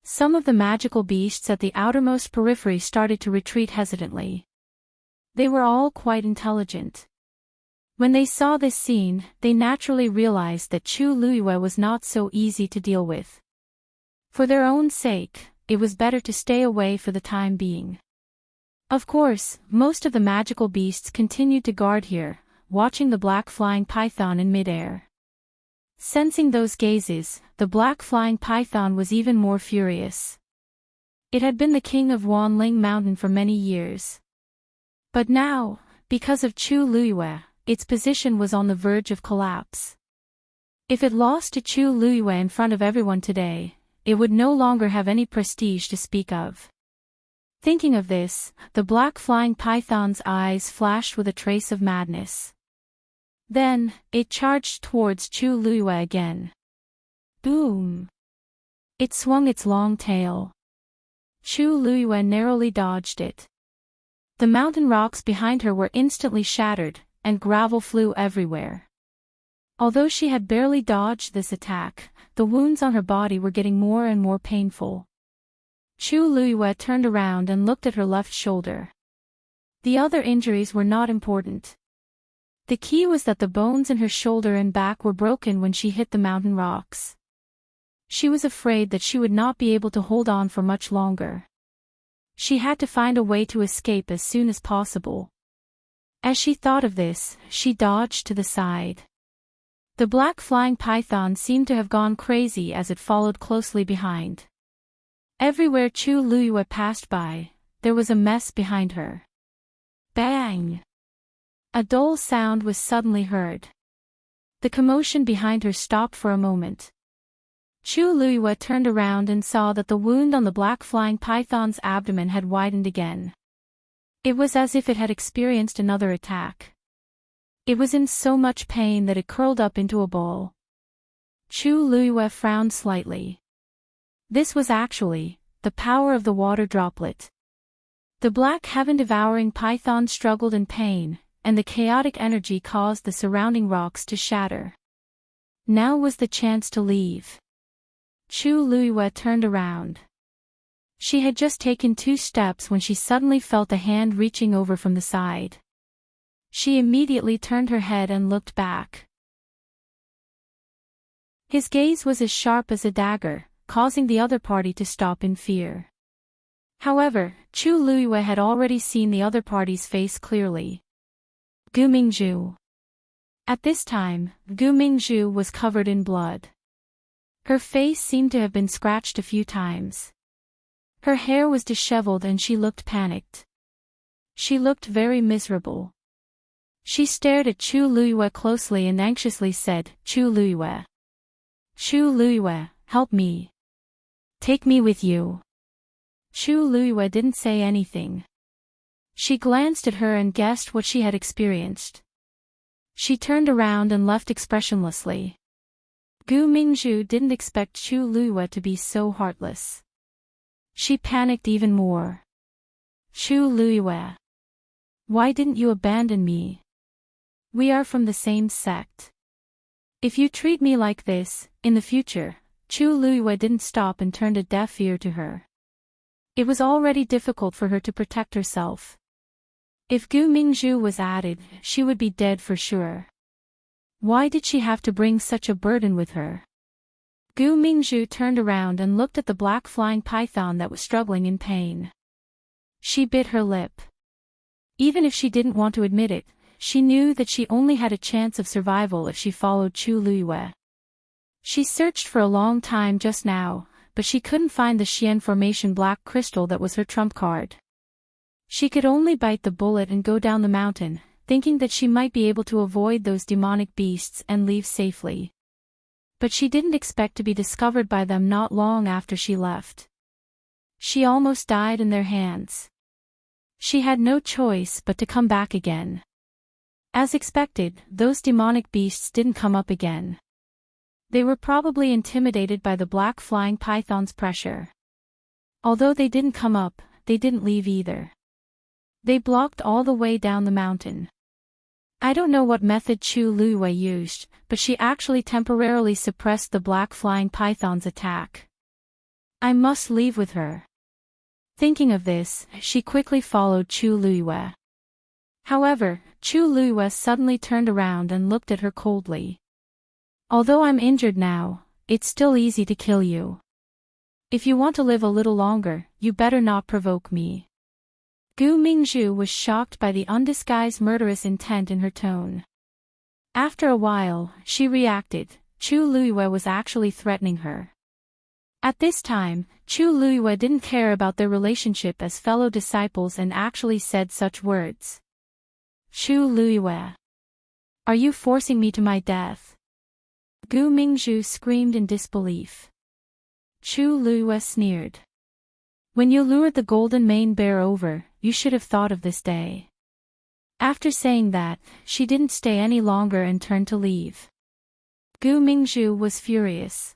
S1: Some of the magical beasts at the outermost periphery started to retreat hesitantly. They were all quite intelligent. When they saw this scene, they naturally realized that Chu Luyue was not so easy to deal with. For their own sake, it was better to stay away for the time being. Of course, most of the magical beasts continued to guard here, watching the black flying python in midair. Sensing those gazes, the black flying python was even more furious. It had been the king of Wanling Mountain for many years. But now, because of Chu Luyue, its position was on the verge of collapse. If it lost to Chu Luyue in front of everyone today, it would no longer have any prestige to speak of. Thinking of this, the black flying python's eyes flashed with a trace of madness. Then, it charged towards Chu Luyue again. Boom! It swung its long tail. Chu Luyue narrowly dodged it. The mountain rocks behind her were instantly shattered, and gravel flew everywhere. Although she had barely dodged this attack, the wounds on her body were getting more and more painful. Chu Luyue turned around and looked at her left shoulder. The other injuries were not important. The key was that the bones in her shoulder and back were broken when she hit the mountain rocks. She was afraid that she would not be able to hold on for much longer. She had to find a way to escape as soon as possible. As she thought of this, she dodged to the side. The black flying python seemed to have gone crazy as it followed closely behind. Everywhere Chu Luyue passed by, there was a mess behind her. Bang! A dull sound was suddenly heard. The commotion behind her stopped for a moment. Chu Luiyue turned around and saw that the wound on the black flying python's abdomen had widened again. It was as if it had experienced another attack. It was in so much pain that it curled up into a ball. Chu Luiyue frowned slightly. This was actually the power of the water droplet. The black heaven-devouring python struggled in pain, and the chaotic energy caused the surrounding rocks to shatter. Now was the chance to leave. Chu Luiyue turned around. She had just taken 2 steps when she suddenly felt a hand reaching over from the side. She immediately turned her head and looked back. His gaze was as sharp as a dagger, causing the other party to stop in fear. However, Chu Luiyue had already seen the other party's face clearly. Gu Mingzhu. At this time, Gu Mingzhu was covered in blood. Her face seemed to have been scratched a few times. Her hair was disheveled and she looked panicked. She looked very miserable. She stared at Chu Luiyue closely and anxiously said, "Chu Luiyue. Chu Luiyue, help me. Take me with you." Chu Luiyue didn't say anything. She glanced at her and guessed what she had experienced. She turned around and left expressionlessly. Gu Mingzhu didn't expect Chu Luiyue to be so heartless. She panicked even more. "Chu Luiyue. Why didn't you abandon me? We are from the same sect. If you treat me like this, in the future," Chu Luiyue didn't stop and turned a deaf ear to her. It was already difficult for her to protect herself. If Gu Mingzhu was added, she would be dead for sure. Why did she have to bring such a burden with her? Gu Mingzhu turned around and looked at the black flying python that was struggling in pain. She bit her lip. Even if she didn't want to admit it, she knew that she only had a chance of survival if she followed Chu Luiyue. She searched for a long time just now, but she couldn't find the Xian formation black crystal that was her trump card. She could only bite the bullet and go down the mountain, thinking that she might be able to avoid those demonic beasts and leave safely. But she didn't expect to be discovered by them not long after she left. She almost died in their hands. She had no choice but to come back again. As expected, those demonic beasts didn't come up again. They were probably intimidated by the black flying python's pressure. Although they didn't come up, they didn't leave either. They blocked all the way down the mountain. I don't know what method Chu Luiyue used, but she actually temporarily suppressed the black flying python's attack. I must leave with her. Thinking of this, she quickly followed Chu Luiyue. However, Chu Luiyue suddenly turned around and looked at her coldly. "Although I'm injured now, it's still easy to kill you. If you want to live a little longer, you better not provoke me." Gu Mingzhu was shocked by the undisguised murderous intent in her tone. After a while, she reacted. Chu Luiyue was actually threatening her. At this time, Chu Luiyue didn't care about their relationship as fellow disciples and actually said such words. "Chu Luiyue. Are you forcing me to my death?" Gu Mingzhu screamed in disbelief. Chu Luiyue sneered. "When you lured the golden mane bear over, you should have thought of this day." After saying that, she didn't stay any longer and turned to leave. Gu Mingzhu was furious.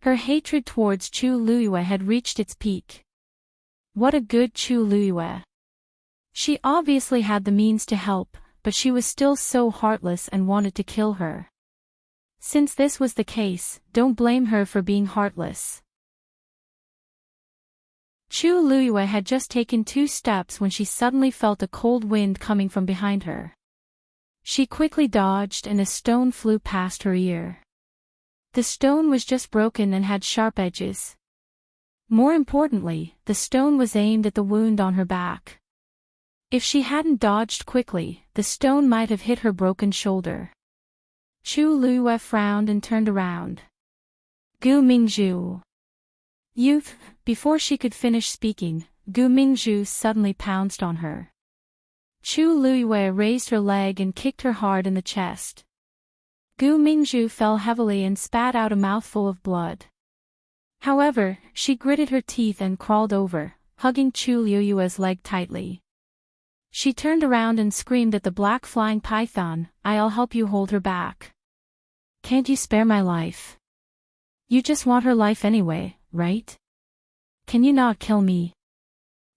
S1: Her hatred towards Chu Luiyue had reached its peak. What a good Chu Luiyue. She obviously had the means to help, but she was still so heartless and wanted to kill her. Since this was the case, don't blame her for being heartless. Chu Luiyue had just taken 2 steps when she suddenly felt a cold wind coming from behind her. She quickly dodged and a stone flew past her ear. The stone was just broken and had sharp edges. More importantly, the stone was aimed at the wound on her back. If she hadn't dodged quickly, the stone might have hit her broken shoulder. Chu Luiyue frowned and turned around. "Gu Mingzhu. Youth." Before she could finish speaking, Gu Mingzhu suddenly pounced on her. Chu Luiyue raised her leg and kicked her hard in the chest. Gu Mingzhu fell heavily and spat out a mouthful of blood. However, she gritted her teeth and crawled over, hugging Chu Liyue's leg tightly. She turned around and screamed at the black flying python, "I'll help you hold her back. Can't you spare my life? You just want her life anyway, right? Can you not kill me?"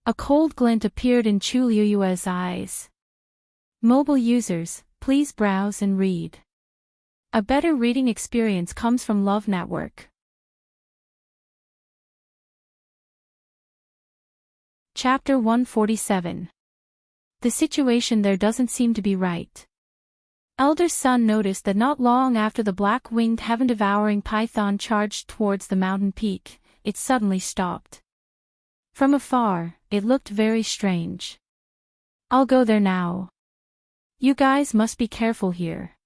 S1: A cold glint appeared in Chu Liyue's eyes. Mobile users, please browse and read. A better reading experience comes from Love Network. Chapter 147. The situation there doesn't seem to be right. Elder Sun noticed that not long after the black-winged heaven-devouring python charged towards the mountain peak, it suddenly stopped. From afar, it looked very strange. "I'll go there now. You guys must be careful here."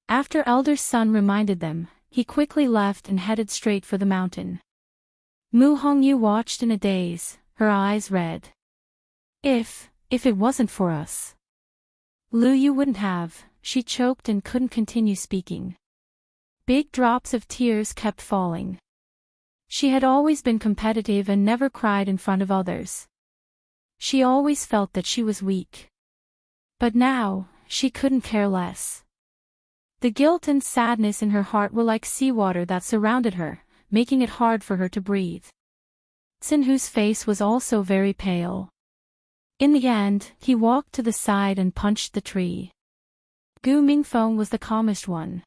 S1: After Elder Sun reminded them, he quickly left and headed straight for the mountain. Mu Hongyu watched in a daze, her eyes red. If it wasn't for us. Lu Yu wouldn't have, she choked and couldn't continue speaking. Big drops of tears kept falling. She had always been competitive and never cried in front of others. She always felt that she was weak. But now, she couldn't care less. The guilt and sadness in her heart were like seawater that surrounded her, making it hard for her to breathe. Xinhu's face was also very pale. In the end, he walked to the side and punched the tree. Gu Mingfeng was the calmest one.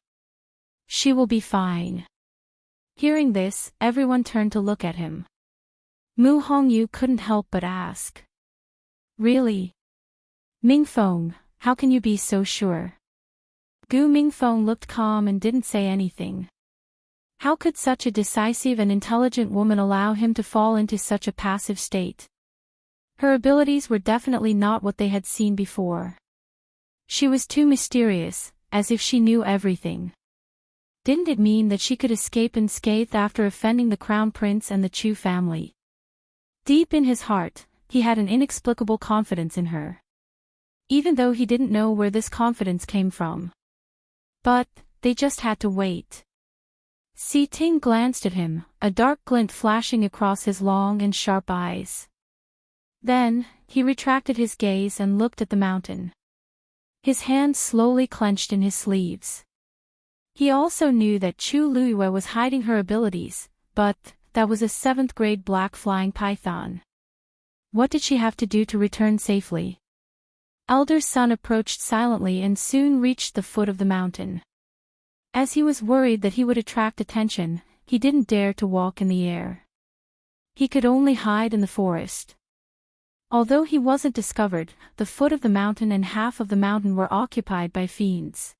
S1: "She will be fine." Hearing this, everyone turned to look at him. Mu Hongyu couldn't help but ask. "Really? Mingfeng, how can you be so sure?" Gu Mingfeng looked calm and didn't say anything. How could such a decisive and intelligent woman allow him to fall into such a passive state? Her abilities were definitely not what they had seen before. She was too mysterious, as if she knew everything. Didn't it mean that she could escape unscathed after offending the crown prince and the Chu family? Deep in his heart, he had an inexplicable confidence in her. Even though he didn't know where this confidence came from. But, they just had to wait. Si Ting glanced at him, a dark glint flashing across his long and sharp eyes. Then, he retracted his gaze and looked at the mountain. His hands slowly clenched in his sleeves. He also knew that Chu Liyue was hiding her abilities, but that was a 7th-grade black flying python. What did she have to do to return safely? Elder Sun approached silently and soon reached the foot of the mountain. As he was worried that he would attract attention, he didn't dare to walk in the air. He could only hide in the forest. Although he wasn't discovered, the foot of the mountain and half of the mountain were occupied by fiends.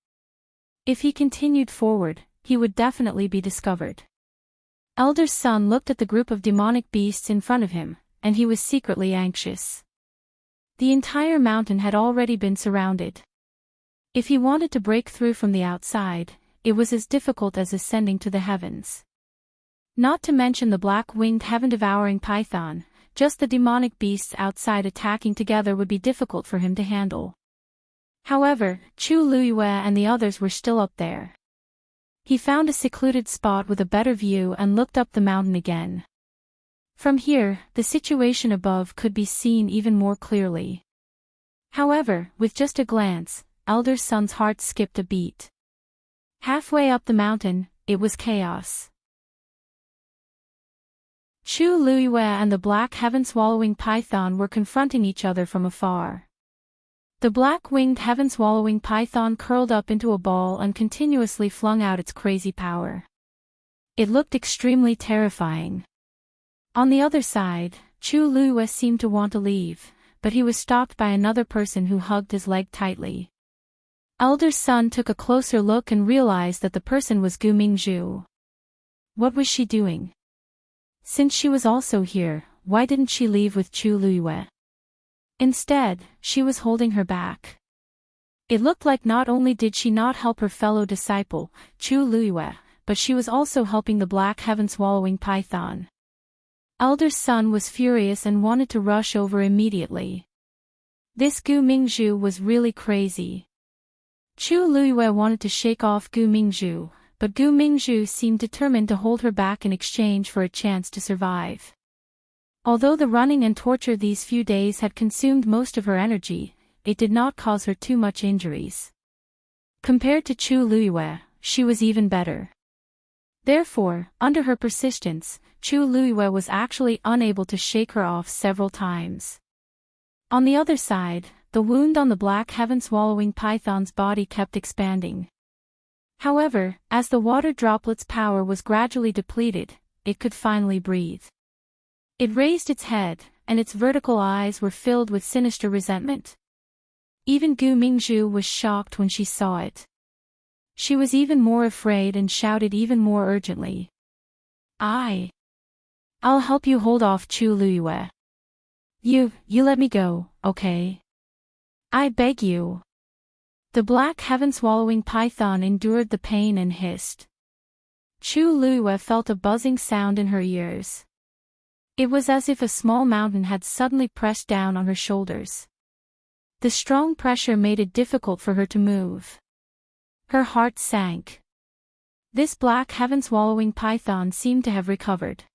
S1: If he continued forward, he would definitely be discovered. Elder Sun looked at the group of demonic beasts in front of him, and he was secretly anxious. The entire mountain had already been surrounded. If he wanted to break through from the outside, it was as difficult as ascending to the heavens. Not to mention the black-winged heaven-devouring python, just the demonic beasts outside attacking together would be difficult for him to handle. However, Chu Liyue and the others were still up there. He found a secluded spot with a better view and looked up the mountain again. From here, the situation above could be seen even more clearly. However, with just a glance, Elder Sun's heart skipped a beat. Halfway up the mountain, it was chaos. Chu Liyue and the black heaven-swallowing python were confronting each other from afar. The black-winged heaven-swallowing python curled up into a ball and continuously flung out its crazy power. It looked extremely terrifying. On the other side, Chu Liyue seemed to want to leave, but he was stopped by another person who hugged his leg tightly. Elder Sun took a closer look and realized that the person was Gu Mingzhu. What was she doing? Since she was also here, why didn't she leave with Chu Liyue? Instead, she was holding her back. It looked like not only did she not help her fellow disciple, Chu Liyue, but she was also helping the black heaven-swallowing python. Elder Sun was furious and wanted to rush over immediately. This Gu Mingzhu was really crazy. Chu Luiyue wanted to shake off Gu Mingzhu, but Gu Mingzhu seemed determined to hold her back in exchange for a chance to survive. Although the running and torture these few days had consumed most of her energy, it did not cause her too much injuries. Compared to Chu Luiyue, she was even better. Therefore, under her persistence, Chu Luiyue was actually unable to shake her off several times. On the other side, the wound on the black heaven-swallowing python's body kept expanding. However, as the water droplet's power was gradually depleted, it could finally breathe. It raised its head, and its vertical eyes were filled with sinister resentment. Even Gu Mingzhu was shocked when she saw it. She was even more afraid and shouted even more urgently. I'll help you hold off Chu Luiyue. You let me go, okay? I beg you. The black heaven-swallowing python endured the pain and hissed. Chu Luiyue felt a buzzing sound in her ears. It was as if a small mountain had suddenly pressed down on her shoulders. The strong pressure made it difficult for her to move. Her heart sank. This black heaven-swallowing python seemed to have recovered.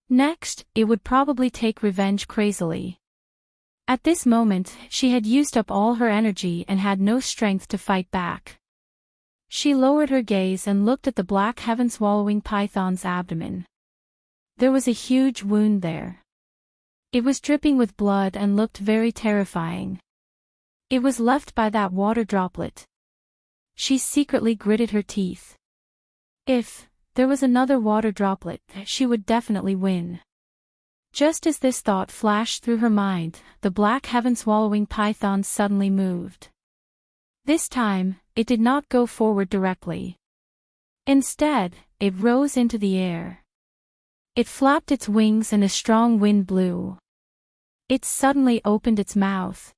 S1: Next, it would probably take revenge crazily. At this moment, she had used up all her energy and had no strength to fight back. She lowered her gaze and looked at the black heaven-swallowing python's abdomen. There was a huge wound there. It was dripping with blood and looked very terrifying. It was left by that water droplet. She secretly gritted her teeth. If there was another water droplet, she would definitely win. Just as this thought flashed through her mind, the black heaven-swallowing python suddenly moved. This time, it did not go forward directly. Instead, it rose into the air. It flapped its wings and a strong wind blew. It suddenly opened its mouth.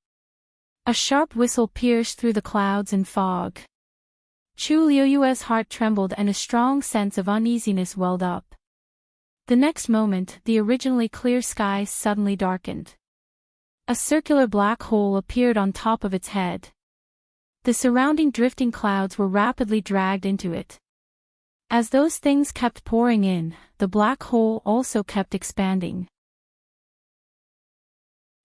S1: A sharp whistle pierced through the clouds and fog. Chu Luiyue's heart trembled and a strong sense of uneasiness welled up. The next moment, the originally clear sky suddenly darkened. A circular black hole appeared on top of its head. The surrounding drifting clouds were rapidly dragged into it. As those things kept pouring in, the black hole also kept expanding.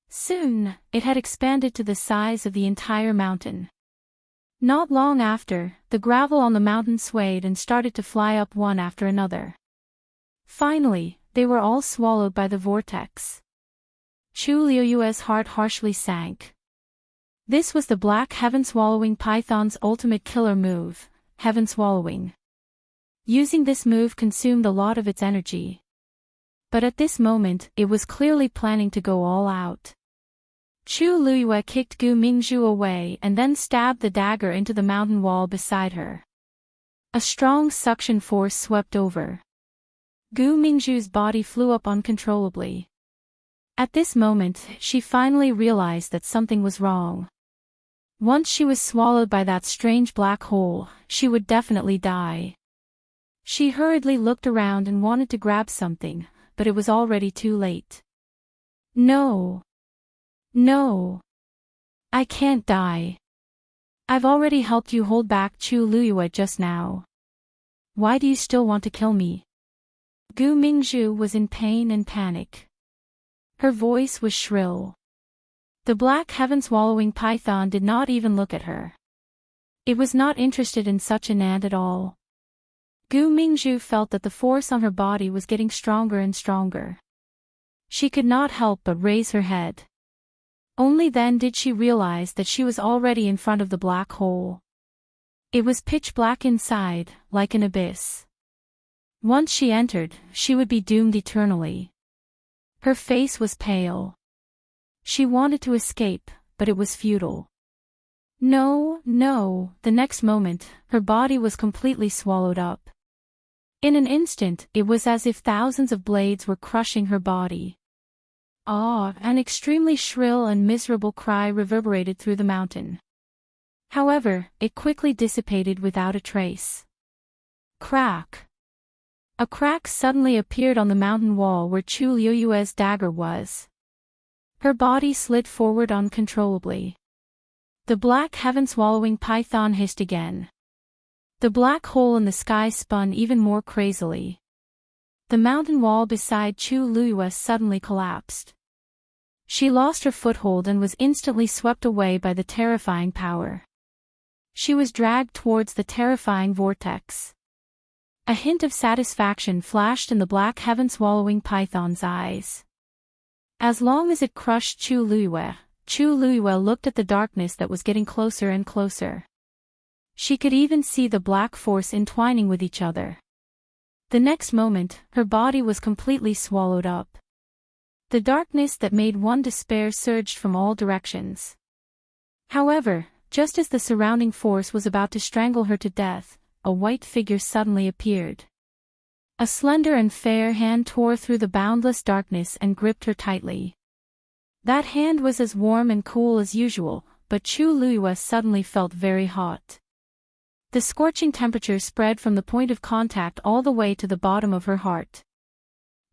S1: Soon, it had expanded to the size of the entire mountain. Not long after, the gravel on the mountain swayed and started to fly up one after another. Finally, they were all swallowed by the vortex. Chu Luiyue's heart harshly sank. This was the black heaven-swallowing python's ultimate killer move, heaven swallowing. Using this move consumed a lot of its energy. But at this moment, it was clearly planning to go all out. Chu Luiyue kicked Gu Mingzhu away and then stabbed the dagger into the mountain wall beside her. A strong suction force swept over. Gu Mingzhu's body flew up uncontrollably. At this moment, she finally realized that something was wrong. Once she was swallowed by that strange black hole, she would definitely die. She hurriedly looked around and wanted to grab something, but it was already too late. No. I can't die. I've already helped you hold back Chu Luiyue just now. Why do you still want to kill me? Gu Mingzhu was in pain and panic. Her voice was shrill. The black heaven-swallowing python did not even look at her. It was not interested in such an ant at all. Gu Mingzhu felt that the force on her body was getting stronger and stronger. She could not help but raise her head. Only then did she realize that she was already in front of the black hole. It was pitch black inside, like an abyss. Once she entered, she would be doomed eternally. Her face was pale. She wanted to escape, but it was futile. No, the next moment, her body was completely swallowed up. In an instant, it was as if thousands of blades were crushing her body. An extremely shrill and miserable cry reverberated through the mountain. However, it quickly dissipated without a trace. Crack! A crack suddenly appeared on the mountain wall where Chu Luiyue's dagger was. Her body slid forward uncontrollably. The black heaven-swallowing python hissed again. The black hole in the sky spun even more crazily. The mountain wall beside Chu Luiyue suddenly collapsed. She lost her foothold and was instantly swept away by the terrifying power. She was dragged towards the terrifying vortex. A hint of satisfaction flashed in the black heaven-swallowing python's eyes. As long as it crushed Chu Luiyue looked at the darkness that was getting closer and closer. She could even see the black force entwining with each other. The next moment, her body was completely swallowed up. The darkness that made one despair surged from all directions. However, just as the surrounding force was about to strangle her to death, a white figure suddenly appeared. A slender and fair hand tore through the boundless darkness and gripped her tightly. That hand was as warm and cool as usual, but Chu Luiyue suddenly felt very hot. The scorching temperature spread from the point of contact all the way to the bottom of her heart.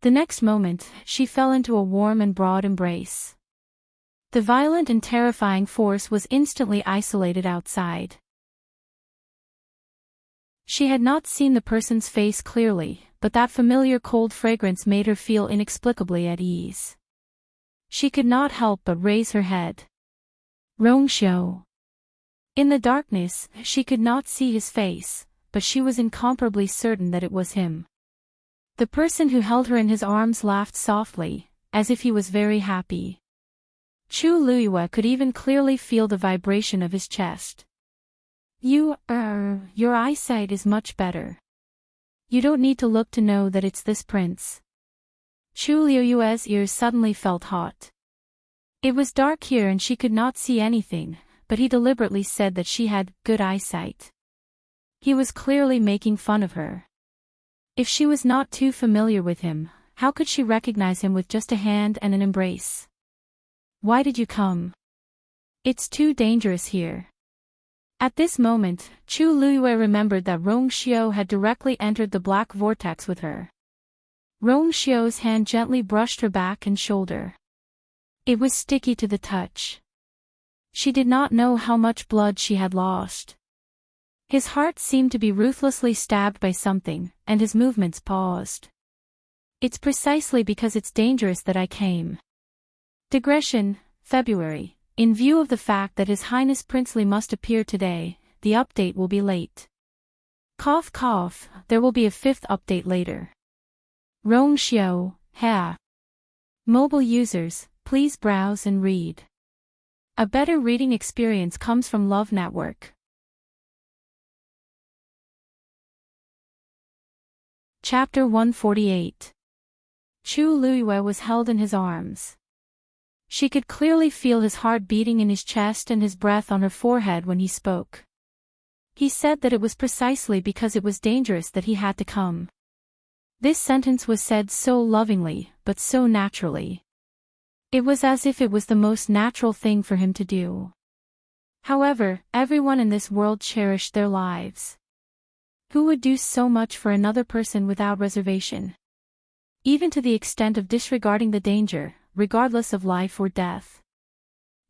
S1: The next moment, she fell into a warm and broad embrace. The violent and terrifying force was instantly isolated outside. She had not seen the person's face clearly, but that familiar cold fragrance made her feel inexplicably at ease. She could not help but raise her head. Rongxiu. In the darkness, she could not see his face, but she was incomparably certain that it was him. The person who held her in his arms laughed softly, as if he was very happy. Chu Luiyue could even clearly feel the vibration of his chest. Your eyesight is much better. You don't need to look to know that it's this prince. Chu Luiyue's ears suddenly felt hot. It was dark here and she could not see anything, but he deliberately said that she had good eyesight. He was clearly making fun of her. If she was not too familiar with him, how could she recognize him with just a hand and an embrace? Why did you come? It's too dangerous here. At this moment, Chu Luiyue remembered that Rongxiu had directly entered the black vortex with her. Rongxiu's hand gently brushed her back and shoulder. It was sticky to the touch. She did not know how much blood she had lost. His heart seemed to be ruthlessly stabbed by something, and his movements paused. It's precisely because it's dangerous that I came. Digression, February. In view of the fact that His Highness Princely must appear today, the update will be late. Cough cough, there will be a 5th update later. Rongxiu, ha. Mobile users, please browse and read. A better reading experience comes from Love Network. Chapter 148. Chu Luiyue was held in his arms. She could clearly feel his heart beating in his chest and his breath on her forehead when he spoke. He said that it was precisely because it was dangerous that he had to come. This sentence was said so lovingly, but so naturally. It was as if it was the most natural thing for him to do. However, everyone in this world cherished their lives. Who would do so much for another person without reservation? Even to the extent of disregarding the danger, regardless of life or death.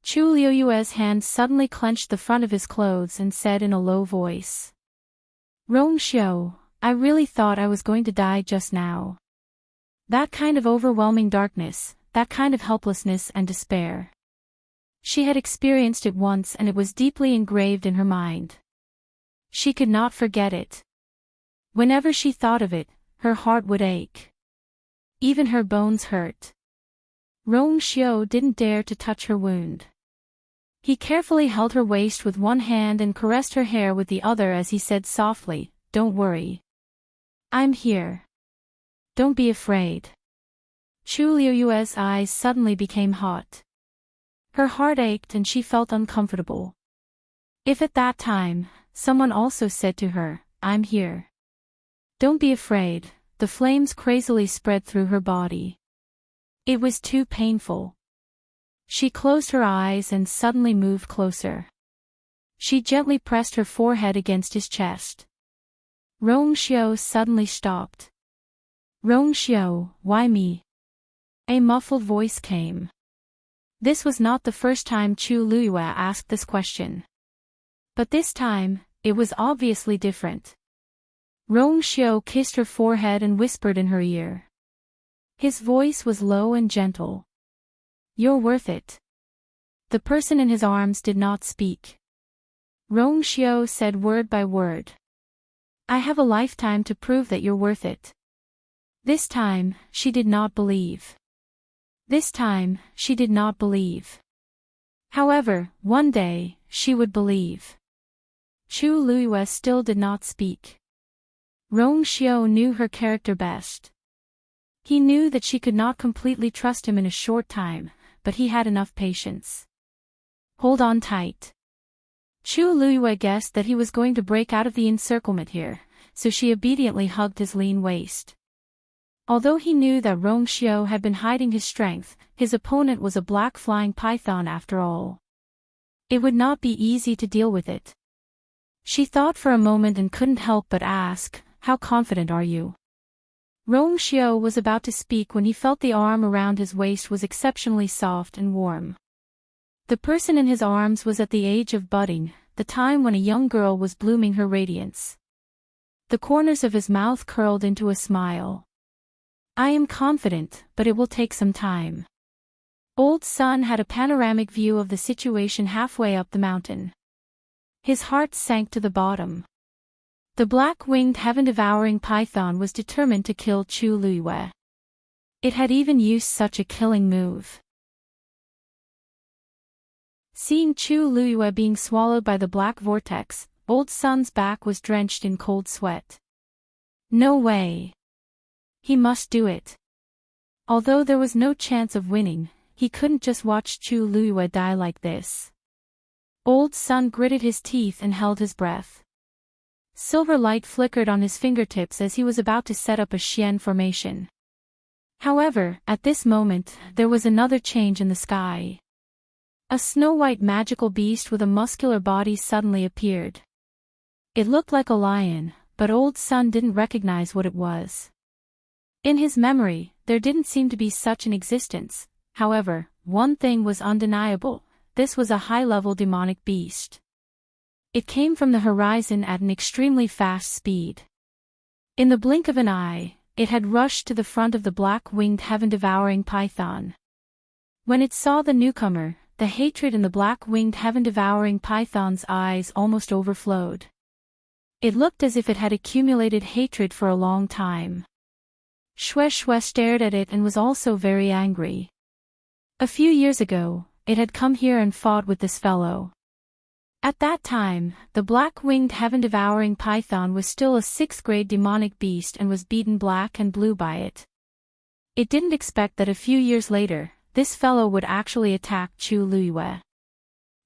S1: Chu Luiyue's hand suddenly clenched the front of his clothes and said in a low voice. Rongxiu, I really thought I was going to die just now. That kind of overwhelming darkness, that kind of helplessness and despair. She had experienced it once and it was deeply engraved in her mind. She could not forget it. Whenever she thought of it, her heart would ache. Even her bones hurt. Rongxiu didn't dare to touch her wound. He carefully held her waist with one hand and caressed her hair with the other as he said softly, "Don't worry. I'm here. Don't be afraid." Chu Luiyue's eyes suddenly became hot. Her heart ached and she felt uncomfortable. If at that time, someone also said to her, "I'm here. Don't be afraid," the flames crazily spread through her body. It was too painful. She closed her eyes and suddenly moved closer. She gently pressed her forehead against his chest. Rongxiu suddenly stopped. Rongxiu, why me? A muffled voice came. This was not the first time Chu Luiyue asked this question. But this time, it was obviously different. Rong Xiu kissed her forehead and whispered in her ear. His voice was low and gentle. "You're worth it." The person in his arms did not speak. Rong Xiu said word by word. "I have a lifetime to prove that you're worth it." This time, she did not believe. This time, she did not believe. However, one day, she would believe. Chu Luiyue still did not speak. Rong Xiu knew her character best. He knew that she could not completely trust him in a short time, but he had enough patience. "Hold on tight." Chu Luiyue guessed that he was going to break out of the encirclement here, so she obediently hugged his lean waist. Although he knew that Rong Xiu had been hiding his strength, his opponent was a black flying python after all. It would not be easy to deal with it. She thought for a moment and couldn't help but ask, "How confident are you?" Rong Xiu was about to speak when he felt the arm around his waist was exceptionally soft and warm. The person in his arms was at the age of budding, the time when a young girl was blooming her radiance. The corners of his mouth curled into a smile. "I am confident, but it will take some time." Old Sun had a panoramic view of the situation halfway up the mountain. His heart sank to the bottom. The black-winged heaven-devouring python was determined to kill Chu Luiyue. It had even used such a killing move. Seeing Chu Luiyue being swallowed by the black vortex, Old Sun's back was drenched in cold sweat. No way. He must do it. Although there was no chance of winning, he couldn't just watch Chu Luiyue die like this. Old Sun gritted his teeth and held his breath. Silver light flickered on his fingertips as he was about to set up a Xian formation. However, at this moment, there was another change in the sky. A snow-white magical beast with a muscular body suddenly appeared. It looked like a lion, but Old Sun didn't recognize what it was. In his memory, there didn't seem to be such an existence. However, one thing was undeniable: this was a high-level demonic beast. It came from the horizon at an extremely fast speed. In the blink of an eye, it had rushed to the front of the black-winged heaven-devouring python. When it saw the newcomer, the hatred in the black-winged heaven-devouring python's eyes almost overflowed. It looked as if it had accumulated hatred for a long time. Xue Xue stared at it and was also very angry. A few years ago, it had come here and fought with this fellow. At that time, the black-winged heaven-devouring python was still a 6th-grade demonic beast and was beaten black and blue by it. It didn't expect that a few years later, this fellow would actually attack Chu Luiyue.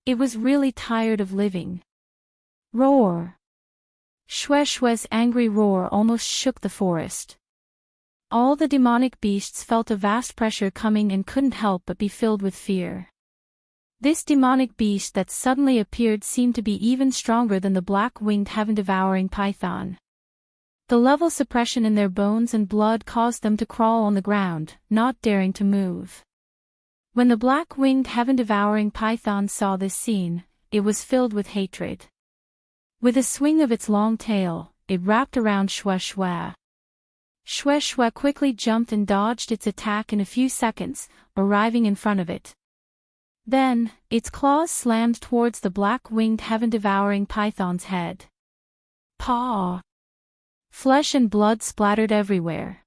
S1: It was really tired of living. Roar! Xue Xue's angry roar almost shook the forest. All the demonic beasts felt a vast pressure coming and couldn't help but be filled with fear. This demonic beast that suddenly appeared seemed to be even stronger than the black-winged heaven-devouring python. The level suppression in their bones and blood caused them to crawl on the ground, not daring to move. When the black-winged heaven-devouring python saw this scene, it was filled with hatred. With a swing of its long tail, it wrapped around Xue Xue. Xue Xue quickly jumped and dodged its attack in a few seconds, arriving in front of it. Then, its claws slammed towards the black-winged heaven-devouring python's head. Paw! Flesh and blood splattered everywhere.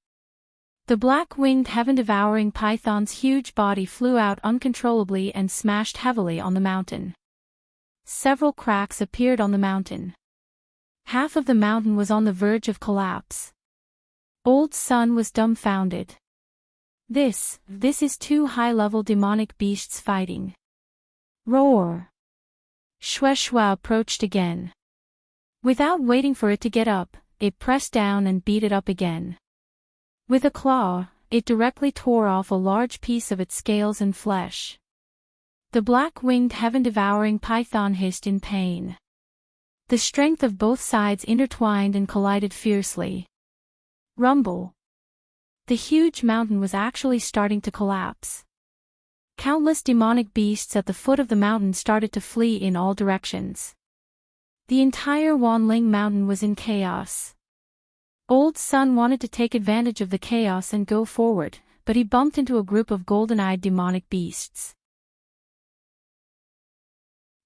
S1: The black-winged heaven-devouring python's huge body flew out uncontrollably and smashed heavily on the mountain. Several cracks appeared on the mountain. Half of the mountain was on the verge of collapse. Old Sun was dumbfounded. This is two high-level demonic beasts fighting. Roar! Xue Xue approached again. Without waiting for it to get up, it pressed down and beat it up again. With a claw, it directly tore off a large piece of its scales and flesh. The black-winged heaven-devouring python hissed in pain. The strength of both sides intertwined and collided fiercely. Rumble! The huge mountain was actually starting to collapse. Countless demonic beasts at the foot of the mountain started to flee in all directions. The entire Wanling Mountain was in chaos. Old Sun wanted to take advantage of the chaos and go forward, but he bumped into a group of golden-eyed demonic beasts.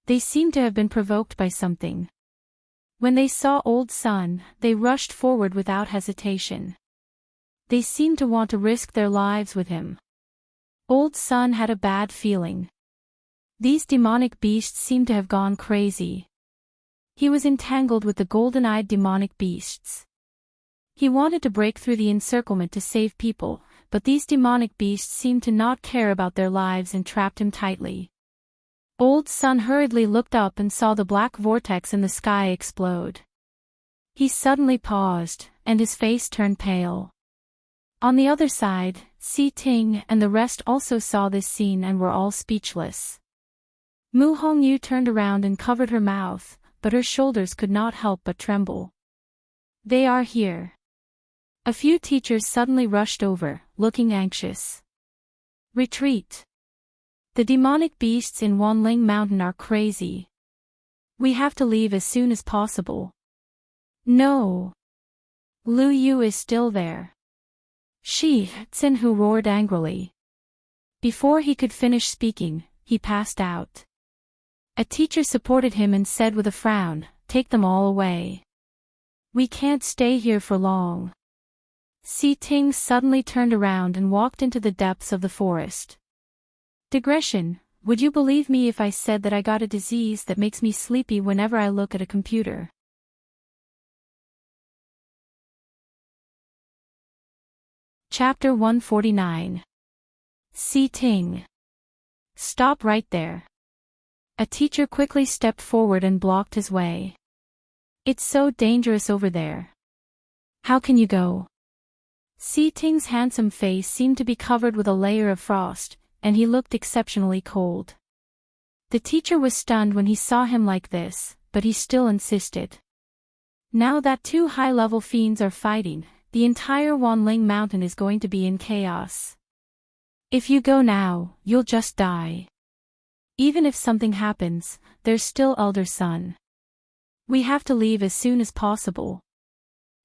S1: They seemed to have been provoked by something. When they saw Old Sun, they rushed forward without hesitation. They seemed to want to risk their lives with him. Old Sun had a bad feeling. These demonic beasts seemed to have gone crazy. He was entangled with the golden-eyed demonic beasts. He wanted to break through the encirclement to save people, but these demonic beasts seemed to not care about their lives and trapped him tightly. Old Sun hurriedly looked up and saw the black vortex in the sky explode. He suddenly paused, and his face turned pale. On the other side, Si Ting and the rest also saw this scene and were all speechless. Mu Hongyu turned around and covered her mouth, but her shoulders could not help but tremble. They are here. A few teachers suddenly rushed over, looking anxious. Retreat. The demonic beasts in Wanling Mountain are crazy. We have to leave as soon as possible. No. Lu Yu is still there. Shi Tsinhu roared angrily. Before he could finish speaking, he passed out. A teacher supported him and said with a frown, "Take them all away. We can't stay here for long." Si Ting suddenly turned around and walked into the depths of the forest. Digression, would you believe me if I said that I got a disease that makes me sleepy whenever I look at a computer? Chapter 149. Si Ting. Stop right there. A teacher quickly stepped forward and blocked his way. It's so dangerous over there. How can you go? Si Ting's handsome face seemed to be covered with a layer of frost, and he looked exceptionally cold. The teacher was stunned when he saw him like this, but he still insisted. Now that two high-level fiends are fighting, the entire Wanling Mountain is going to be in chaos. If you go now, you'll just die. Even if something happens, there's still Elder Sun. We have to leave as soon as possible.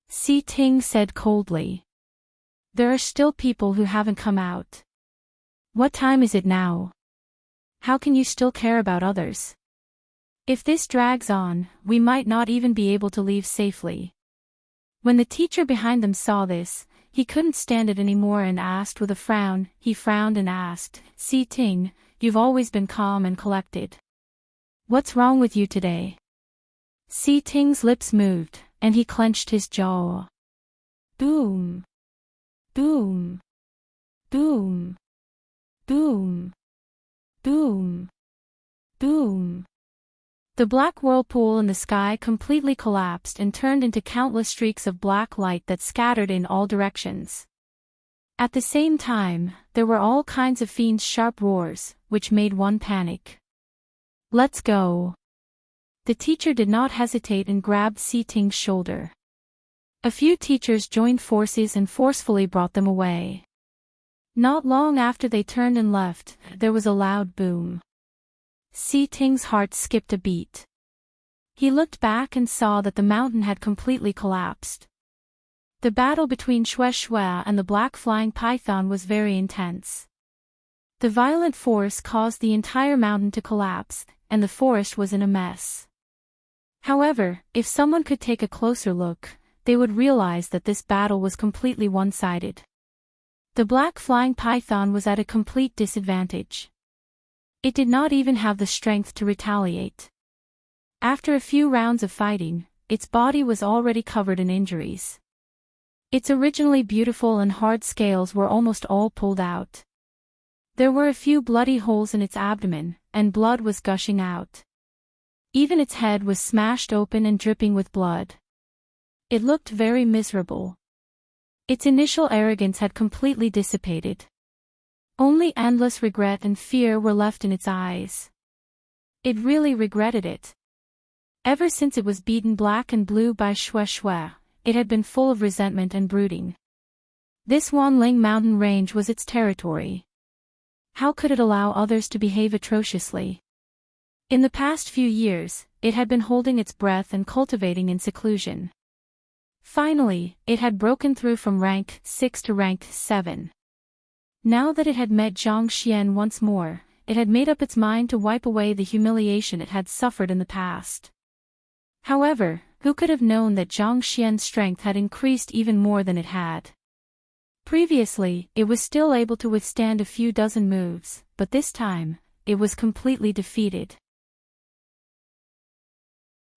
S1: Si Ting said coldly. There are still people who haven't come out. What time is it now? How can you still care about others? If this drags on, we might not even be able to leave safely. When the teacher behind them saw this, he couldn't stand it anymore and asked with a frown. He frowned and asked, Si Ting, you've always been calm and collected. What's wrong with you today? Si Ting's lips moved, and he clenched his jaw. Boom. Boom. Boom. Boom. Boom. Boom. The black whirlpool in the sky completely collapsed and turned into countless streaks of black light that scattered in all directions. At the same time, there were all kinds of fiends' sharp roars, which made one panic. Let's go. The teacher did not hesitate and grabbed Si Ting's shoulder. A few teachers joined forces and forcefully brought them away. Not long after they turned and left, there was a loud boom. Si Ting's heart skipped a beat. He looked back and saw that the mountain had completely collapsed. The battle between Xue Xue and the black flying python was very intense. The violent force caused the entire mountain to collapse, and the forest was in a mess. However, if someone could take a closer look, they would realize that this battle was completely one-sided. The black flying python was at a complete disadvantage. It did not even have the strength to retaliate. After a few rounds of fighting, its body was already covered in injuries. Its originally beautiful and hard scales were almost all pulled out. There were a few bloody holes in its abdomen, and blood was gushing out. Even its head was smashed open and dripping with blood. It looked very miserable. Its initial arrogance had completely dissipated. Only endless regret and fear were left in its eyes. It really regretted it. Ever since it was beaten black and blue by Xue Xue, it had been full of resentment and brooding. This Wanling mountain range was its territory. How could it allow others to behave atrociously? In the past few years, it had been holding its breath and cultivating in seclusion. Finally, it had broken through from rank 6 to rank 7. Now that it had met Zhang Xian once more, it had made up its mind to wipe away the humiliation it had suffered in the past. However, who could have known that Zhang Xian's strength had increased even more than it had? Previously, it was still able to withstand a few dozen moves, but this time, it was completely defeated.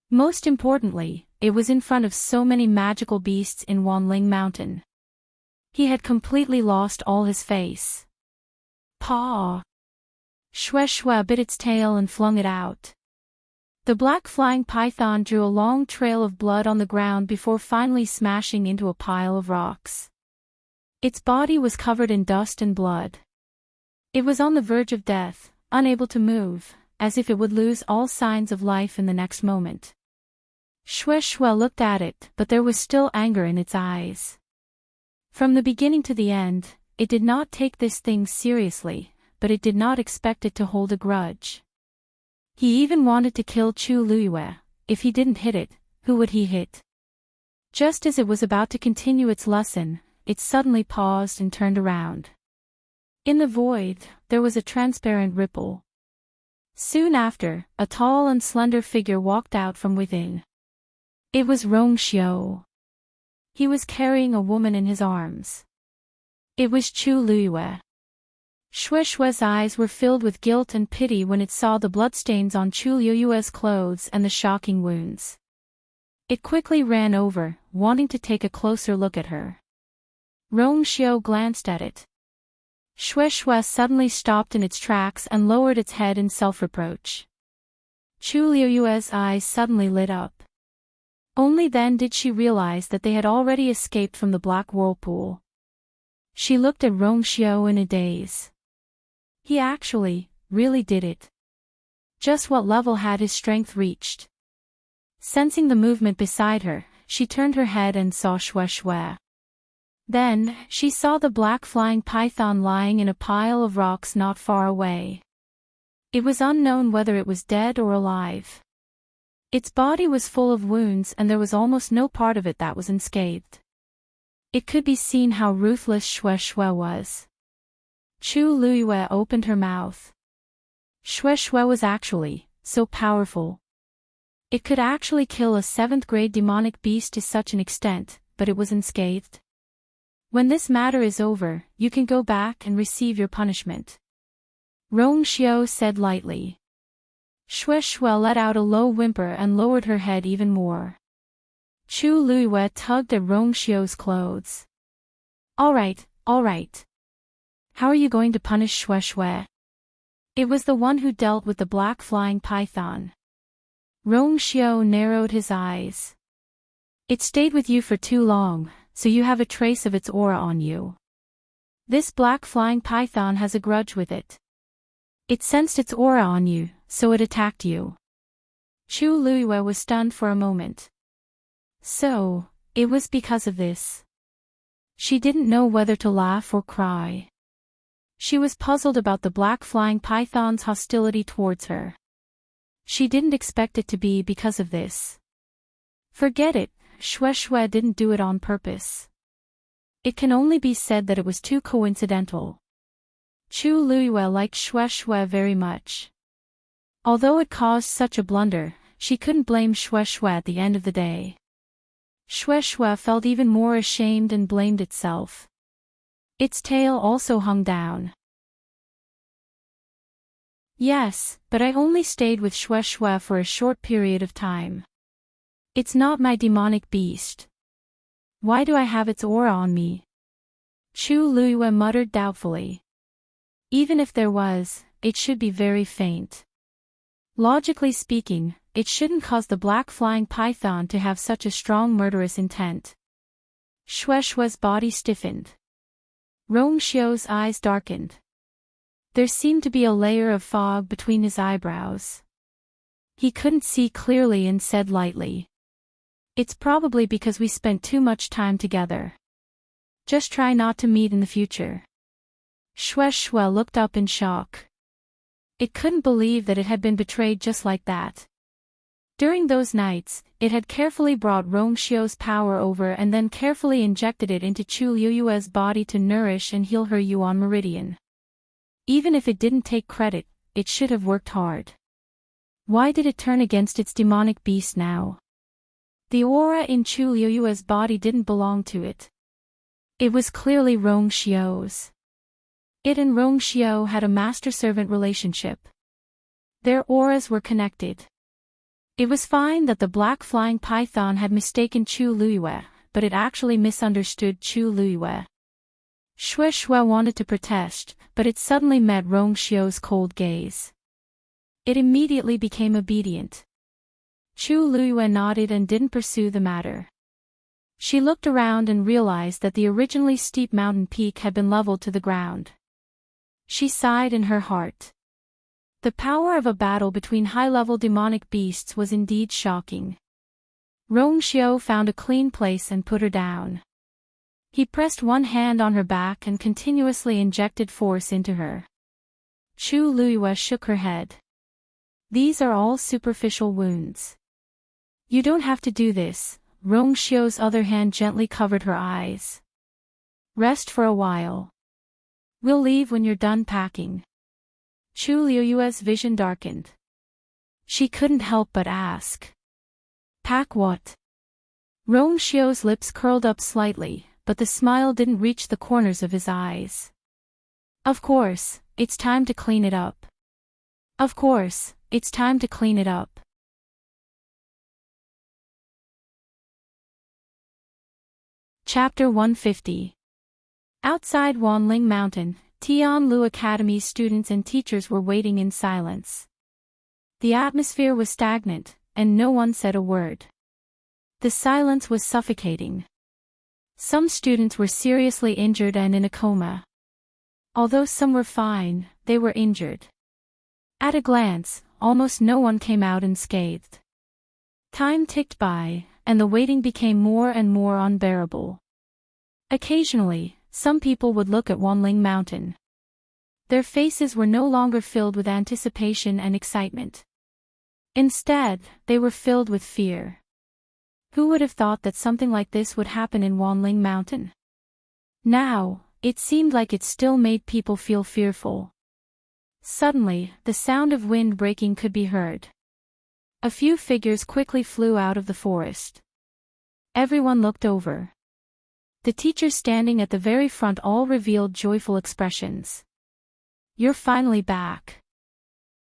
S1: Most importantly, it was in front of so many magical beasts in Wanling Mountain. He had completely lost all his face. Paw! Shue Shue bit its tail and flung it out. The black flying python drew a long trail of blood on the ground before finally smashing into a pile of rocks. Its body was covered in dust and blood. It was on the verge of death, unable to move, as if it would lose all signs of life in the next moment. Shue Shue looked at it, but there was still anger in its eyes. From the beginning to the end, it did not take this thing seriously, but it did not expect it to hold a grudge. He even wanted to kill Chu Luiyue. If he didn't hit it, who would he hit? Just as it was about to continue its lesson, it suddenly paused and turned around. In the void, there was a transparent ripple. Soon after, a tall and slender figure walked out from within. It was Rongxiu. He was carrying a woman in his arms. It was Chu Luiyue. Shue Shue's eyes were filled with guilt and pity when it saw the bloodstains on Chu Luiyue's clothes and the shocking wounds. It quickly ran over, wanting to take a closer look at her. Rongxiu glanced at it. Shue Shue suddenly stopped in its tracks and lowered its head in self-reproach. Chu Luiyue's eyes suddenly lit up. Only then did she realize that they had already escaped from the black whirlpool. She looked at Rongxiu in a daze. He actually, really did it. Just what level had his strength reached? Sensing the movement beside her, she turned her head and saw Shue Shue. Then, she saw the black flying python lying in a pile of rocks not far away. It was unknown whether it was dead or alive. Its body was full of wounds and there was almost no part of it that was unscathed. It could be seen how ruthless Shue Shue was. Chu Luiyue opened her mouth. Shue Shue was actually so powerful. It could actually kill a 7th-grade demonic beast to such an extent, but it was unscathed. When this matter is over, you can go back and receive your punishment. Rongxiu said lightly. Shue Shue let out a low whimper and lowered her head even more. Chu Luiyue tugged at Rongxiu's clothes. All right. How are you going to punish Shue Shue? It was the one who dealt with the black flying python. Rongxiu narrowed his eyes. It stayed with you for too long, so you have a trace of its aura on you. This black flying python has a grudge with it. It sensed its aura on you, so it attacked you. Chu Luiyue was stunned for a moment. So, it was because of this. She didn't know whether to laugh or cry. She was puzzled about the black flying python's hostility towards her. She didn't expect it to be because of this. Forget it, Shue Shue didn't do it on purpose. It can only be said that it was too coincidental. Chu Luiyue liked Shue Shue very much. Although it caused such a blunder, she couldn't blame Shue Shue at the end of the day. Shue Shue felt even more ashamed and blamed itself. Its tail also hung down. Yes, but I only stayed with Shue Shue for a short period of time. It's not my demonic beast. Why do I have its aura on me? Chu Luiyue muttered doubtfully. Even if there was, it should be very faint. Logically speaking, it shouldn't cause the black flying python to have such a strong murderous intent. Shue Shue's body stiffened. Rongxiu's eyes darkened. There seemed to be a layer of fog between his eyebrows. He couldn't see clearly and said lightly. It's probably because we spent too much time together. Just try not to meet in the future. Shue Shue looked up in shock. It couldn't believe that it had been betrayed just like that. During those nights, it had carefully brought Rongxiu's power over and then carefully injected it into Chu Liyue's body to nourish and heal her Yuan meridian. Even if it didn't take credit, it should have worked hard. Why did it turn against its demonic beast now? The aura in Chu Liyue's body didn't belong to it. It was clearly Rongxiu's. It and Rongxiu had a master-servant relationship. Their auras were connected. It was fine that the black flying python had mistaken Chu Liyue, but it actually misunderstood Chu Liyue. Shue Shue wanted to protest, but it suddenly met Rongxiu's cold gaze. It immediately became obedient. Chu Liyue nodded and didn't pursue the matter. She looked around and realized that the originally steep mountain peak had been leveled to the ground. She sighed in her heart. The power of a battle between high-level demonic beasts was indeed shocking. Rongxiu found a clean place and put her down. He pressed one hand on her back and continuously injected force into her. Chu Liyue shook her head. These are all superficial wounds. You don't have to do this. Rongxiu's other hand gently covered her eyes. Rest for a while. We'll leave when you're done packing. Chu Liyue's vision darkened. She couldn't help but ask. Pack what? Rongxiu's lips curled up slightly, but the smile didn't reach the corners of his eyes. Of course, it's time to clean it up. Of course, it's time to clean it up. Chapter 150. Outside Wanling Mountain, Tianlu Academy's students and teachers were waiting in silence. The atmosphere was stagnant, and no one said a word. The silence was suffocating. Some students were seriously injured and in a coma. Although some were fine, they were injured. At a glance, almost no one came out unscathed. Time ticked by, and the waiting became more and more unbearable. Occasionally, some people would look at Wanling Mountain. Their faces were no longer filled with anticipation and excitement. Instead, they were filled with fear. Who would have thought that something like this would happen in Wanling Mountain? Now, it seemed like it still made people feel fearful. Suddenly, the sound of wind breaking could be heard. A few figures quickly flew out of the forest. Everyone looked over. The teachers standing at the very front all revealed joyful expressions. You're finally back.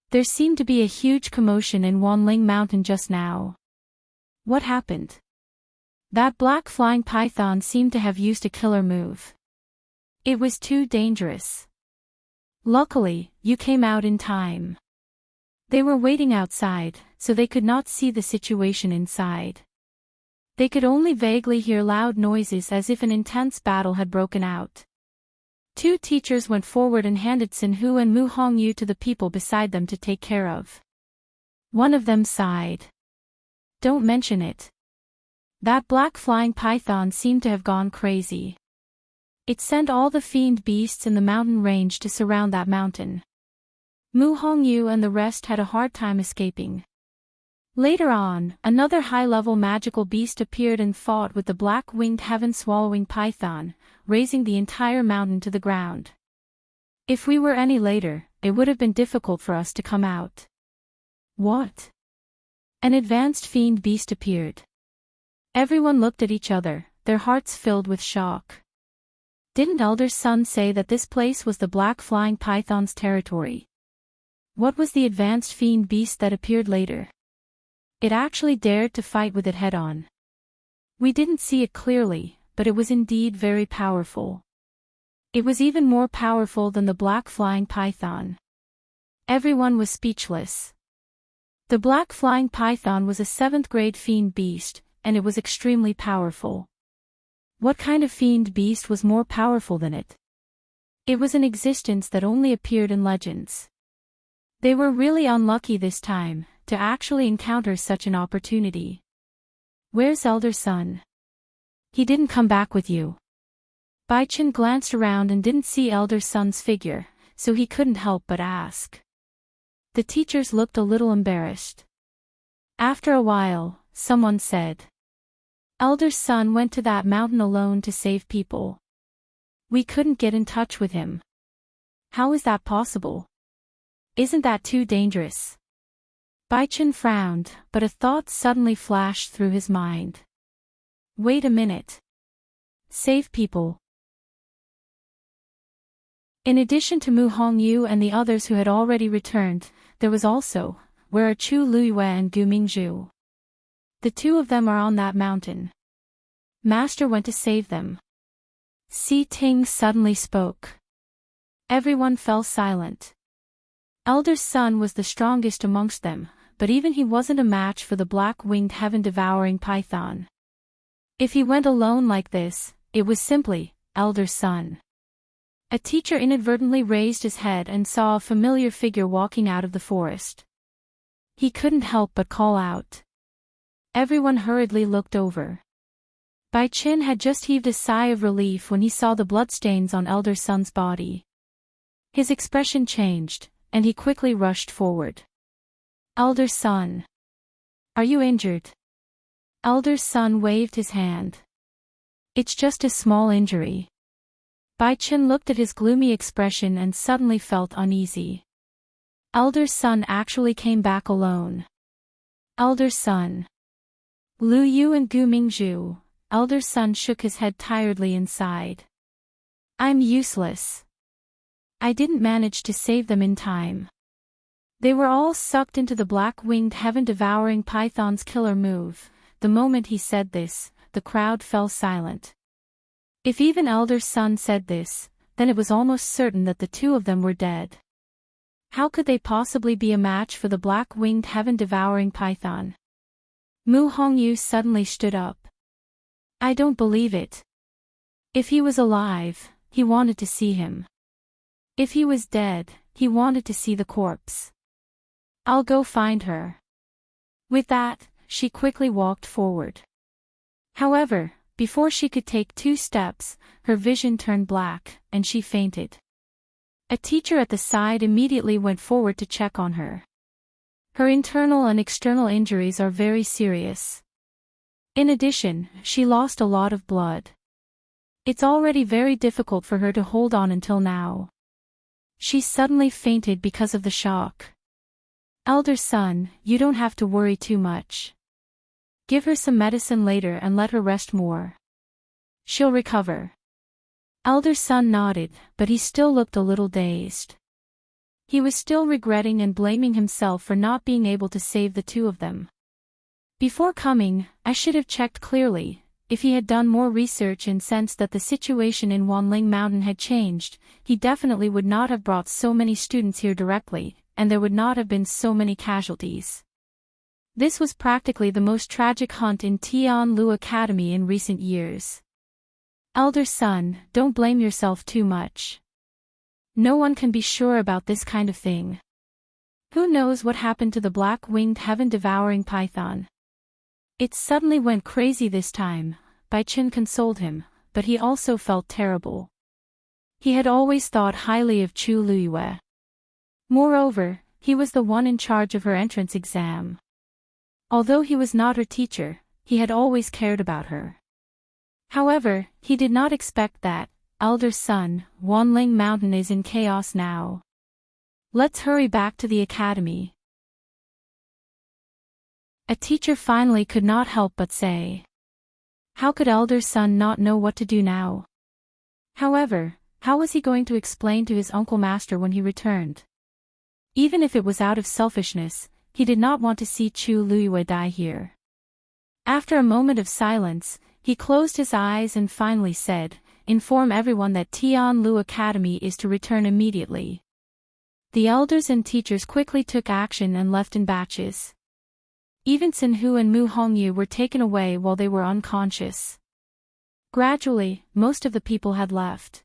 S1: There seemed to be a huge commotion in Wanling Mountain just now. What happened? That black flying python seemed to have used a killer move. It was too dangerous. Luckily, you came out in time. They were waiting outside, so they could not see the situation inside. They could only vaguely hear loud noises as if an intense battle had broken out. Two teachers went forward and handed Xin Hu and Mu Hongyu to the people beside them to take care of. One of them sighed. Don't mention it. That black flying python seemed to have gone crazy. It sent all the fiend beasts in the mountain range to surround that mountain. Mu Hongyu and the rest had a hard time escaping. Later on, another high-level magical beast appeared and fought with the black-winged heaven-swallowing python, raising the entire mountain to the ground. If we were any later, it would have been difficult for us to come out. What? An advanced fiend beast appeared. Everyone looked at each other, their hearts filled with shock. Didn't Elder Sun say that this place was the black flying python's territory? What was the advanced fiend beast that appeared later? It actually dared to fight with it head-on. We didn't see it clearly, but it was indeed very powerful. It was even more powerful than the black flying python. Everyone was speechless. The black flying python was a 7th-grade fiend beast, and it was extremely powerful. What kind of fiend beast was more powerful than it? It was an existence that only appeared in legends. They were really unlucky this time to actually encounter such an opportunity. Where's Elder Sun? He didn't come back with you. Bai Chen glanced around and didn't see elder son's figure, so he couldn't help but ask. The teachers looked a little embarrassed. After a while, someone said, "Elder son went to that mountain alone to save people. We couldn't get in touch with him. How is that possible? Isn't that too dangerous?" Bai Chen frowned, but a thought suddenly flashed through his mind. Wait a minute. Save people. In addition to Mu Hongyu and the others who had already returned, there was also, where are Chu Luiyue and Gu Mingzhu? The two of them are on that mountain. Master went to save them. Si Ting suddenly spoke. Everyone fell silent. Elder son was the strongest amongst them, but even he wasn't a match for the black-winged heaven-devouring python. If he went alone like this, it was simply, elder son. A teacher inadvertently raised his head and saw a familiar figure walking out of the forest. He couldn't help but call out. Everyone hurriedly looked over. Bai Chen had just heaved a sigh of relief when he saw the bloodstains on elder son's body. His expression changed, and he quickly rushed forward. Elder son. Are you injured? Elder son waved his hand. It's just a small injury. Bai Chen looked at his gloomy expression and suddenly felt uneasy. Elder son actually came back alone. Elder son. Lu Yu and Gu Mingzhu, elder son shook his head tiredly and sighed. I'm useless. I didn't manage to save them in time. They were all sucked into the black-winged heaven-devouring python's killer move. The moment he said this, the crowd fell silent. If even elder son said this, then it was almost certain that the two of them were dead. How could they possibly be a match for the black-winged heaven-devouring python? Mu Hongyu suddenly stood up. I don't believe it. If he was alive, he wanted to see him. If he was dead, he wanted to see the corpse. I'll go find her. With that, she quickly walked forward. However, before she could take 2 steps, her vision turned black, and she fainted. A teacher at the side immediately went forward to check on her. Her internal and external injuries are very serious. In addition, she lost a lot of blood. It's already very difficult for her to hold on until now. She suddenly fainted because of the shock. Elder son, you don't have to worry too much. Give her some medicine later and let her rest more. She'll recover. Elder son nodded, but he still looked a little dazed. He was still regretting and blaming himself for not being able to save the two of them. Before coming, I should have checked clearly. If he had done more research and sensed that the situation in Wanling Mountain had changed, he definitely would not have brought so many students here directly, and there would not have been so many casualties. This was practically the most tragic hunt in Tianlu Academy in recent years. Elder son, don't blame yourself too much. No one can be sure about this kind of thing. Who knows what happened to the black-winged heaven-devouring python? It suddenly went crazy this time, Bai Chen consoled him, but he also felt terrible. He had always thought highly of Chu Luiyue. Moreover, he was the one in charge of her entrance exam. Although he was not her teacher, he had always cared about her. However, he did not expect that, elder son, Wanling Mountain is in chaos now. Let's hurry back to the academy. A teacher finally could not help but say. How could elder son not know what to do now? However, how was he going to explain to his uncle master when he returned? Even if it was out of selfishness, he did not want to see Chu Luiyue die here. After a moment of silence, he closed his eyes and finally said, inform everyone that Tianlu Academy is to return immediately. The elders and teachers quickly took action and left in batches. Even Sinhu and Mu Hongyu were taken away while they were unconscious. Gradually, most of the people had left.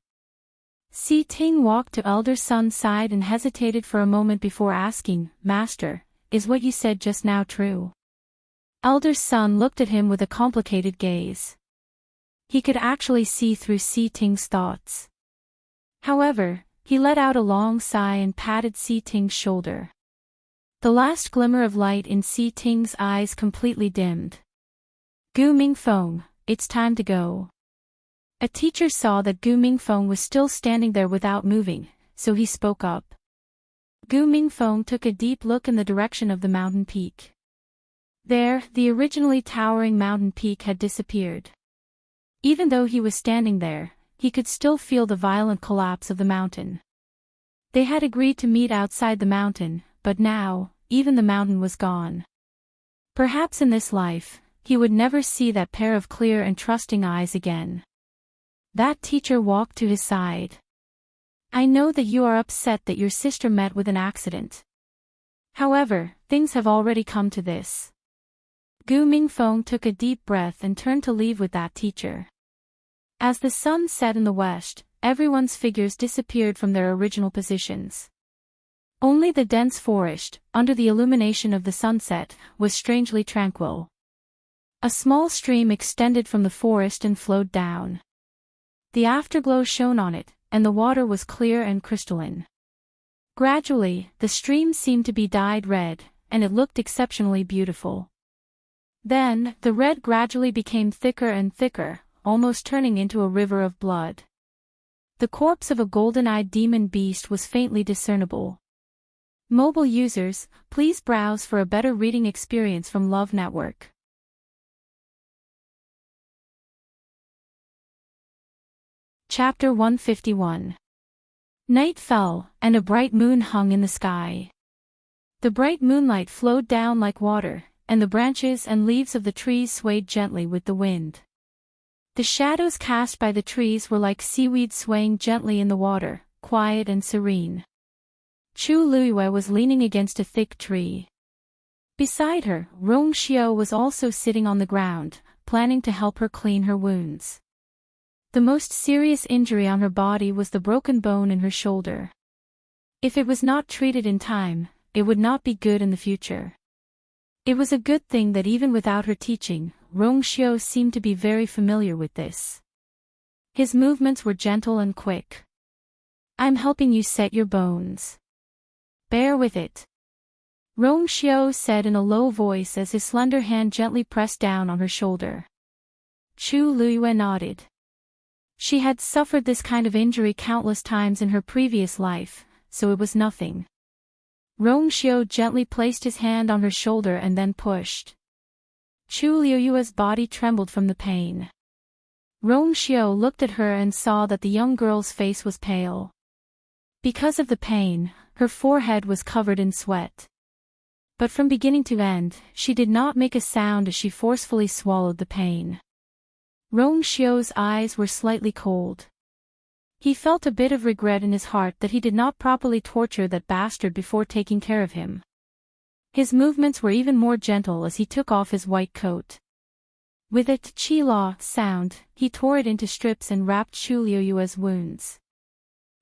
S1: Si Ting walked to elder son's side and hesitated for a moment before asking, Master, is what you said just now true? Elder son looked at him with a complicated gaze. He could actually see through Si Ting's thoughts. However, he let out a long sigh and patted Si Ting's shoulder. The last glimmer of light in Si Ting's eyes completely dimmed. Gu Mingfeng, it's time to go. A teacher saw that Gu Mingfeng was still standing there without moving, so he spoke up. Gu Mingfeng took a deep look in the direction of the mountain peak. There, the originally towering mountain peak had disappeared. Even though he was standing there, he could still feel the violent collapse of the mountain. They had agreed to meet outside the mountain, but now, even the mountain was gone. Perhaps in this life, he would never see that pair of clear and trusting eyes again. That teacher walked to his side. I know that you are upset that your sister met with an accident. However, things have already come to this. Gu Mingfeng took a deep breath and turned to leave with that teacher. As the sun set in the west, everyone's figures disappeared from their original positions. Only the dense forest, under the illumination of the sunset, was strangely tranquil. A small stream extended from the forest and flowed down. The afterglow shone on it, and the water was clear and crystalline. Gradually, the stream seemed to be dyed red, and it looked exceptionally beautiful. Then, the red gradually became thicker and thicker, almost turning into a river of blood. The corpse of a golden-eyed demon beast was faintly discernible. Mobile users, please browse for a better reading experience from Love Network. Chapter 151. Night fell, and a bright moon hung in the sky. The bright moonlight flowed down like water, and the branches and leaves of the trees swayed gently with the wind. The shadows cast by the trees were like seaweed swaying gently in the water, quiet and serene. Chu Luiyue was leaning against a thick tree. Beside her, Rong Xiao was also sitting on the ground, planning to help her clean her wounds. The most serious injury on her body was the broken bone in her shoulder. If it was not treated in time, it would not be good in the future. It was a good thing that even without her teaching, Rong Xiao seemed to be very familiar with this. His movements were gentle and quick. I'm helping you set your bones. Bear with it. Rong Xiao said in a low voice as his slender hand gently pressed down on her shoulder. Chu Luiyue nodded. She had suffered this kind of injury countless times in her previous life, so it was nothing. Rong Xiao gently placed his hand on her shoulder and then pushed. Chu Luiyue's body trembled from the pain. Rong Xiao looked at her and saw that the young girl's face was pale. Because of the pain, her forehead was covered in sweat. But from beginning to end, she did not make a sound as she forcefully swallowed the pain. Rong Xiao's eyes were slightly cold. He felt a bit of regret in his heart that he did not properly torture that bastard before taking care of him. His movements were even more gentle as he took off his white coat. With a chi-la sound, he tore it into strips and wrapped Chu Luiyue's wounds.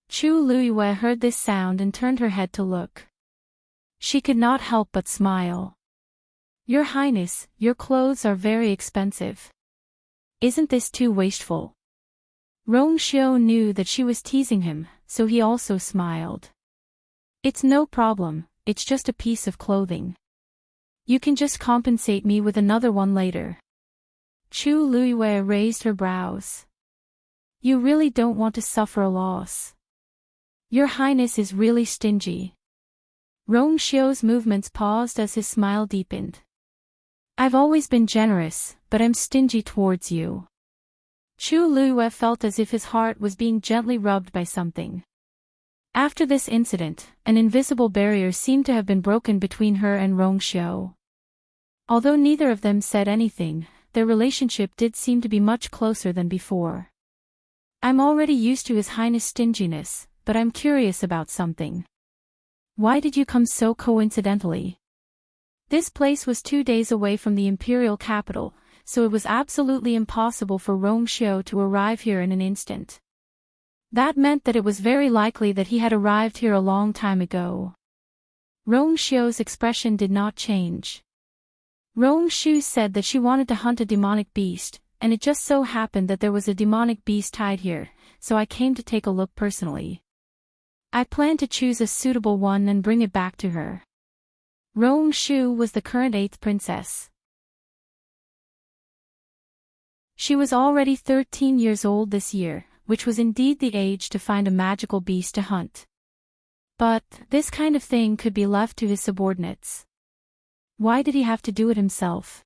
S1: Chu Luiyue heard this sound and turned her head to look. She could not help but smile. Your Highness, your clothes are very expensive. Isn't this too wasteful? Rong Xiao knew that she was teasing him, so he also smiled. It's no problem, it's just a piece of clothing. You can just compensate me with another one later. Chu Luiyue raised her brows. You really don't want to suffer a loss. Your Highness is really stingy. Rong Xiao's movements paused as his smile deepened. I've always been generous, but I'm stingy towards you. Chu Luiyue felt as if his heart was being gently rubbed by something. After this incident, an invisible barrier seemed to have been broken between her and Rong Xiao. Although neither of them said anything, their relationship did seem to be much closer than before. I'm already used to His Highness' stinginess, but I'm curious about something. Why did you come so coincidentally? This place was 2 days away from the imperial capital, so it was absolutely impossible for Rong Xiao to arrive here in an instant. That meant that it was very likely that he had arrived here a long time ago. Rong Xiao's expression did not change. Rong Shu said that she wanted to hunt a demonic beast, and it just so happened that there was a demonic beast tied here, so I came to take a look personally. I plan to choose a suitable one and bring it back to her. Rong Shu was the current 8th princess. She was already 13 years old this year, which was indeed the age to find a magical beast to hunt. But, this kind of thing could be left to his subordinates. Why did he have to do it himself?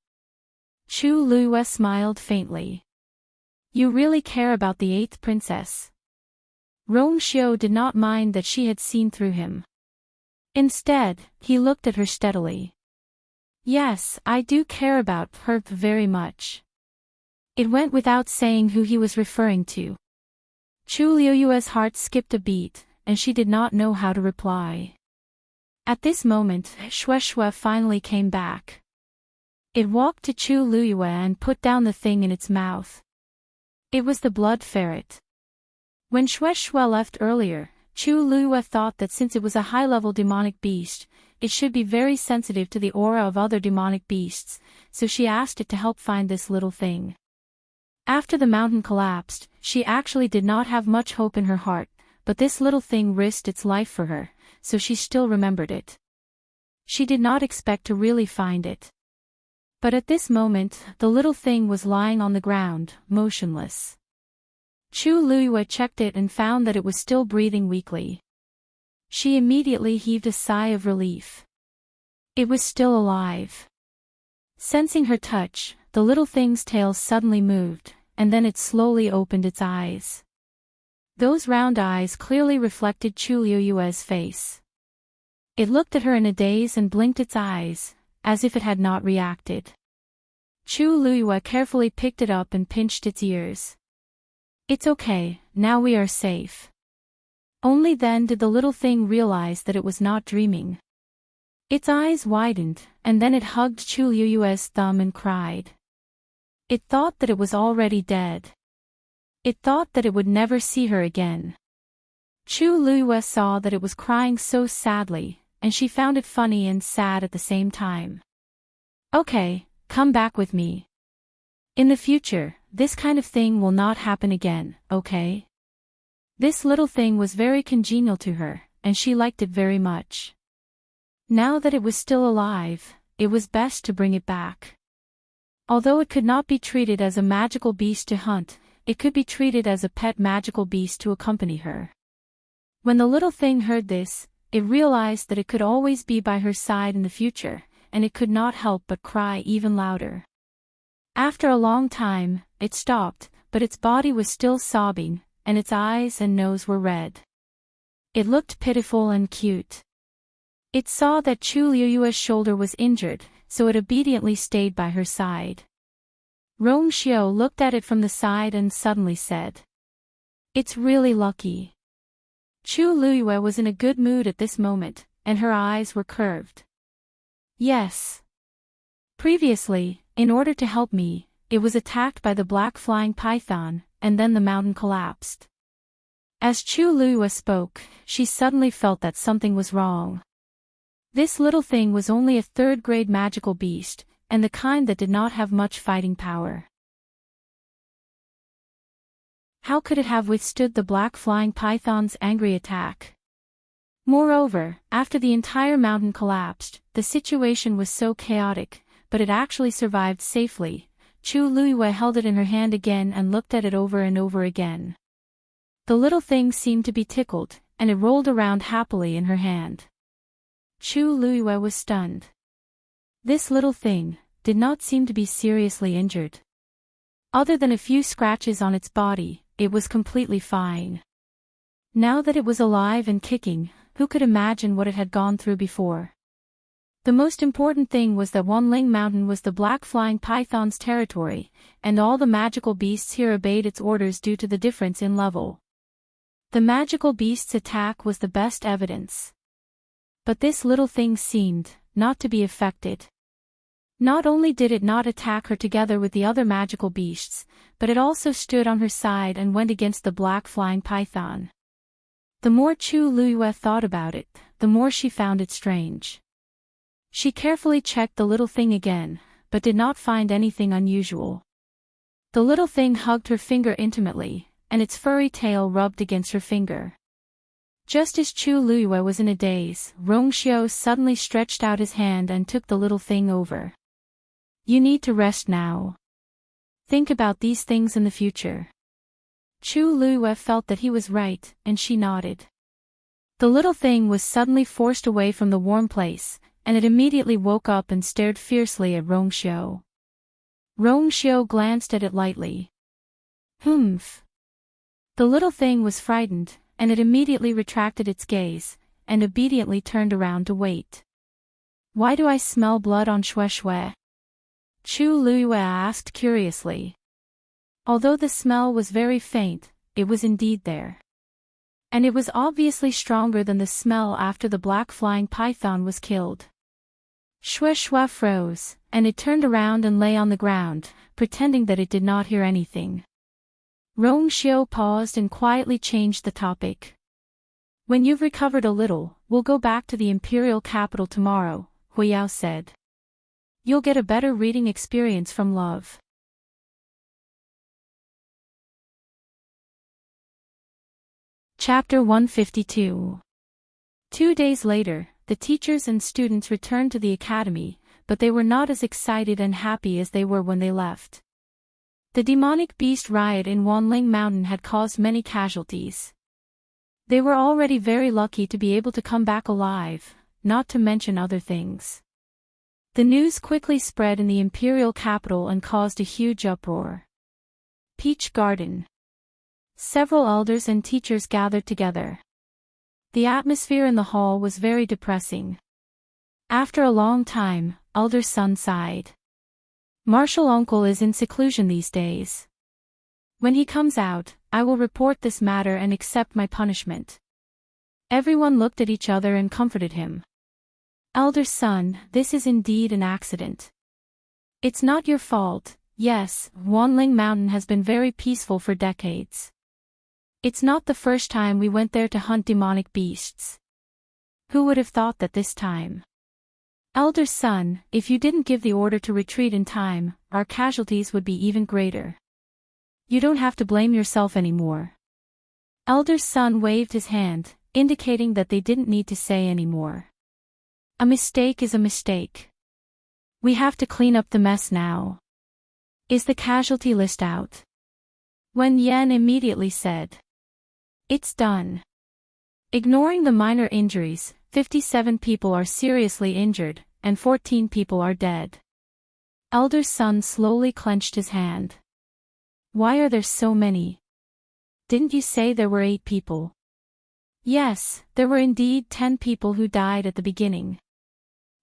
S1: Chu Luiyue smiled faintly. You really care about the 8th princess. Rong Xiu did not mind that she had seen through him. Instead, he looked at her steadily. Yes, I do care about her very much. It went without saying who he was referring to. Chu Luiyue's heart skipped a beat, and she did not know how to reply. At this moment, Shui finally came back. It walked to Chu Luiyue and put down the thing in its mouth. It was the blood ferret. When Shui left earlier, Chu Luiyue thought that since it was a high-level demonic beast, it should be very sensitive to the aura of other demonic beasts, so she asked it to help find this little thing. After the mountain collapsed, she actually did not have much hope in her heart, but this little thing risked its life for her, so she still remembered it. She did not expect to really find it. But at this moment, the little thing was lying on the ground, motionless. Chu Luiyue checked it and found that it was still breathing weakly. She immediately heaved a sigh of relief. It was still alive. Sensing her touch, the little thing's tail suddenly moved, and then it slowly opened its eyes. Those round eyes clearly reflected Chu Luiyue's face. It looked at her in a daze and blinked its eyes, as if it had not reacted. Chu Luiyue carefully picked it up and pinched its ears. It's okay, now we are safe. Only then did the little thing realize that it was not dreaming. Its eyes widened, and then it hugged Chu Luiyue's thumb and cried. It thought that it was already dead. It thought that it would never see her again. Chu Luiyue saw that it was crying so sadly, and she found it funny and sad at the same time. Okay, come back with me. In the future, this kind of thing will not happen again, okay? This little thing was very congenial to her, and she liked it very much. Now that it was still alive, it was best to bring it back. Although it could not be treated as a magical beast to hunt, it could be treated as a pet magical beast to accompany her. When the little thing heard this, it realized that it could always be by her side in the future, and it could not help but cry even louder. After a long time, it stopped, but its body was still sobbing, and its eyes and nose were red. It looked pitiful and cute. It saw that Chu Luiyue's shoulder was injured, so it obediently stayed by her side. Rong Xiu looked at it from the side and suddenly said, "It's really lucky." Chu Luiyue was in a good mood at this moment, and her eyes were curved. Yes. Previously, in order to help me, it was attacked by the black flying python, and then the mountain collapsed. As Chu Luiyue spoke, she suddenly felt that something was wrong. This little thing was only a third-grade magical beast, and the kind that did not have much fighting power. How could it have withstood the black flying python's angry attack? Moreover, after the entire mountain collapsed, the situation was so chaotic, but it actually survived safely. Chu Luiyue held it in her hand again and looked at it over and over again. The little thing seemed to be tickled, and it rolled around happily in her hand. Chu Luiyue was stunned. This little thing did not seem to be seriously injured. Other than a few scratches on its body, it was completely fine. Now that it was alive and kicking, who could imagine what it had gone through before? The most important thing was that Wanling Mountain was the black flying python's territory, and all the magical beasts here obeyed its orders due to the difference in level. The magical beast's attack was the best evidence. But this little thing seemed not to be affected. Not only did it not attack her together with the other magical beasts, but it also stood on her side and went against the black flying python. The more Chu Luiyue thought about it, the more she found it strange. She carefully checked the little thing again, but did not find anything unusual. The little thing hugged her finger intimately, and its furry tail rubbed against her finger. Just as Chu Luiyue was in a daze, Rongxiu suddenly stretched out his hand and took the little thing over. You need to rest now. Think about these things in the future. Chu Luiyue felt that he was right, and she nodded. The little thing was suddenly forced away from the warm place, and it immediately woke up and stared fiercely at Rongxiu. Rongxiu glanced at it lightly. Humph. The little thing was frightened, and it immediately retracted its gaze, and obediently turned around to wait. Why do I smell blood on Xue Xue? Chu Luiyue asked curiously. Although the smell was very faint, it was indeed there. And it was obviously stronger than the smell after the black flying python was killed. Xue Xue froze, and it turned around and lay on the ground, pretending that it did not hear anything. Rongxiu paused and quietly changed the topic. When you've recovered a little, we'll go back to the imperial capital tomorrow, Huiyao said. You'll get a better reading experience from love. Chapter 152. 2 days later, the teachers and students returned to the academy, but they were not as excited and happy as they were when they left. The demonic beast riot in Wanling Mountain had caused many casualties. They were already very lucky to be able to come back alive, not to mention other things. The news quickly spread in the imperial capital and caused a huge uproar. Peach Garden. Several elders and teachers gathered together. The atmosphere in the hall was very depressing. After a long time, Elder Sun sighed. Martial Uncle is in seclusion these days. When he comes out, I will report this matter and accept my punishment. Everyone looked at each other and comforted him. Elder Sun, this is indeed an accident. It's not your fault. Yes, Wanling Mountain has been very peaceful for decades. It's not the first time we went there to hunt demonic beasts. Who would have thought that this time? Elder Sun, if you didn't give the order to retreat in time, our casualties would be even greater. You don't have to blame yourself anymore. Elder Sun waved his hand, indicating that they didn't need to say anymore. A mistake is a mistake. We have to clean up the mess now. Is the casualty list out? Wen Yan immediately said. It's done. Ignoring the minor injuries, 57 people are seriously injured, and 14 people are dead. Elder Sun slowly clenched his hand. Why are there so many? Didn't you say there were 8 people? Yes, there were indeed 10 people who died at the beginning.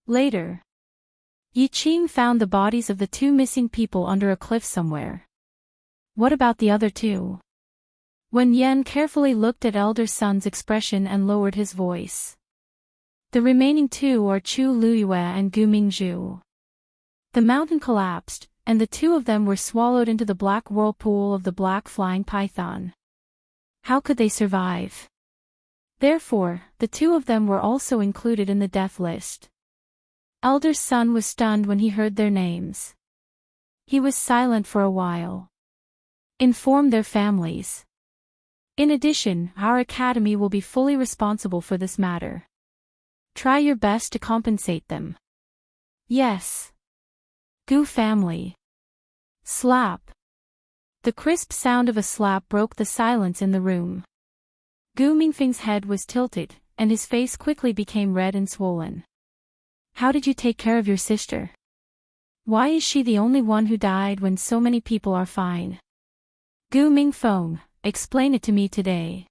S1: Later, Yi Qing found the bodies of the 2 missing people under a cliff somewhere. What about the other 2? Wen Yan carefully looked at Elder Sun's expression and lowered his voice. The remaining 2 are Chu Luiyue and Gu Mingzhu. The mountain collapsed, and the 2 of them were swallowed into the black whirlpool of the black flying python. How could they survive? Therefore, the 2 of them were also included in the death list. Elder Sun was stunned when he heard their names. He was silent for a while. Inform their families. In addition, our academy will be fully responsible for this matter. Try your best to compensate them. Yes. Gu family. Slap. The crisp sound of a slap broke the silence in the room. Gu Mingfeng's head was tilted, and his face quickly became red and swollen. How did you take care of your sister? Why is she the only one who died when so many people are fine? Gu Mingfeng, explain it to me today.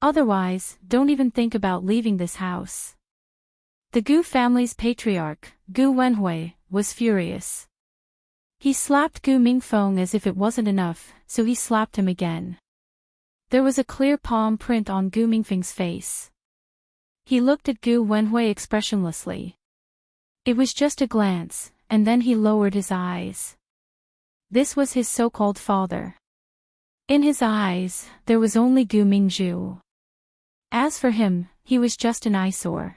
S1: Otherwise, don't even think about leaving this house. The Gu family's patriarch, Gu Wenhui, was furious. He slapped Gu Mingfeng as if it wasn't enough, so he slapped him again. There was a clear palm print on Gu Mingfeng's face. He looked at Gu Wenhui expressionlessly. It was just a glance, and then he lowered his eyes. This was his so-called father. In his eyes, there was only Gu Mingzhu. As for him, he was just an eyesore.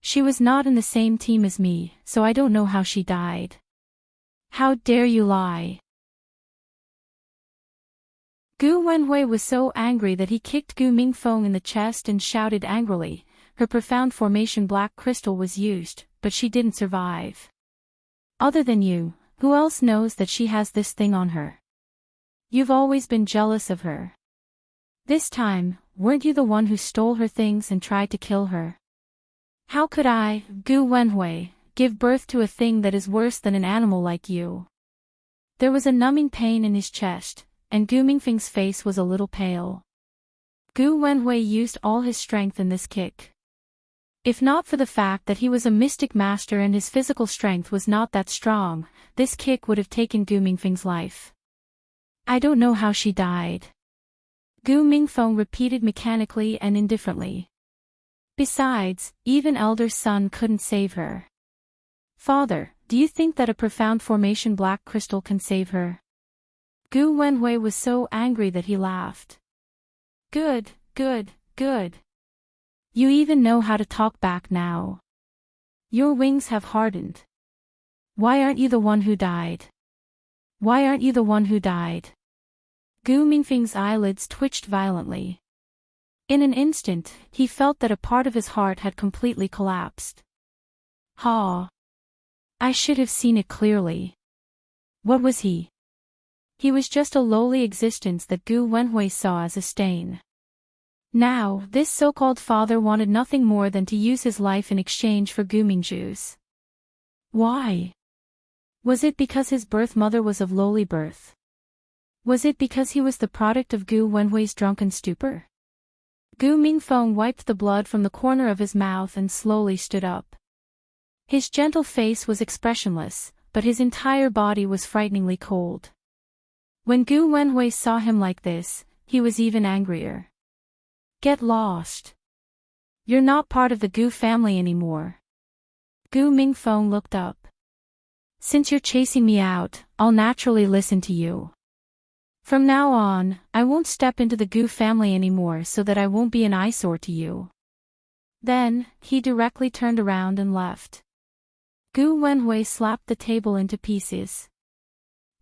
S1: She was not in the same team as me, so I don't know how she died. How dare you lie? Gu Wenhui was so angry that he kicked Gu Mingfeng in the chest and shouted angrily. Her profound formation black crystal was used, but she didn't survive. Other than you, who else knows that she has this thing on her? You've always been jealous of her. This time, weren't you the one who stole her things and tried to kill her? How could I, Gu Wenhui, give birth to a thing that is worse than an animal like you? There was a numbing pain in his chest, and Gu Mingfeng's face was a little pale. Gu Wenhui used all his strength in this kick. If not for the fact that he was a mystic master and his physical strength was not that strong, this kick would have taken Gu Mingfeng's life. I don't know how she died. Gu Mingfeng repeated mechanically and indifferently. Besides, even elder son couldn't save her. Father, do you think that a profound formation black crystal can save her? Gu Wenhui was so angry that he laughed. Good, good, good. You even know how to talk back now. Your wings have hardened. Why aren't you the one who died? Why aren't you the one who died? Gu Mingfeng's eyelids twitched violently. In an instant, he felt that a part of his heart had completely collapsed. Ha! I should have seen it clearly. What was he? He was just a lowly existence that Gu Wenhui saw as a stain. Now, this so-called father wanted nothing more than to use his life in exchange for Gu Mingju's. Why? Was it because his birth mother was of lowly birth? Was it because he was the product of Gu Wenhui's drunken stupor? Gu Mingfeng wiped the blood from the corner of his mouth and slowly stood up. His gentle face was expressionless, but his entire body was frighteningly cold. When Gu Wenhui saw him like this, he was even angrier. Get lost. You're not part of the Gu family anymore. Gu Mingfeng looked up. Since you're chasing me out, I'll naturally listen to you. From now on, I won't step into the Gu family anymore so that I won't be an eyesore to you. Then, he directly turned around and left. Gu Wenhui slapped the table into pieces.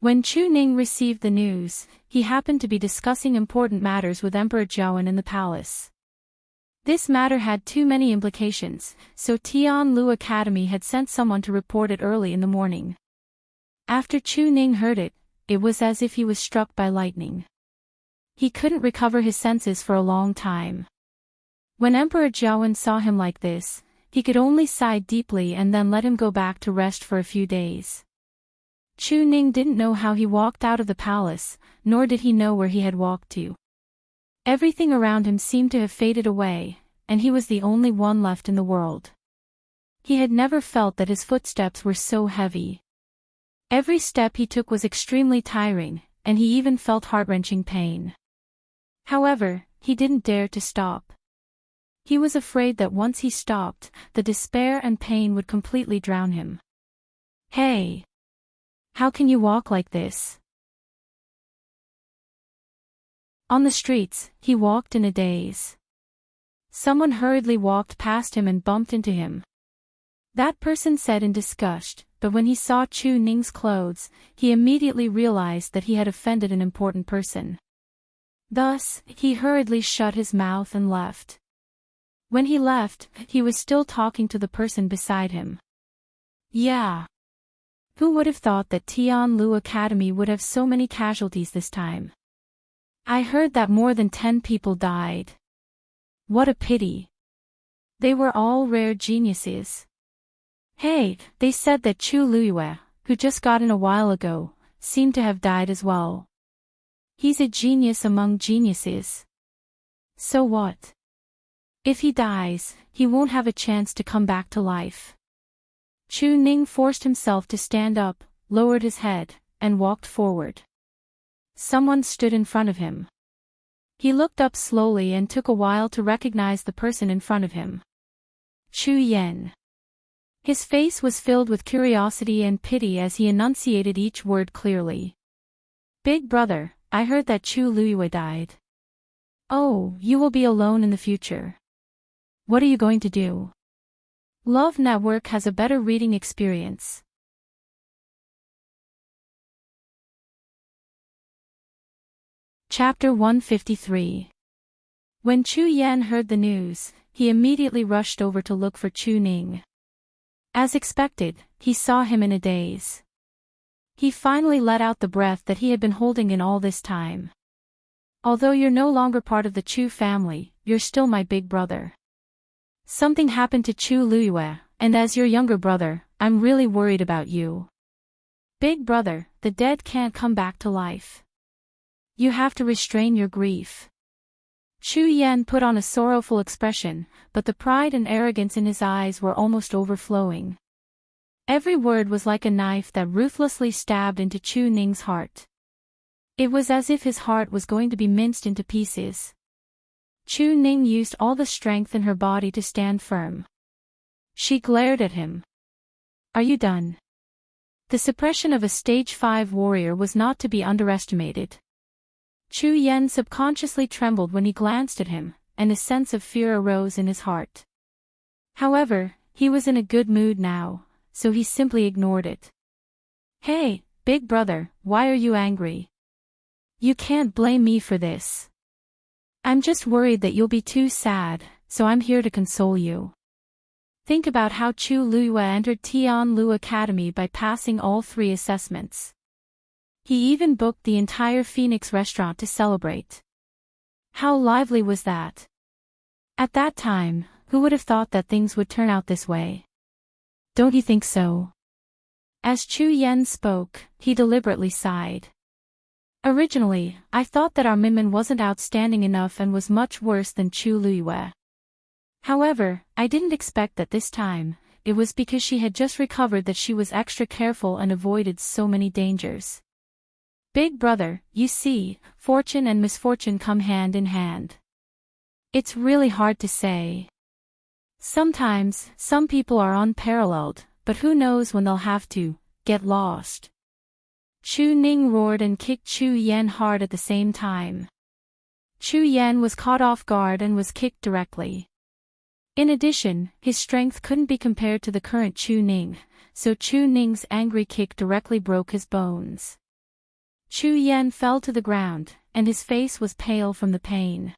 S1: When Chu Ning received the news, he happened to be discussing important matters with Emperor Zhaoan in the palace. This matter had too many implications, so Tianlu Academy had sent someone to report it early in the morning. After Chu Ning heard it, it was as if he was struck by lightning. He couldn't recover his senses for a long time. When Emperor Zhaoan saw him like this, he could only sigh deeply and then let him go back to rest for a few days. Chu Ning didn't know how he walked out of the palace, nor did he know where he had walked to. Everything around him seemed to have faded away, and he was the only one left in the world. He had never felt that his footsteps were so heavy. Every step he took was extremely tiring, and he even felt heart-wrenching pain. However, he didn't dare to stop. He was afraid that once he stopped, the despair and pain would completely drown him. Hey! How can you walk like this? On the streets, he walked in a daze. Someone hurriedly walked past him and bumped into him. That person said in disgust, but when he saw Chu Ning's clothes, he immediately realized that he had offended an important person. Thus, he hurriedly shut his mouth and left. When he left, he was still talking to the person beside him. Yeah. Who would have thought that Tianlu Academy would have so many casualties this time? I heard that more than 10 people died. What a pity. They were all rare geniuses. Hey, they said that Chu Luyue, who just got in a while ago, seemed to have died as well. He's a genius among geniuses. So what? If he dies, he won't have a chance to come back to life. Chu Ning forced himself to stand up, lowered his head, and walked forward. Someone stood in front of him. He looked up slowly and took a while to recognize the person in front of him. Chu Yen. His face was filled with curiosity and pity as he enunciated each word clearly. Big brother, I heard that Chu Luyue died. Oh, you will be alone in the future. What are you going to do? Love Network has a better reading experience. Chapter 153. When Chu Yan heard the news, he immediately rushed over to look for Chu Ning. As expected, he saw him in a daze. He finally let out the breath that he had been holding in all this time. Although you're no longer part of the Chu family, you're still my big brother. Something happened to Chu Luyue, and as your younger brother, I'm really worried about you. Big brother, the dead can't come back to life. You have to restrain your grief. Chu Yan put on a sorrowful expression, but the pride and arrogance in his eyes were almost overflowing. Every word was like a knife that ruthlessly stabbed into Chu Ning's heart. It was as if his heart was going to be minced into pieces. Chu Ning used all the strength in her body to stand firm. She glared at him. Are you done? The suppression of a stage 5 warrior was not to be underestimated. Chu Yan subconsciously trembled when he glanced at him, and a sense of fear arose in his heart. However, he was in a good mood now, so he simply ignored it. Hey, big brother, why are you angry? You can't blame me for this. I'm just worried that you'll be too sad, so I'm here to console you. Think about how Chu Luyue entered Tianlu Academy by passing all 3 assessments. He even booked the entire Phoenix restaurant to celebrate. How lively was that? At that time, who would have thought that things would turn out this way? Don't you think so? As Chu Yan spoke, he deliberately sighed. Originally, I thought that our Minmin wasn't outstanding enough and was much worse than Chu Luyue. However, I didn't expect that this time, it was because she had just recovered that she was extra careful and avoided so many dangers. Big brother, you see, fortune and misfortune come hand in hand. It's really hard to say. Sometimes, some people are unparalleled, but who knows when they'll have to get lost. Chu Ning roared and kicked Chu Yan hard at the same time. Chu Yan was caught off guard and was kicked directly. In addition, his strength couldn't be compared to the current Chu Ning, so Chu Ning's angry kick directly broke his bones. Chu Yan fell to the ground, and his face was pale from the pain.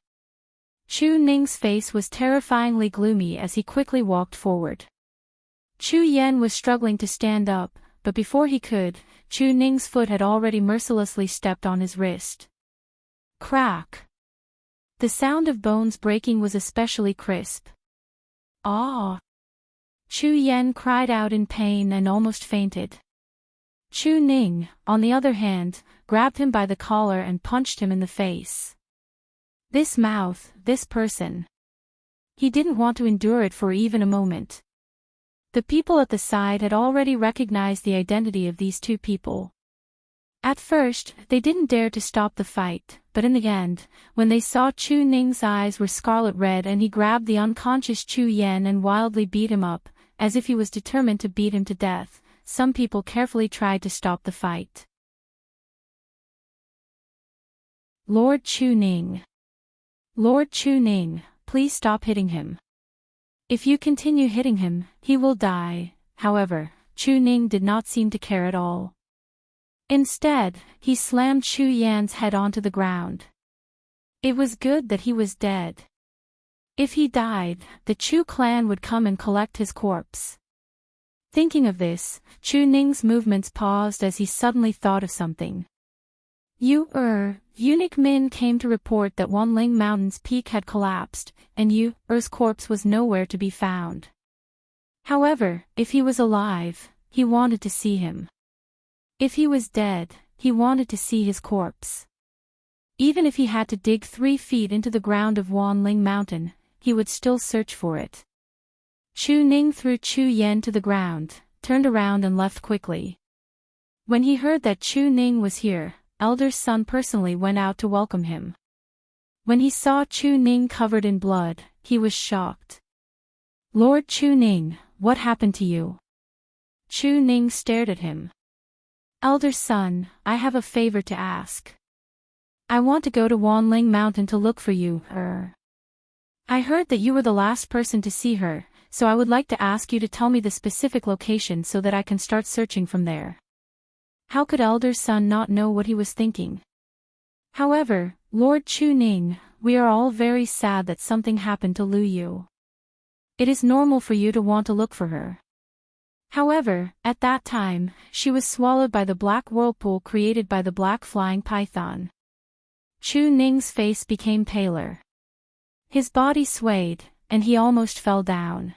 S1: Chu Ning's face was terrifyingly gloomy as he quickly walked forward. Chu Yan was struggling to stand up, but before he could, Chu Ning's foot had already mercilessly stepped on his wrist. Crack! The sound of bones breaking was especially crisp. Ah! Chu Yan cried out in pain and almost fainted. Chu Ning, on the other hand, grabbed him by the collar and punched him in the face. This mouth, this person. He didn't want to endure it for even a moment. The people at the side had already recognized the identity of these 2 people. At first, they didn't dare to stop the fight, but in the end, when they saw Chu Ning's eyes were scarlet red and he grabbed the unconscious Chu Yan and wildly beat him up, as if he was determined to beat him to death, some people carefully tried to stop the fight. Lord Chu Ning. Lord Chu Ning, please stop hitting him. If you continue hitting him, he will die. However, Chu Ning did not seem to care at all. Instead, he slammed Chu Yan's head onto the ground. It was good that he was dead. If he died, the Chu clan would come and collect his corpse. Thinking of this, Chu Ning's movements paused as he suddenly thought of something. Eunuch Min came to report that Wanling Mountain's peak had collapsed, and Er's corpse was nowhere to be found. However, if he was alive, he wanted to see him. If he was dead, he wanted to see his corpse. Even if he had to dig 3 feet into the ground of Wanling Mountain, he would still search for it. Chu Ning threw Chu Yan to the ground, turned around and left quickly. When he heard that Chu Ning was here, Elder's son personally went out to welcome him. When he saw Chu Ning covered in blood, he was shocked. Lord Chu Ning, what happened to you? Chu Ning stared at him. Elder son, I have a favor to ask. I want to go to Wanling Mountain to look for you, I heard that you were the last person to see her, so I would like to ask you to tell me the specific location so that I can start searching from there. How could Elder's son not know what he was thinking? However, Lord Chu Ning, we are all very sad that something happened to Lu Yu. It is normal for you to want to look for her. However, at that time, she was swallowed by the black whirlpool created by the black flying python. Chu Ning's face became paler. His body swayed, and he almost fell down.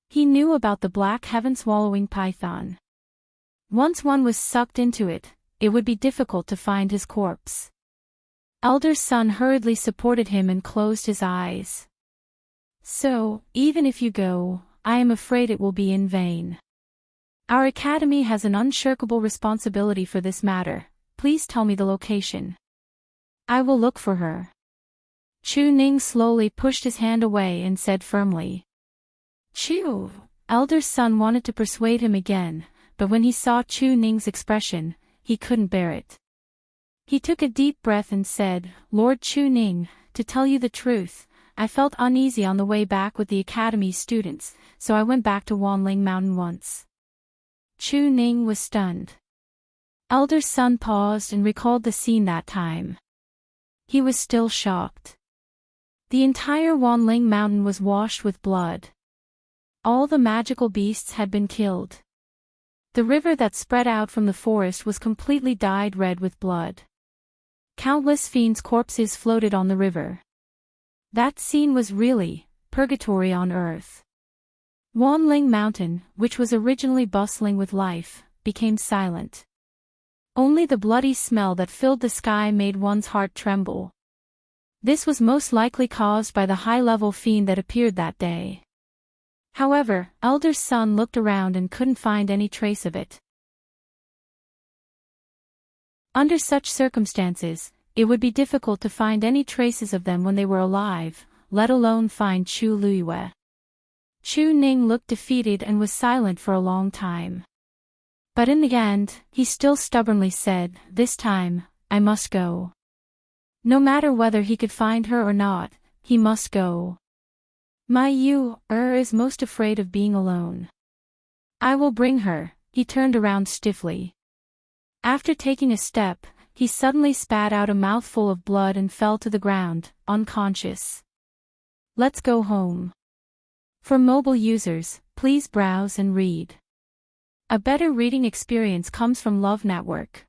S1: He knew about the black heaven-swallowing python. Once one was sucked into it, it would be difficult to find his corpse. Elder Sun hurriedly supported him and closed his eyes. So, even if you go, I am afraid it will be in vain. Our academy has an unshirkable responsibility for this matter. Please tell me the location. I will look for her. Chu Ning slowly pushed his hand away and said firmly. Chu! Elder Sun wanted to persuade him again, but when he saw Chu Ning's expression, he couldn't bear it. He took a deep breath and said, Lord Chu Ning, to tell you the truth, I felt uneasy on the way back with the academy's students, so I went back to Wanling Mountain once. Chu Ning was stunned. Elder Sun paused and recalled the scene that time. He was still shocked. The entire Wanling Mountain was washed with blood. All the magical beasts had been killed. The river that spread out from the forest was completely dyed red with blood. Countless fiends' corpses floated on the river. That scene was really purgatory on earth. Wanling Mountain, which was originally bustling with life, became silent. Only the bloody smell that filled the sky made one's heart tremble. This was most likely caused by the high-level fiend that appeared that day. However, Elder Sun looked around and couldn't find any trace of it. Under such circumstances, it would be difficult to find any traces of them when they were alive, let alone find Chu Luiyue. Chu Ning looked defeated and was silent for a long time. But in the end, he still stubbornly said, this time, I must go. No matter whether he could find her or not, he must go. My Yu-er is most afraid of being alone. I will bring her. He turned around stiffly. After taking a step, he suddenly spat out a mouthful of blood and fell to the ground, unconscious. Let's go home. For mobile users, please browse and read. A better reading experience comes from Love Network.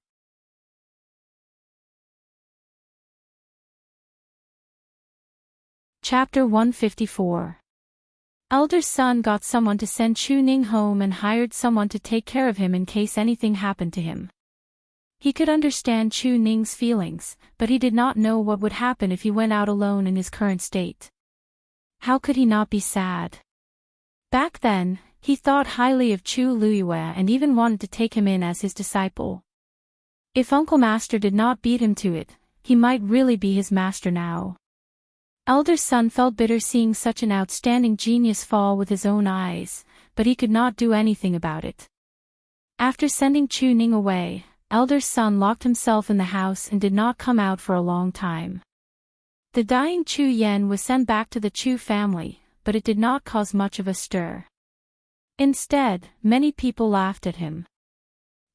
S1: Chapter 154. Elder Sun got someone to send Chu Ning home and hired someone to take care of him in case anything happened to him. He could understand Chu Ning's feelings, but he did not know what would happen if he went out alone in his current state. How could he not be sad? Back then, he thought highly of Chu Luiyue and even wanted to take him in as his disciple. If Uncle Master did not beat him to it, he might really be his master now. Elder Sun felt bitter seeing such an outstanding genius fall with his own eyes, but he could not do anything about it. After sending Chu Ning away, Elder Sun locked himself in the house and did not come out for a long time. The dying Chu Yen was sent back to the Chu family, but it did not cause much of a stir. Instead, many people laughed at him.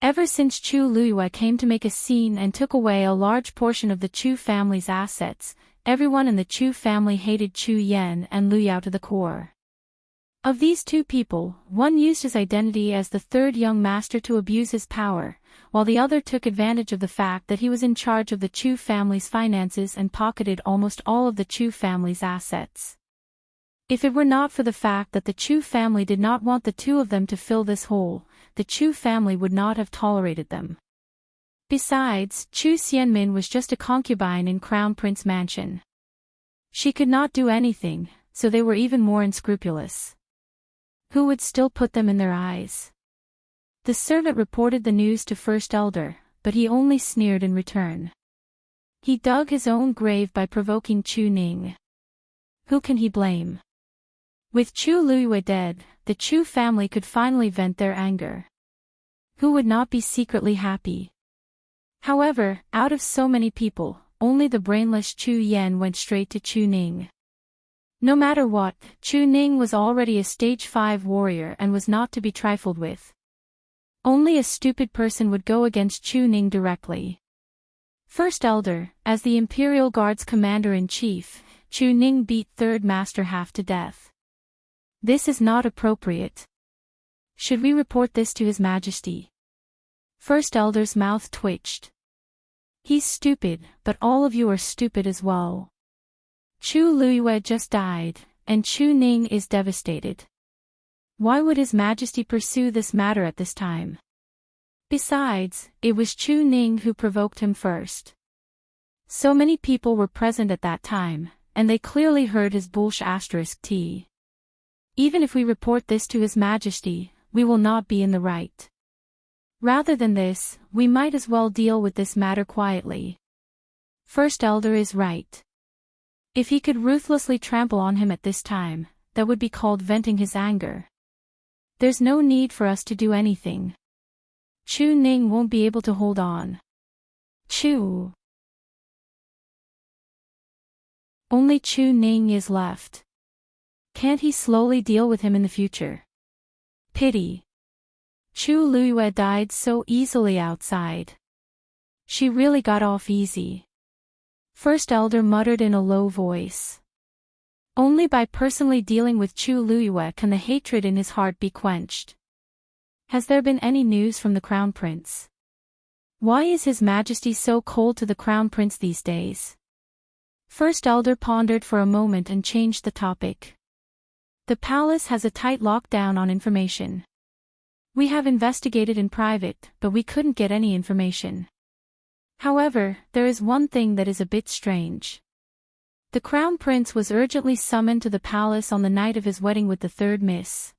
S1: Ever since Chu Luiyue came to make a scene and took away a large portion of the Chu family's assets, everyone in the Chu family hated Chu Yen and Lu Yao to the core. Of these two people, one used his identity as the third young master to abuse his power, while the other took advantage of the fact that he was in charge of the Chu family's finances and pocketed almost all of the Chu family's assets. If it were not for the fact that the Chu family did not want the two of them to fill this hole, the Chu family would not have tolerated them. Besides, Chu Xianmin was just a concubine in Crown Prince Mansion. She could not do anything, so they were even more unscrupulous. Who would still put them in their eyes? The servant reported the news to First Elder, but he only sneered in return. He dug his own grave by provoking Chu Ning. Who can he blame? With Chu Luiyue dead, the Chu family could finally vent their anger. Who would not be secretly happy? However, out of so many people, only the brainless Chu Yen went straight to Chu Ning. No matter what, Chu Ning was already a stage 5 warrior and was not to be trifled with. Only a stupid person would go against Chu Ning directly. First Elder, as the Imperial Guard's commander-in-chief, Chu Ning beat Third Master half to death. This is not appropriate. Should we report this to His Majesty? First Elder's mouth twitched. He's stupid, but all of you are stupid as well. Chu Luiyue just died, and Chu Ning is devastated. Why would His Majesty pursue this matter at this time? Besides, it was Chu Ning who provoked him first. So many people were present at that time, and they clearly heard his **t. Even if we report this to His Majesty, we will not be in the right. Rather than this, we might as well deal with this matter quietly. First Elder is right. If he could ruthlessly trample on him at this time, that would be called venting his anger. There's no need for us to do anything. Chu Ning won't be able to hold on. Only Chu Ning is left. Can't he slowly deal with him in the future? Pity. Chu Luiyue died so easily outside. She really got off easy. First Elder muttered in a low voice. Only by personally dealing with Chu Luiyue can the hatred in his heart be quenched. Has there been any news from the Crown Prince? Why is His Majesty so cold to the Crown Prince these days? First Elder pondered for a moment and changed the topic. The palace has a tight lockdown on information. We have investigated in private, but we couldn't get any information. However, there is one thing that is a bit strange. The Crown Prince was urgently summoned to the palace on the night of his wedding with the third miss.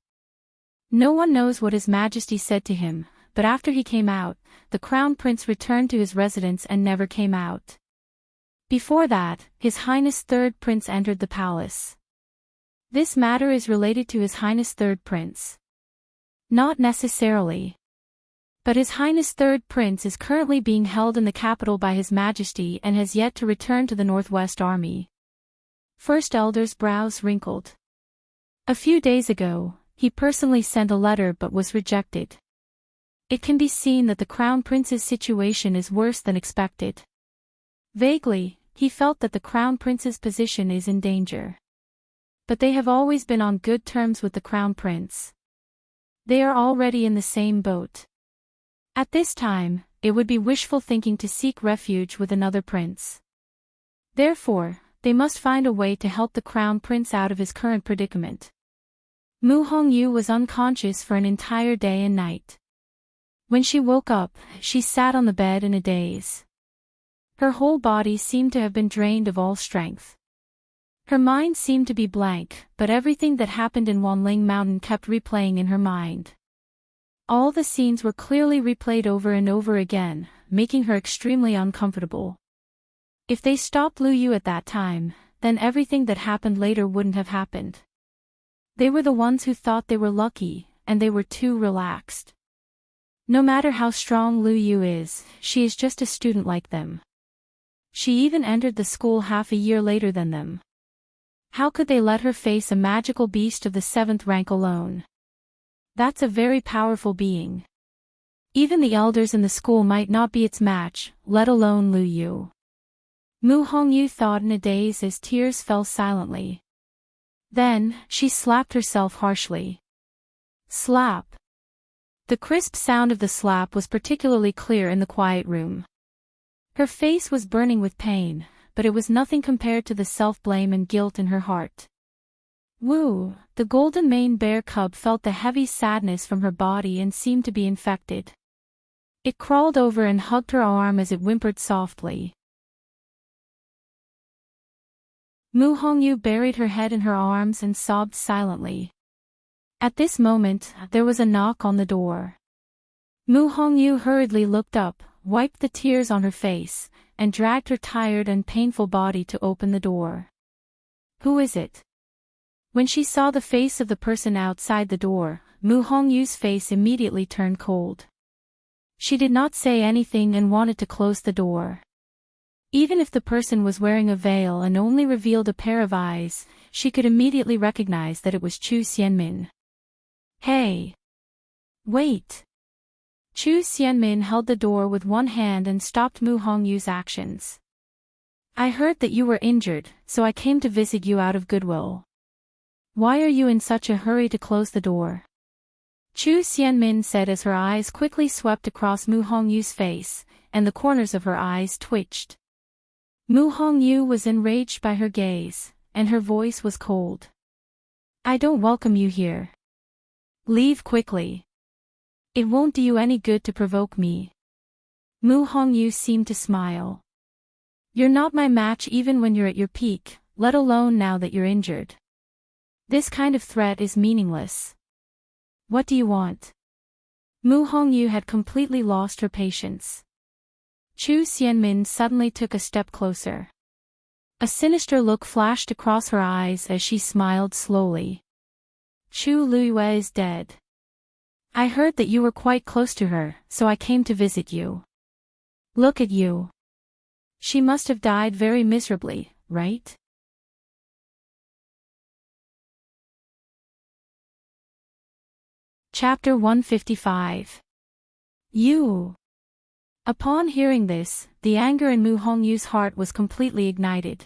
S1: No one knows what His Majesty said to him, but after he came out, the Crown Prince returned to his residence and never came out. Before that, His Highness Third Prince entered the palace. This matter is related to His Highness Third Prince. Not necessarily. But His Highness Third Prince is currently being held in the capital by His Majesty and has yet to return to the Northwest Army. First Elder's brows wrinkled. A few days ago, he personally sent a letter but was rejected. It can be seen that the Crown Prince's situation is worse than expected. Vaguely, he felt that the Crown Prince's position is in danger. But they have always been on good terms with the Crown Prince. They are already in the same boat. At this time, it would be wishful thinking to seek refuge with another prince. Therefore, they must find a way to help the Crown Prince out of his current predicament. Mu Hongyu was unconscious for an entire day and night. When she woke up, she sat on the bed in a daze. Her whole body seemed to have been drained of all strength. Her mind seemed to be blank, but everything that happened in Wanling Mountain kept replaying in her mind. All the scenes were clearly replayed over and over again, making her extremely uncomfortable. If they stopped Lu Yu at that time, then everything that happened later wouldn't have happened. They were the ones who thought they were lucky, and they were too relaxed. No matter how strong Lu Yu is, she is just a student like them. She even entered the school half a year later than them. How could they let her face a magical beast of the 7th rank alone? That's a very powerful being. Even the elders in the school might not be its match, let alone Lu Yu. Mu Hongyu thought in a daze as tears fell silently. Then, she slapped herself harshly. Slap. The crisp sound of the slap was particularly clear in the quiet room. Her face was burning with pain, but it was nothing compared to the self-blame and guilt in her heart. Wu, the golden mane bear cub felt the heavy sadness from her body and seemed to be infected. It crawled over and hugged her arm as it whimpered softly. Mu Hongyu buried her head in her arms and sobbed silently. At this moment, there was a knock on the door. Mu Hongyu hurriedly looked up, wiped the tears on her face, and dragged her tired and painful body to open the door. Who is it? When she saw the face of the person outside the door, Mu Hongyu's face immediately turned cold. She did not say anything and wanted to close the door. Even if the person was wearing a veil and only revealed a pair of eyes, she could immediately recognize that it was Chu Xianmin. Hey! Wait! Chu Xianmin held the door with one hand and stopped Mu Hongyu's actions. I heard that you were injured, so I came to visit you out of goodwill. Why are you in such a hurry to close the door? Chu Xianmin said as her eyes quickly swept across Mu Hongyu's face, and the corners of her eyes twitched. Mu Hongyu was enraged by her gaze, and her voice was cold. I don't welcome you here. Leave quickly. It won't do you any good to provoke me. Mu Hongyu seemed to smile. You're not my match even when you're at your peak, let alone now that you're injured. This kind of threat is meaningless. What do you want? Mu Hongyu had completely lost her patience. Chu Xianmin suddenly took a step closer. A sinister look flashed across her eyes as she smiled slowly. Chu Luiyue is dead. I heard that you were quite close to her, so I came to visit you. Look at you. She must have died very miserably, right? Chapter 155. You. Upon hearing this, the anger in Mu Hongyu's heart was completely ignited.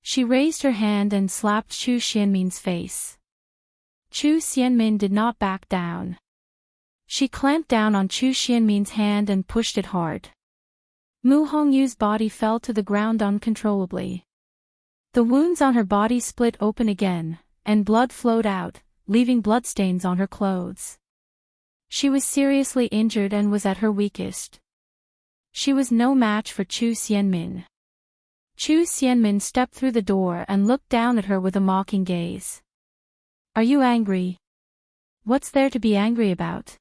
S1: She raised her hand and slapped Chu Xianmin's face. Chu Xianmin did not back down. She clamped down on Chu Xianmin's hand and pushed it hard. Mu Hongyu's body fell to the ground uncontrollably. The wounds on her body split open again, and blood flowed out, leaving bloodstains on her clothes. She was seriously injured and was at her weakest. She was no match for Chu Xianmin. Chu Xianmin stepped through the door and looked down at her with a mocking gaze. Are you angry? What's there to be angry about?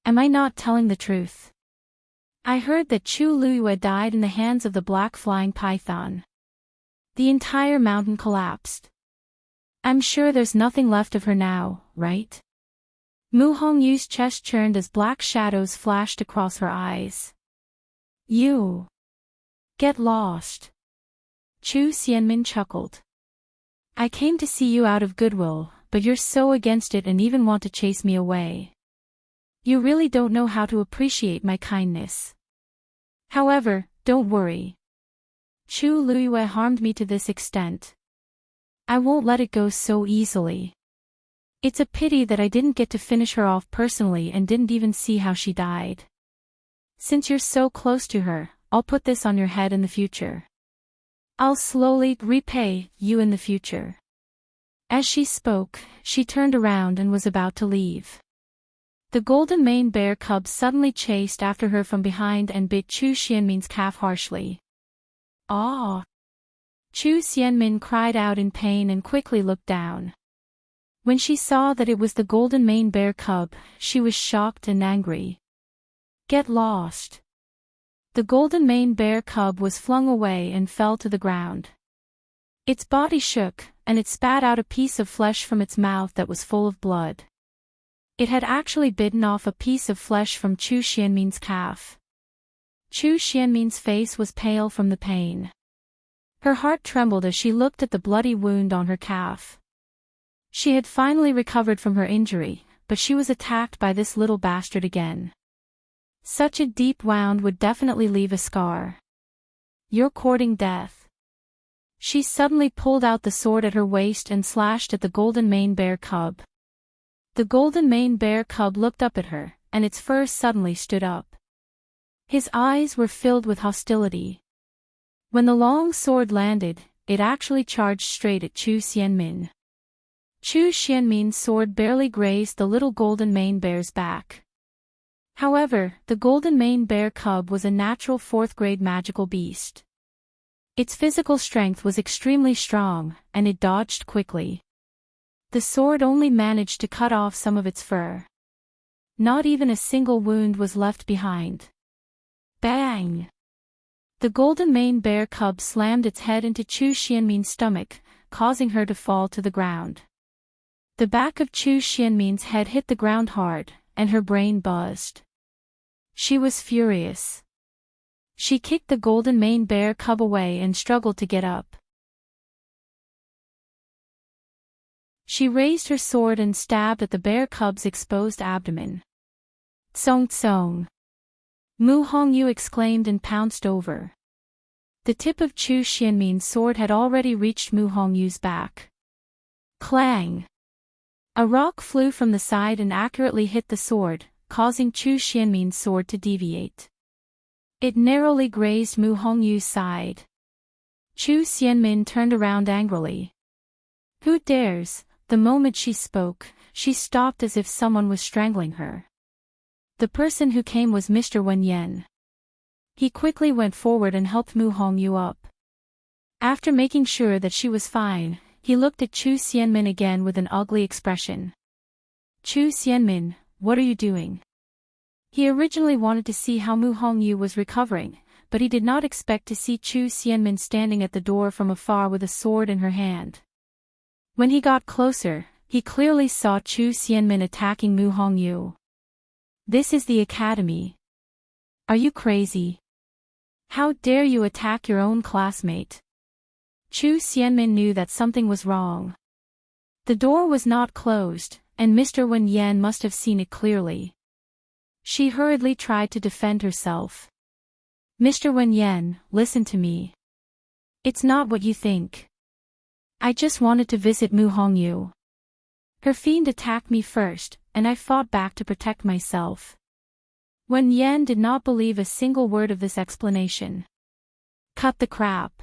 S1: Am I not telling the truth? I heard that Chu Luiyue died in the hands of the black flying python. The entire mountain collapsed. I'm sure there's nothing left of her now, right? Mu Hongyu's chest churned as black shadows flashed across her eyes. You. Get lost. Chu Xianmin chuckled. I came to see you out of goodwill, but you're so against it and even want to chase me away. You really don't know how to appreciate my kindness. However, don't worry. Chu Luiyue harmed me to this extent. I won't let it go so easily. It's a pity that I didn't get to finish her off personally and didn't even see how she died. Since you're so close to her, I'll put this on your head in the future. I'll slowly repay you in the future. As she spoke, she turned around and was about to leave. The golden mane bear cub suddenly chased after her from behind and bit Chu Xianmin's calf harshly. Ah! Chu Xianmin cried out in pain and quickly looked down. When she saw that it was the golden mane bear cub, she was shocked and angry. Get lost! The golden mane bear cub was flung away and fell to the ground. Its body shook, and it spat out a piece of flesh from its mouth that was full of blood. It had actually bitten off a piece of flesh from Chu Xianmin's calf. Chu Xianmin's face was pale from the pain. Her heart trembled as she looked at the bloody wound on her calf. She had finally recovered from her injury, but she was attacked by this little bastard again. Such a deep wound would definitely leave a scar. You're courting death. She suddenly pulled out the sword at her waist and slashed at the golden mane bear cub. The golden mane bear cub looked up at her, and its fur suddenly stood up. His eyes were filled with hostility. When the long sword landed, it actually charged straight at Chu Xianmin. Chu Xianmin's sword barely grazed the little golden mane bear's back. However, the golden mane bear cub was a natural fourth-grade magical beast. Its physical strength was extremely strong, and it dodged quickly. The sword only managed to cut off some of its fur. Not even a single wound was left behind. Bang! The golden mane bear cub slammed its head into Chu Xianmin's stomach, causing her to fall to the ground. The back of Chu Xianmin's head hit the ground hard, and her brain buzzed. She was furious. She kicked the golden mane bear cub away and struggled to get up. She raised her sword and stabbed at the bear cub's exposed abdomen. Tsong tsong. Mu Hongyu exclaimed and pounced over. The tip of Chu Xianmin's sword had already reached Mu Hongyu's back. Clang! A rock flew from the side and accurately hit the sword, causing Chu Xianmin's sword to deviate. It narrowly grazed Mu Hongyu's side. Chu Xianmin turned around angrily. Who dares? The moment she spoke, she stopped as if someone was strangling her. The person who came was Mr. Wen Yan. He quickly went forward and helped Mu Hongyu up. After making sure that she was fine, he looked at Chu Xianmin again with an ugly expression. Chu Xianmin, what are you doing? He originally wanted to see how Mu Hongyu was recovering, but he did not expect to see Chu Xianmin standing at the door from afar with a sword in her hand. When he got closer, he clearly saw Chu Xianmin attacking Mu Hongyu. This is the academy. Are you crazy? How dare you attack your own classmate? Chu Xianmin knew that something was wrong. The door was not closed, and Mr. Wen Yan must have seen it clearly. She hurriedly tried to defend herself. Mr. Wen Yan, listen to me. It's not what you think. I just wanted to visit Mu Hongyu. Her fiend attacked me first, and I fought back to protect myself. Wen Yan did not believe a single word of this explanation. Cut the crap.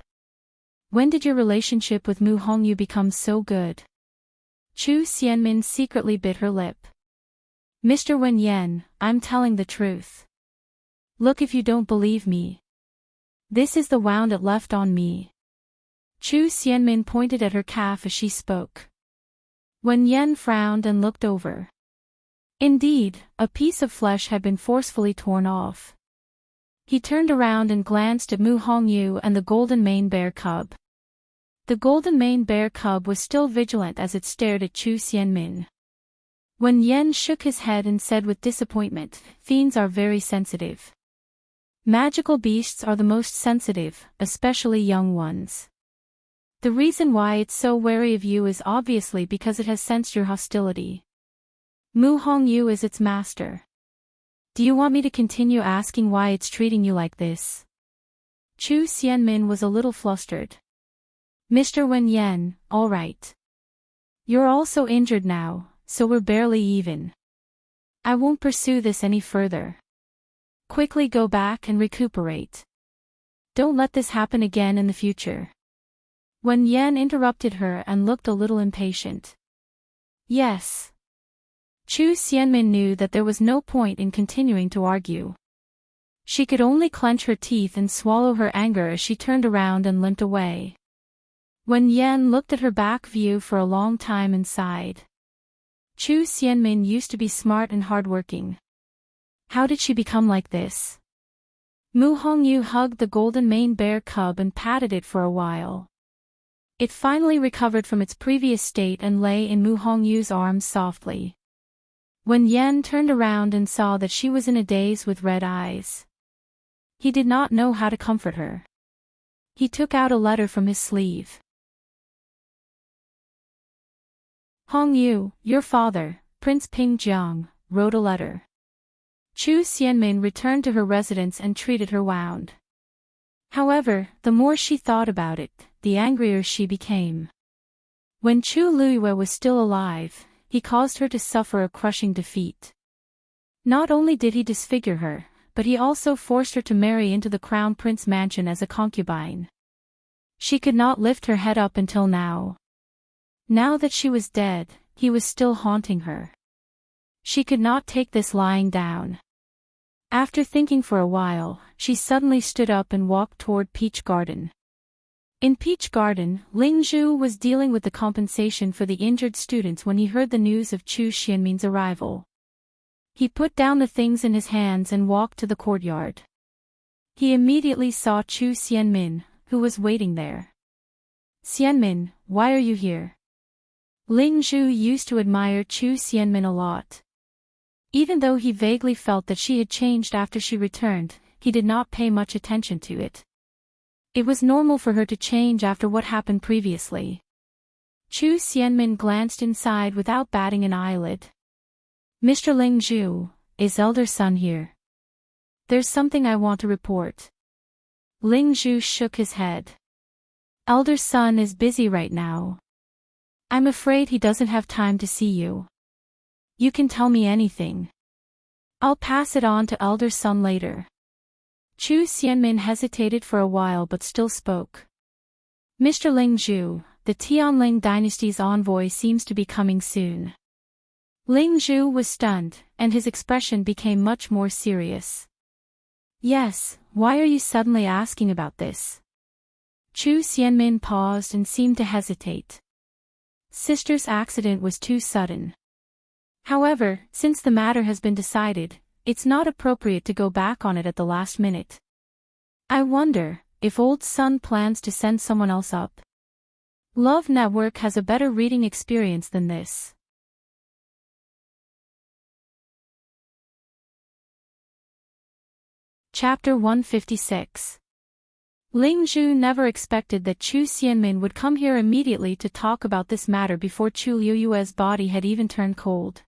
S1: When did your relationship with Mu Hongyu become so good? Chu Xianmin secretly bit her lip. Mr. Wen Yan, I'm telling the truth. Look if you don't believe me. This is the wound it left on me. Chu Xianmin pointed at her calf as she spoke. Wen Yan frowned and looked over. Indeed, a piece of flesh had been forcefully torn off. He turned around and glanced at Mu Hongyu and the golden mane bear cub. The golden mane bear cub was still vigilant as it stared at Chu Xianmin. Wen Yan shook his head and said with disappointment, fiends are very sensitive. Magical beasts are the most sensitive, especially young ones. The reason why it's so wary of you is obviously because it has sensed your hostility. Mu Hongyu is its master. Do you want me to continue asking why it's treating you like this? Chu Xianmin was a little flustered. Mr. Wen Yan, all right. You're also injured now, so we're barely even. I won't pursue this any further. Quickly go back and recuperate. Don't let this happen again in the future. Wen Yan interrupted her and looked a little impatient. Yes. Chu Xianmin knew that there was no point in continuing to argue. She could only clench her teeth and swallow her anger as she turned around and limped away. Wen Yan looked at her back view for a long time and sighed. Chu Xianmin used to be smart and hardworking. How did she become like this? Mu Hongyu hugged the golden mane bear cub and patted it for a while. It finally recovered from its previous state and lay in Mu Hongyu's arms softly. Wen Yan turned around and saw that she was in a daze with red eyes. He did not know how to comfort her. He took out a letter from his sleeve. Hongyu, your father, Prince Pingjiang, wrote a letter. Chu Xianmin returned to her residence and treated her wound. However, the more she thought about it, the angrier she became. When Chu Luiyue was still alive, he caused her to suffer a crushing defeat. Not only did he disfigure her, but he also forced her to marry into the crown prince mansion as a concubine. She could not lift her head up until now. Now that she was dead, he was still haunting her. She could not take this lying down. After thinking for a while, she suddenly stood up and walked toward Peach Garden. In Peach Garden, Ling Zhu was dealing with the compensation for the injured students when he heard the news of Chu Xianmin's arrival. He put down the things in his hands and walked to the courtyard. He immediately saw Chu Xianmin, who was waiting there. Xianmin, why are you here? Ling Zhu used to admire Chu Xianmin a lot. Even though he vaguely felt that she had changed after she returned, he did not pay much attention to it. It was normal for her to change after what happened previously. Chu Xianmin glanced inside without batting an eyelid. Mr. Ling Zhu, is Elder Sun here? There's something I want to report. Ling Zhu shook his head. Elder Sun is busy right now. I'm afraid he doesn't have time to see you. You can tell me anything. I'll pass it on to Elder Sun later. Chu Xianmin hesitated for a while but still spoke. Mr. Ling Zhu, the Tianling dynasty's envoy seems to be coming soon. Ling Zhu was stunned, and his expression became much more serious. Yes, why are you suddenly asking about this? Chu Xianmin paused and seemed to hesitate. Sister's accident was too sudden. However, since the matter has been decided, it's not appropriate to go back on it at the last minute. I wonder if old Sun plans to send someone else up. Love Network has a better reading experience than this. Chapter 156. Ling Zhu never expected that Chu Xianmin would come here immediately to talk about this matter before Chu Liyue's body had even turned cold.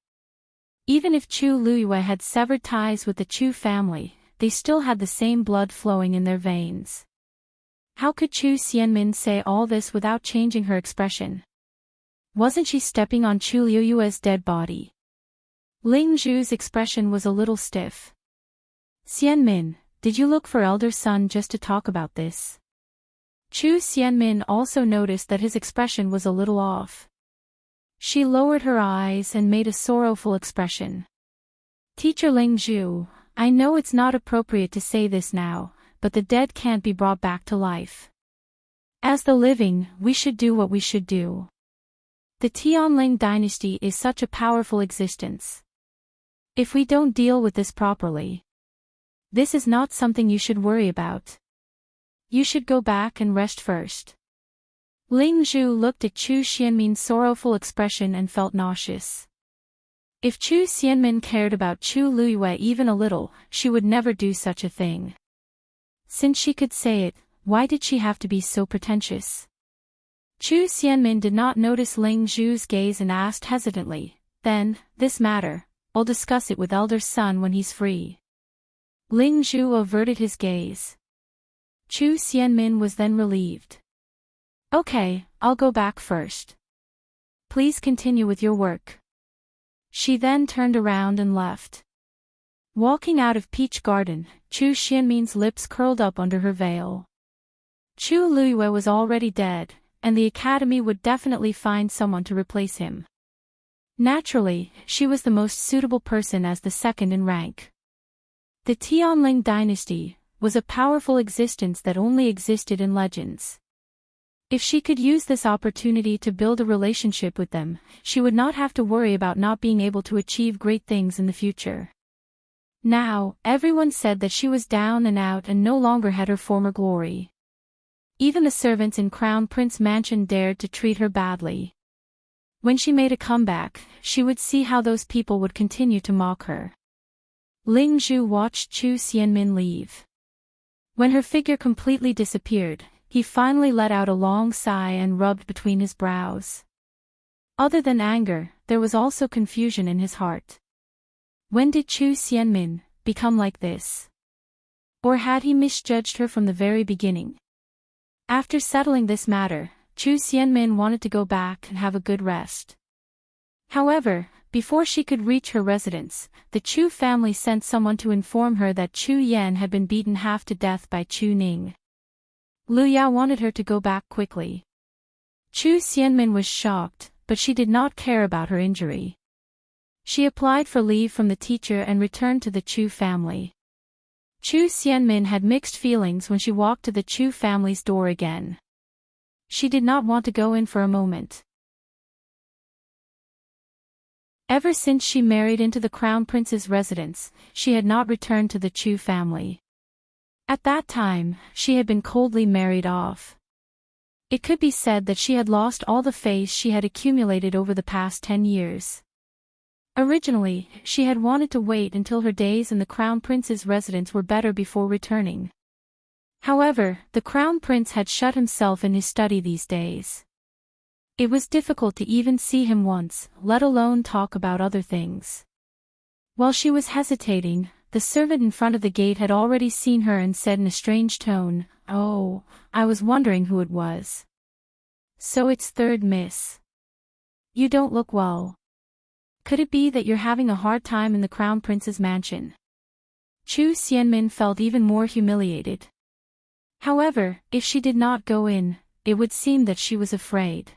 S1: Even if Chu Liyue had severed ties with the Chu family, they still had the same blood flowing in their veins. How could Chu Xianmin say all this without changing her expression? Wasn't she stepping on Chu Liyue's dead body? Ling Zhu's expression was a little stiff. Xianmin, did you look for Elder Sun just to talk about this? Chu Xianmin also noticed that his expression was a little off. She lowered her eyes and made a sorrowful expression. Teacher Ling Zhu, I know it's not appropriate to say this now, but the dead can't be brought back to life. As the living, we should do what we should do. The Tianling dynasty is such a powerful existence. If we don't deal with this properly, this is not something you should worry about. You should go back and rest first. Ling Zhu looked at Chu Xianmin's sorrowful expression and felt nauseous. If Chu Xianmin cared about Chu Liyue even a little, she would never do such a thing. Since she could say it, why did she have to be so pretentious? Chu Xianmin did not notice Ling Zhu's gaze and asked hesitantly, Then, this matter, I'll discuss it with Elder Sun when he's free. Ling Zhu averted his gaze. Chu Xianmin was then relieved. Okay, I'll go back first. Please continue with your work. She then turned around and left. Walking out of Peach Garden, Chu Xianmin's lips curled up under her veil. Chu Liyue was already dead, and the academy would definitely find someone to replace him. Naturally, she was the most suitable person as the second in rank. The Tianling dynasty was a powerful existence that only existed in legends. If she could use this opportunity to build a relationship with them, she would not have to worry about not being able to achieve great things in the future. Now, everyone said that she was down and out and no longer had her former glory. Even the servants in Crown Prince Mansion dared to treat her badly. When she made a comeback, she would see how those people would continue to mock her. Ling Zhu watched Chu Xianmin leave. When her figure completely disappeared, he finally let out a long sigh and rubbed between his brows. Other than anger, there was also confusion in his heart. When did Chu Xianmin become like this? Or had he misjudged her from the very beginning? After settling this matter, Chu Xianmin wanted to go back and have a good rest. However, before she could reach her residence, the Chu family sent someone to inform her that Chu Yan had been beaten half to death by Chu Ning. Lu Ya wanted her to go back quickly. Chu Xianmin was shocked, but she did not care about her injury. She applied for leave from the teacher and returned to the Chu family. Chu Xianmin had mixed feelings when she walked to the Chu family's door again. She did not want to go in for a moment. Ever since she married into the Crown Prince's residence, she had not returned to the Chu family. At that time, she had been coldly married off. It could be said that she had lost all the faith she had accumulated over the past 10 years. Originally, she had wanted to wait until her days in the Crown Prince's residence were better before returning. However, the Crown Prince had shut himself in his study these days. It was difficult to even see him once, let alone talk about other things. While she was hesitating, the servant in front of the gate had already seen her and said in a strange tone, "Oh, I was wondering who it was. So it's third miss. You don't look well. Could it be that you're having a hard time in the Crown Prince's mansion?" Chu Xianmin felt even more humiliated. However, if she did not go in, it would seem that she was afraid.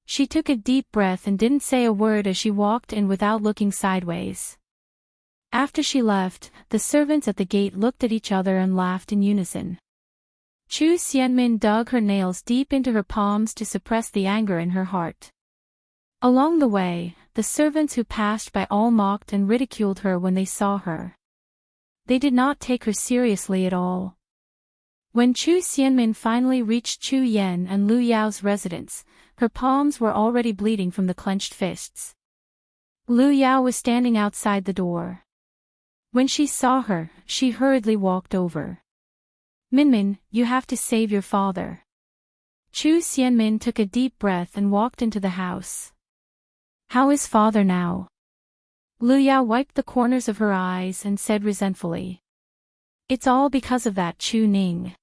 S1: She took a deep breath and didn't say a word as she walked in without looking sideways. After she left, the servants at the gate looked at each other and laughed in unison. Chu Xianmin dug her nails deep into her palms to suppress the anger in her heart. Along the way, the servants who passed by all mocked and ridiculed her when they saw her. They did not take her seriously at all. When Chu Xianmin finally reached Chu Yan and Lu Yao's residence, her palms were already bleeding from the clenched fists. Lu Yao was standing outside the door. When she saw her, she hurriedly walked over. "Minmin, you have to save your father." Chu Xianmin took a deep breath and walked into the house. "How is father now?" Lu Yao wiped the corners of her eyes and said resentfully. "It's all because of that Chu Ning.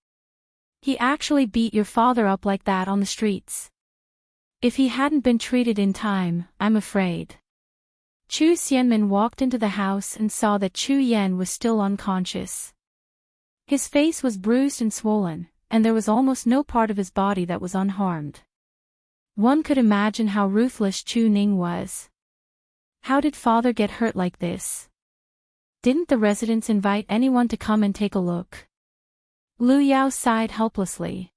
S1: He actually beat your father up like that on the streets. If he hadn't been treated in time, I'm afraid." Chu Xianmin walked into the house and saw that Chu Yan was still unconscious. His face was bruised and swollen, and there was almost no part of his body that was unharmed. One could imagine how ruthless Chu Ning was. How did father get hurt like this? Didn't the residents invite anyone to come and take a look? Lu Yao sighed helplessly.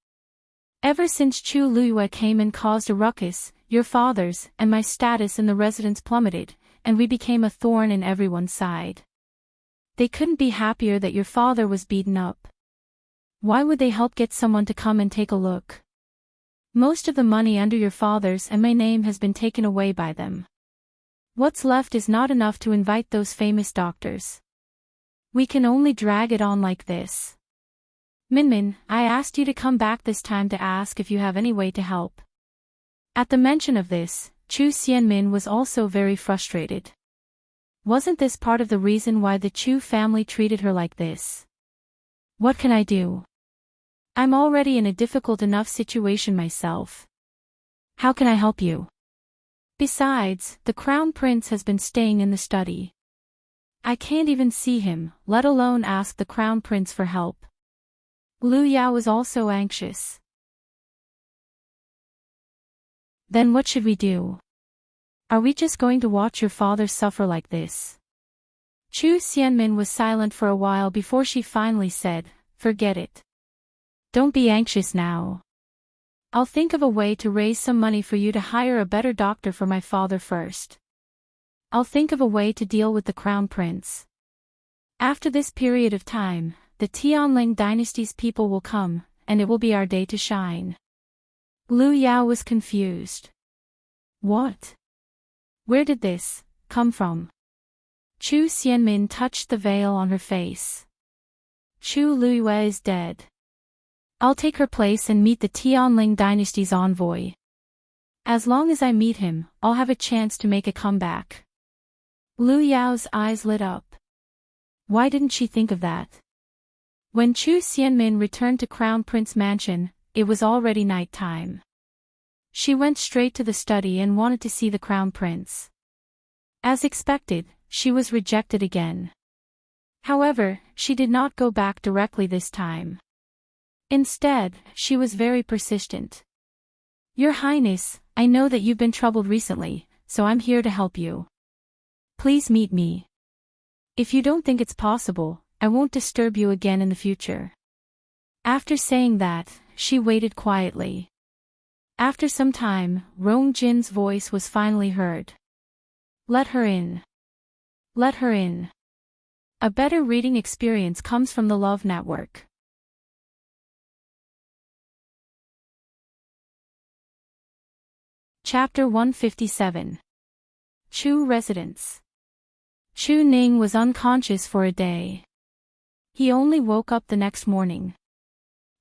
S1: "Ever since Chu Luyue came and caused a ruckus, your father's and my status in the residence plummeted, and we became a thorn in everyone's side. They couldn't be happier that your father was beaten up. Why would they help get someone to come and take a look? Most of the money under your father's and my name has been taken away by them. What's left is not enough to invite those famous doctors. We can only drag it on like this. Minmin, I asked you to come back this time to ask if you have any way to help." At the mention of this, Chu Xianmin was also very frustrated. Wasn't this part of the reason why the Chu family treated her like this? What can I do? I'm already in a difficult enough situation myself. How can I help you? Besides, the Crown Prince has been staying in the study. I can't even see him, let alone ask the Crown Prince for help. Lu Yao was also anxious. Then what should we do? Are we just going to watch your father suffer like this? Chu Xianmin was silent for a while before she finally said, "Forget it. Don't be anxious now. I'll think of a way to raise some money for you to hire a better doctor for my father first. I'll think of a way to deal with the Crown Prince. After this period of time, the Tianling dynasty's people will come, and it will be our day to shine." Lu Yao was confused. What? Where did this come from? Chu Xianmin touched the veil on her face. Chu Luyue is dead. I'll take her place and meet the Tianling dynasty's envoy. As long as I meet him, I'll have a chance to make a comeback. Lu Yao's eyes lit up. Why didn't she think of that? When Chu Xianmin returned to Crown Prince Mansion, it was already night time. She went straight to the study and wanted to see the Crown Prince. As expected, she was rejected again. However, she did not go back directly this time. Instead, she was very persistent. "Your Highness, I know that you've been troubled recently, so I'm here to help you. Please meet me. If you don't think it's possible, I won't disturb you again in the future." After saying that, she waited quietly. After some time, Rong Jin's voice was finally heard. "Let her in. Let her in." A better reading experience comes from the Love Network. Chapter 157. Chu Residence. Chu Ning was unconscious for a day. He only woke up the next morning.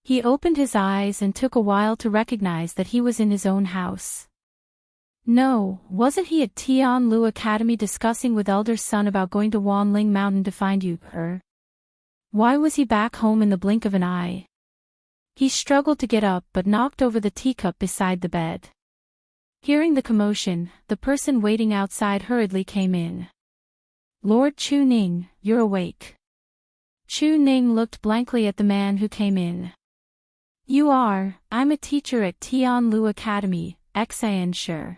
S1: He opened his eyes and took a while to recognize that he was in his own house. No, wasn't he at Tianlu Academy discussing with elder son about going to Wanling Mountain to find you, Why was he back home in the blink of an eye? He struggled to get up but knocked over the teacup beside the bed. Hearing the commotion, the person waiting outside hurriedly came in. Lord Chu Ning, you're awake. Chu Ning looked blankly at the man who came in. You are, I'm a teacher at Tianlu Academy, Enchanting.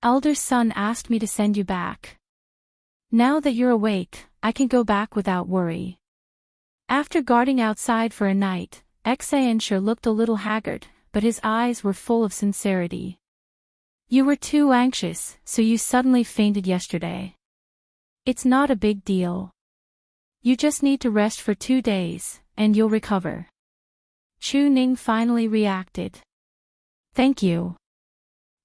S1: Elder son asked me to send you back. Now that you're awake, I can go back without worry. After guarding outside for a night, Enchanting looked a little haggard, but his eyes were full of sincerity. You were too anxious, so you suddenly fainted yesterday. It's not a big deal. You just need to rest for 2 days, and you'll recover. Chu Ning finally reacted. Thank you.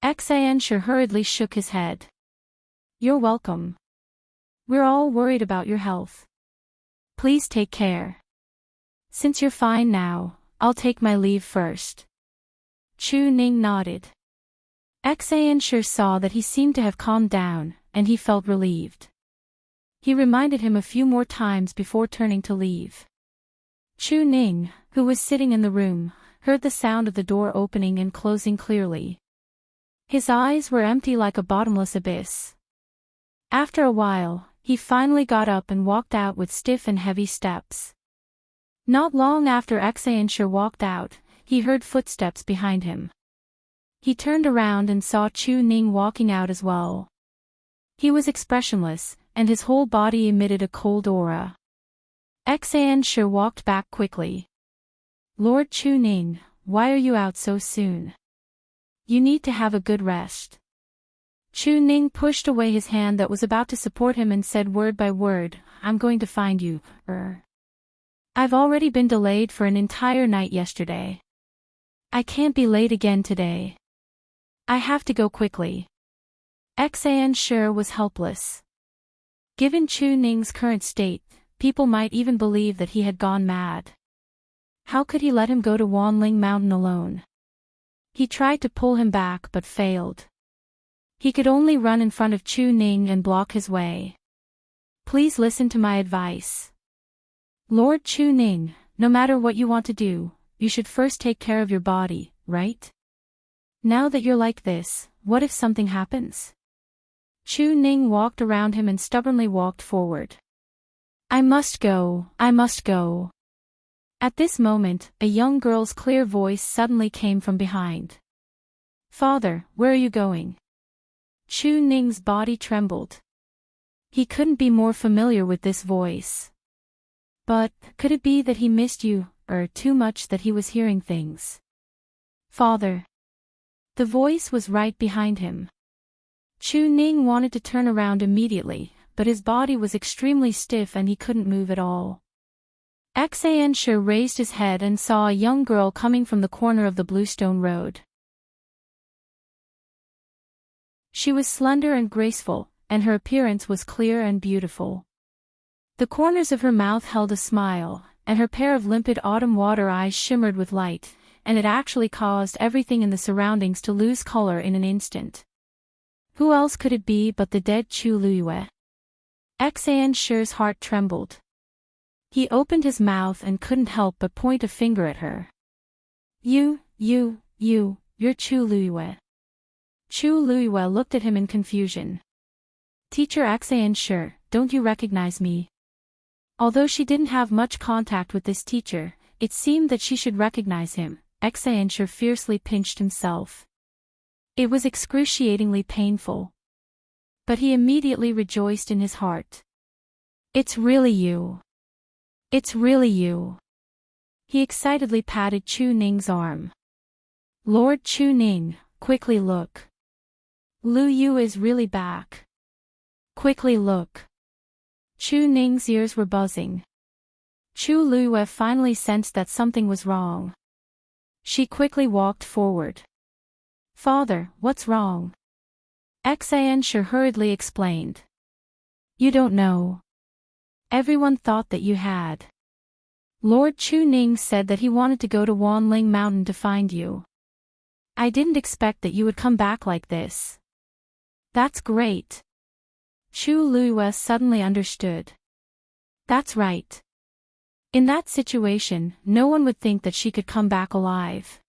S1: Enchanting hurriedly shook his head. You're welcome. We're all worried about your health. Please take care. Since you're fine now, I'll take my leave first. Chu Ning nodded. Enchanting saw that he seemed to have calmed down, and he felt relieved. He reminded him a few more times before turning to leave. Chu Ning, who was sitting in the room, heard the sound of the door opening and closing clearly. His eyes were empty like a bottomless abyss. After a while, he finally got up and walked out with stiff and heavy steps. Not long after Enchanting walked out, he heard footsteps behind him. He turned around and saw Chu Ning walking out as well. He was expressionless, and his whole body emitted a cold aura. Enchanting walked back quickly. Lord Chu Ning, why are you out so soon? You need to have a good rest. Chu Ning pushed away his hand that was about to support him and said word by word, I'm going to find you, I've already been delayed for an entire night yesterday. I can't be late again today. I have to go quickly. Enchanting was helpless. Given Chu Ning's current state, people might even believe that he had gone mad. How could he let him go to Wanling Mountain alone? He tried to pull him back but failed. He could only run in front of Chu Ning and block his way. Please listen to my advice. Lord Chu Ning, no matter what you want to do, you should first take care of your body, right? Now that you're like this, what if something happens? Chu Ning walked around him and stubbornly walked forward. I must go, I must go. At this moment, a young girl's clear voice suddenly came from behind. Father, where are you going? Chu Ning's body trembled. He couldn't be more familiar with this voice. But, could it be that he missed you, or too much that he was hearing things? Father. The voice was right behind him. Chu Ning wanted to turn around immediately, but his body was extremely stiff and he couldn't move at all. Enchanting raised his head and saw a young girl coming from the corner of the Bluestone Road. She was slender and graceful, and her appearance was clear and beautiful. The corners of her mouth held a smile, and her pair of limpid autumn water eyes shimmered with light, and it actually caused everything in the surroundings to lose color in an instant. Who else could it be but the dead Chu Luyue? Enchanting's heart trembled. He opened his mouth and couldn't help but point a finger at her. You're Chu Luyue. Chu Luyue looked at him in confusion. Teacher Enchanting, don't you recognize me? Although she didn't have much contact with this teacher, it seemed that she should recognize him. Enchanting fiercely pinched himself. It was excruciatingly painful. But he immediately rejoiced in his heart. It's really you. It's really you. He excitedly patted Chu Ning's arm. Lord Chu Ning, quickly look. Lu Yu is really back. Quickly look. Chu Ning's ears were buzzing. Chu Luyue finally sensed that something was wrong. She quickly walked forward. Father, what's wrong? Enchanting hurriedly explained. You don't know. Everyone thought that you had. Lord Chu Ning said that he wanted to go to Wanling Mountain to find you. I didn't expect that you would come back like this. That's great. Chu Luiyue suddenly understood. That's right. In that situation, no one would think that she could come back alive.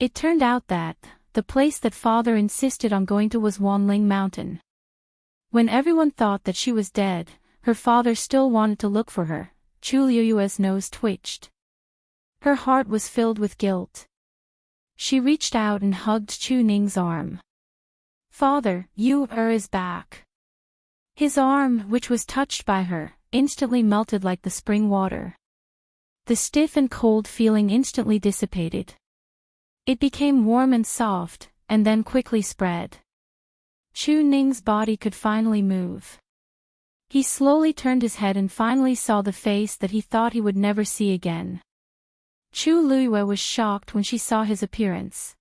S1: It turned out that the place that father insisted on going to was Wanling Mountain. When everyone thought that she was dead, her father still wanted to look for her. Chu Luiyue's nose twitched. Her heart was filled with guilt. She reached out and hugged Chu Ning's arm. Father, you is back. His arm, which was touched by her, instantly melted like the spring water. The stiff and cold feeling instantly dissipated. It became warm and soft, and then quickly spread. Chu Ning's body could finally move. He slowly turned his head and finally saw the face that he thought he would never see again. Chu Luiyue was shocked when she saw his appearance.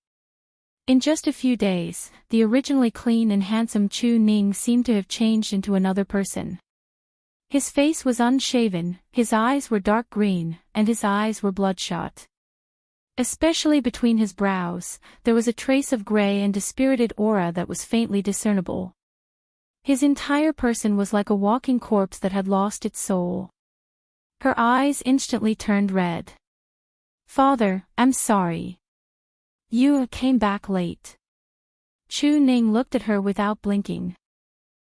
S1: In just a few days, the originally clean and handsome Chu Ning seemed to have changed into another person. His face was unshaven, his eyes were dark green, and his eyes were bloodshot. Especially between his brows, there was a trace of gray and dispirited aura that was faintly discernible. His entire person was like a walking corpse that had lost its soul. Her eyes instantly turned red. Father, I'm sorry. You came back late. Chu Ning looked at her without blinking.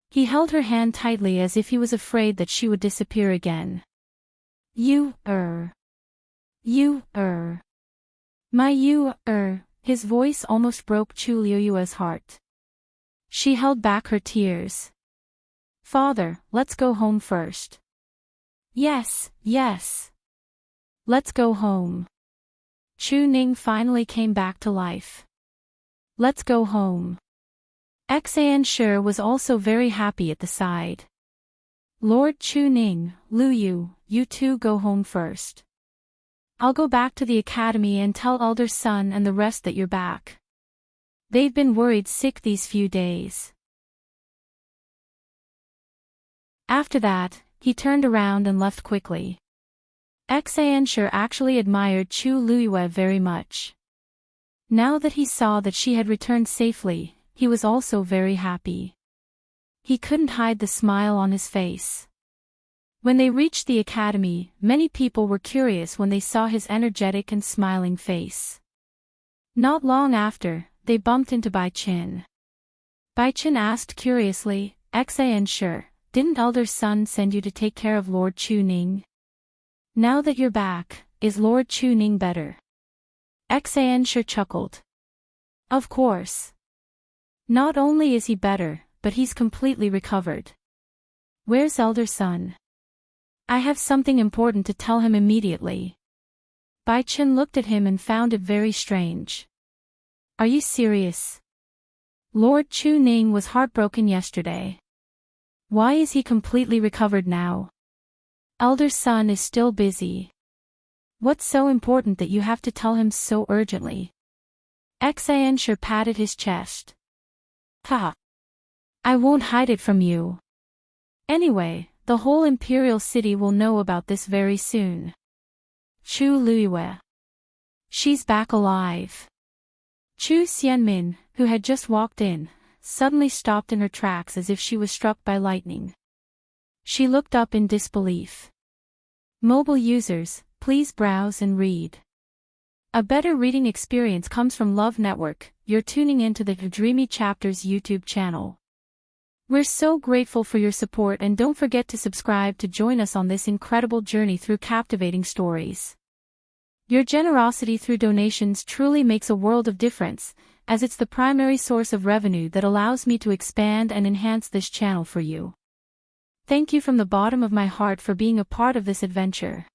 S1: He held her hand tightly as if he was afraid that she would disappear again. His voice almost broke Chu Luiyue's heart. She held back her tears. Father, let's go home first. Yes. Let's go home. Chu Ning finally came back to life. Let's go home. Enchanting was also very happy at the side. Lord Chu Ning, Luyu, you two go home first. I'll go back to the academy and tell Elder Sun and the rest that you're back. They've been worried sick these few days. After that, he turned around and left quickly. Enchanting actually admired Chu Luiyue very much. Now that he saw that she had returned safely, he was also very happy. He couldn't hide the smile on his face. When they reached the academy, many people were curious when they saw his energetic and smiling face. Not long after, they bumped into Bai Qin. Bai Qin asked curiously, Enchanting, didn't Elder Sun send you to take care of Lord Chu Ning? Now that you're back, is Lord Chu Ning better? Enchanting chuckled. Of course. Not only is he better, but he's completely recovered. Where's Elder Sun? I have something important to tell him immediately. Bai Qin looked at him and found it very strange. Are you serious? Lord Chu Ning was heartbroken yesterday. Why is he completely recovered now? Elder Sun is still busy. What's so important that you have to tell him so urgently? Enchanting patted his chest. Ha! I won't hide it from you. Anyway, the whole imperial city will know about this very soon. Chu Luiyue. She's back alive. Chu Xianmin, who had just walked in, suddenly stopped in her tracks as if she was struck by lightning. She looked up in disbelief. Mobile users, please browse and read. A better reading experience comes from Love Network. You're tuning into the Dreamy Chapters YouTube channel. We're so grateful for your support, and don't forget to subscribe to join us on this incredible journey through captivating stories. Your generosity through donations truly makes a world of difference, as it's the primary source of revenue that allows me to expand and enhance this channel for you. Thank you from the bottom of my heart for being a part of this adventure.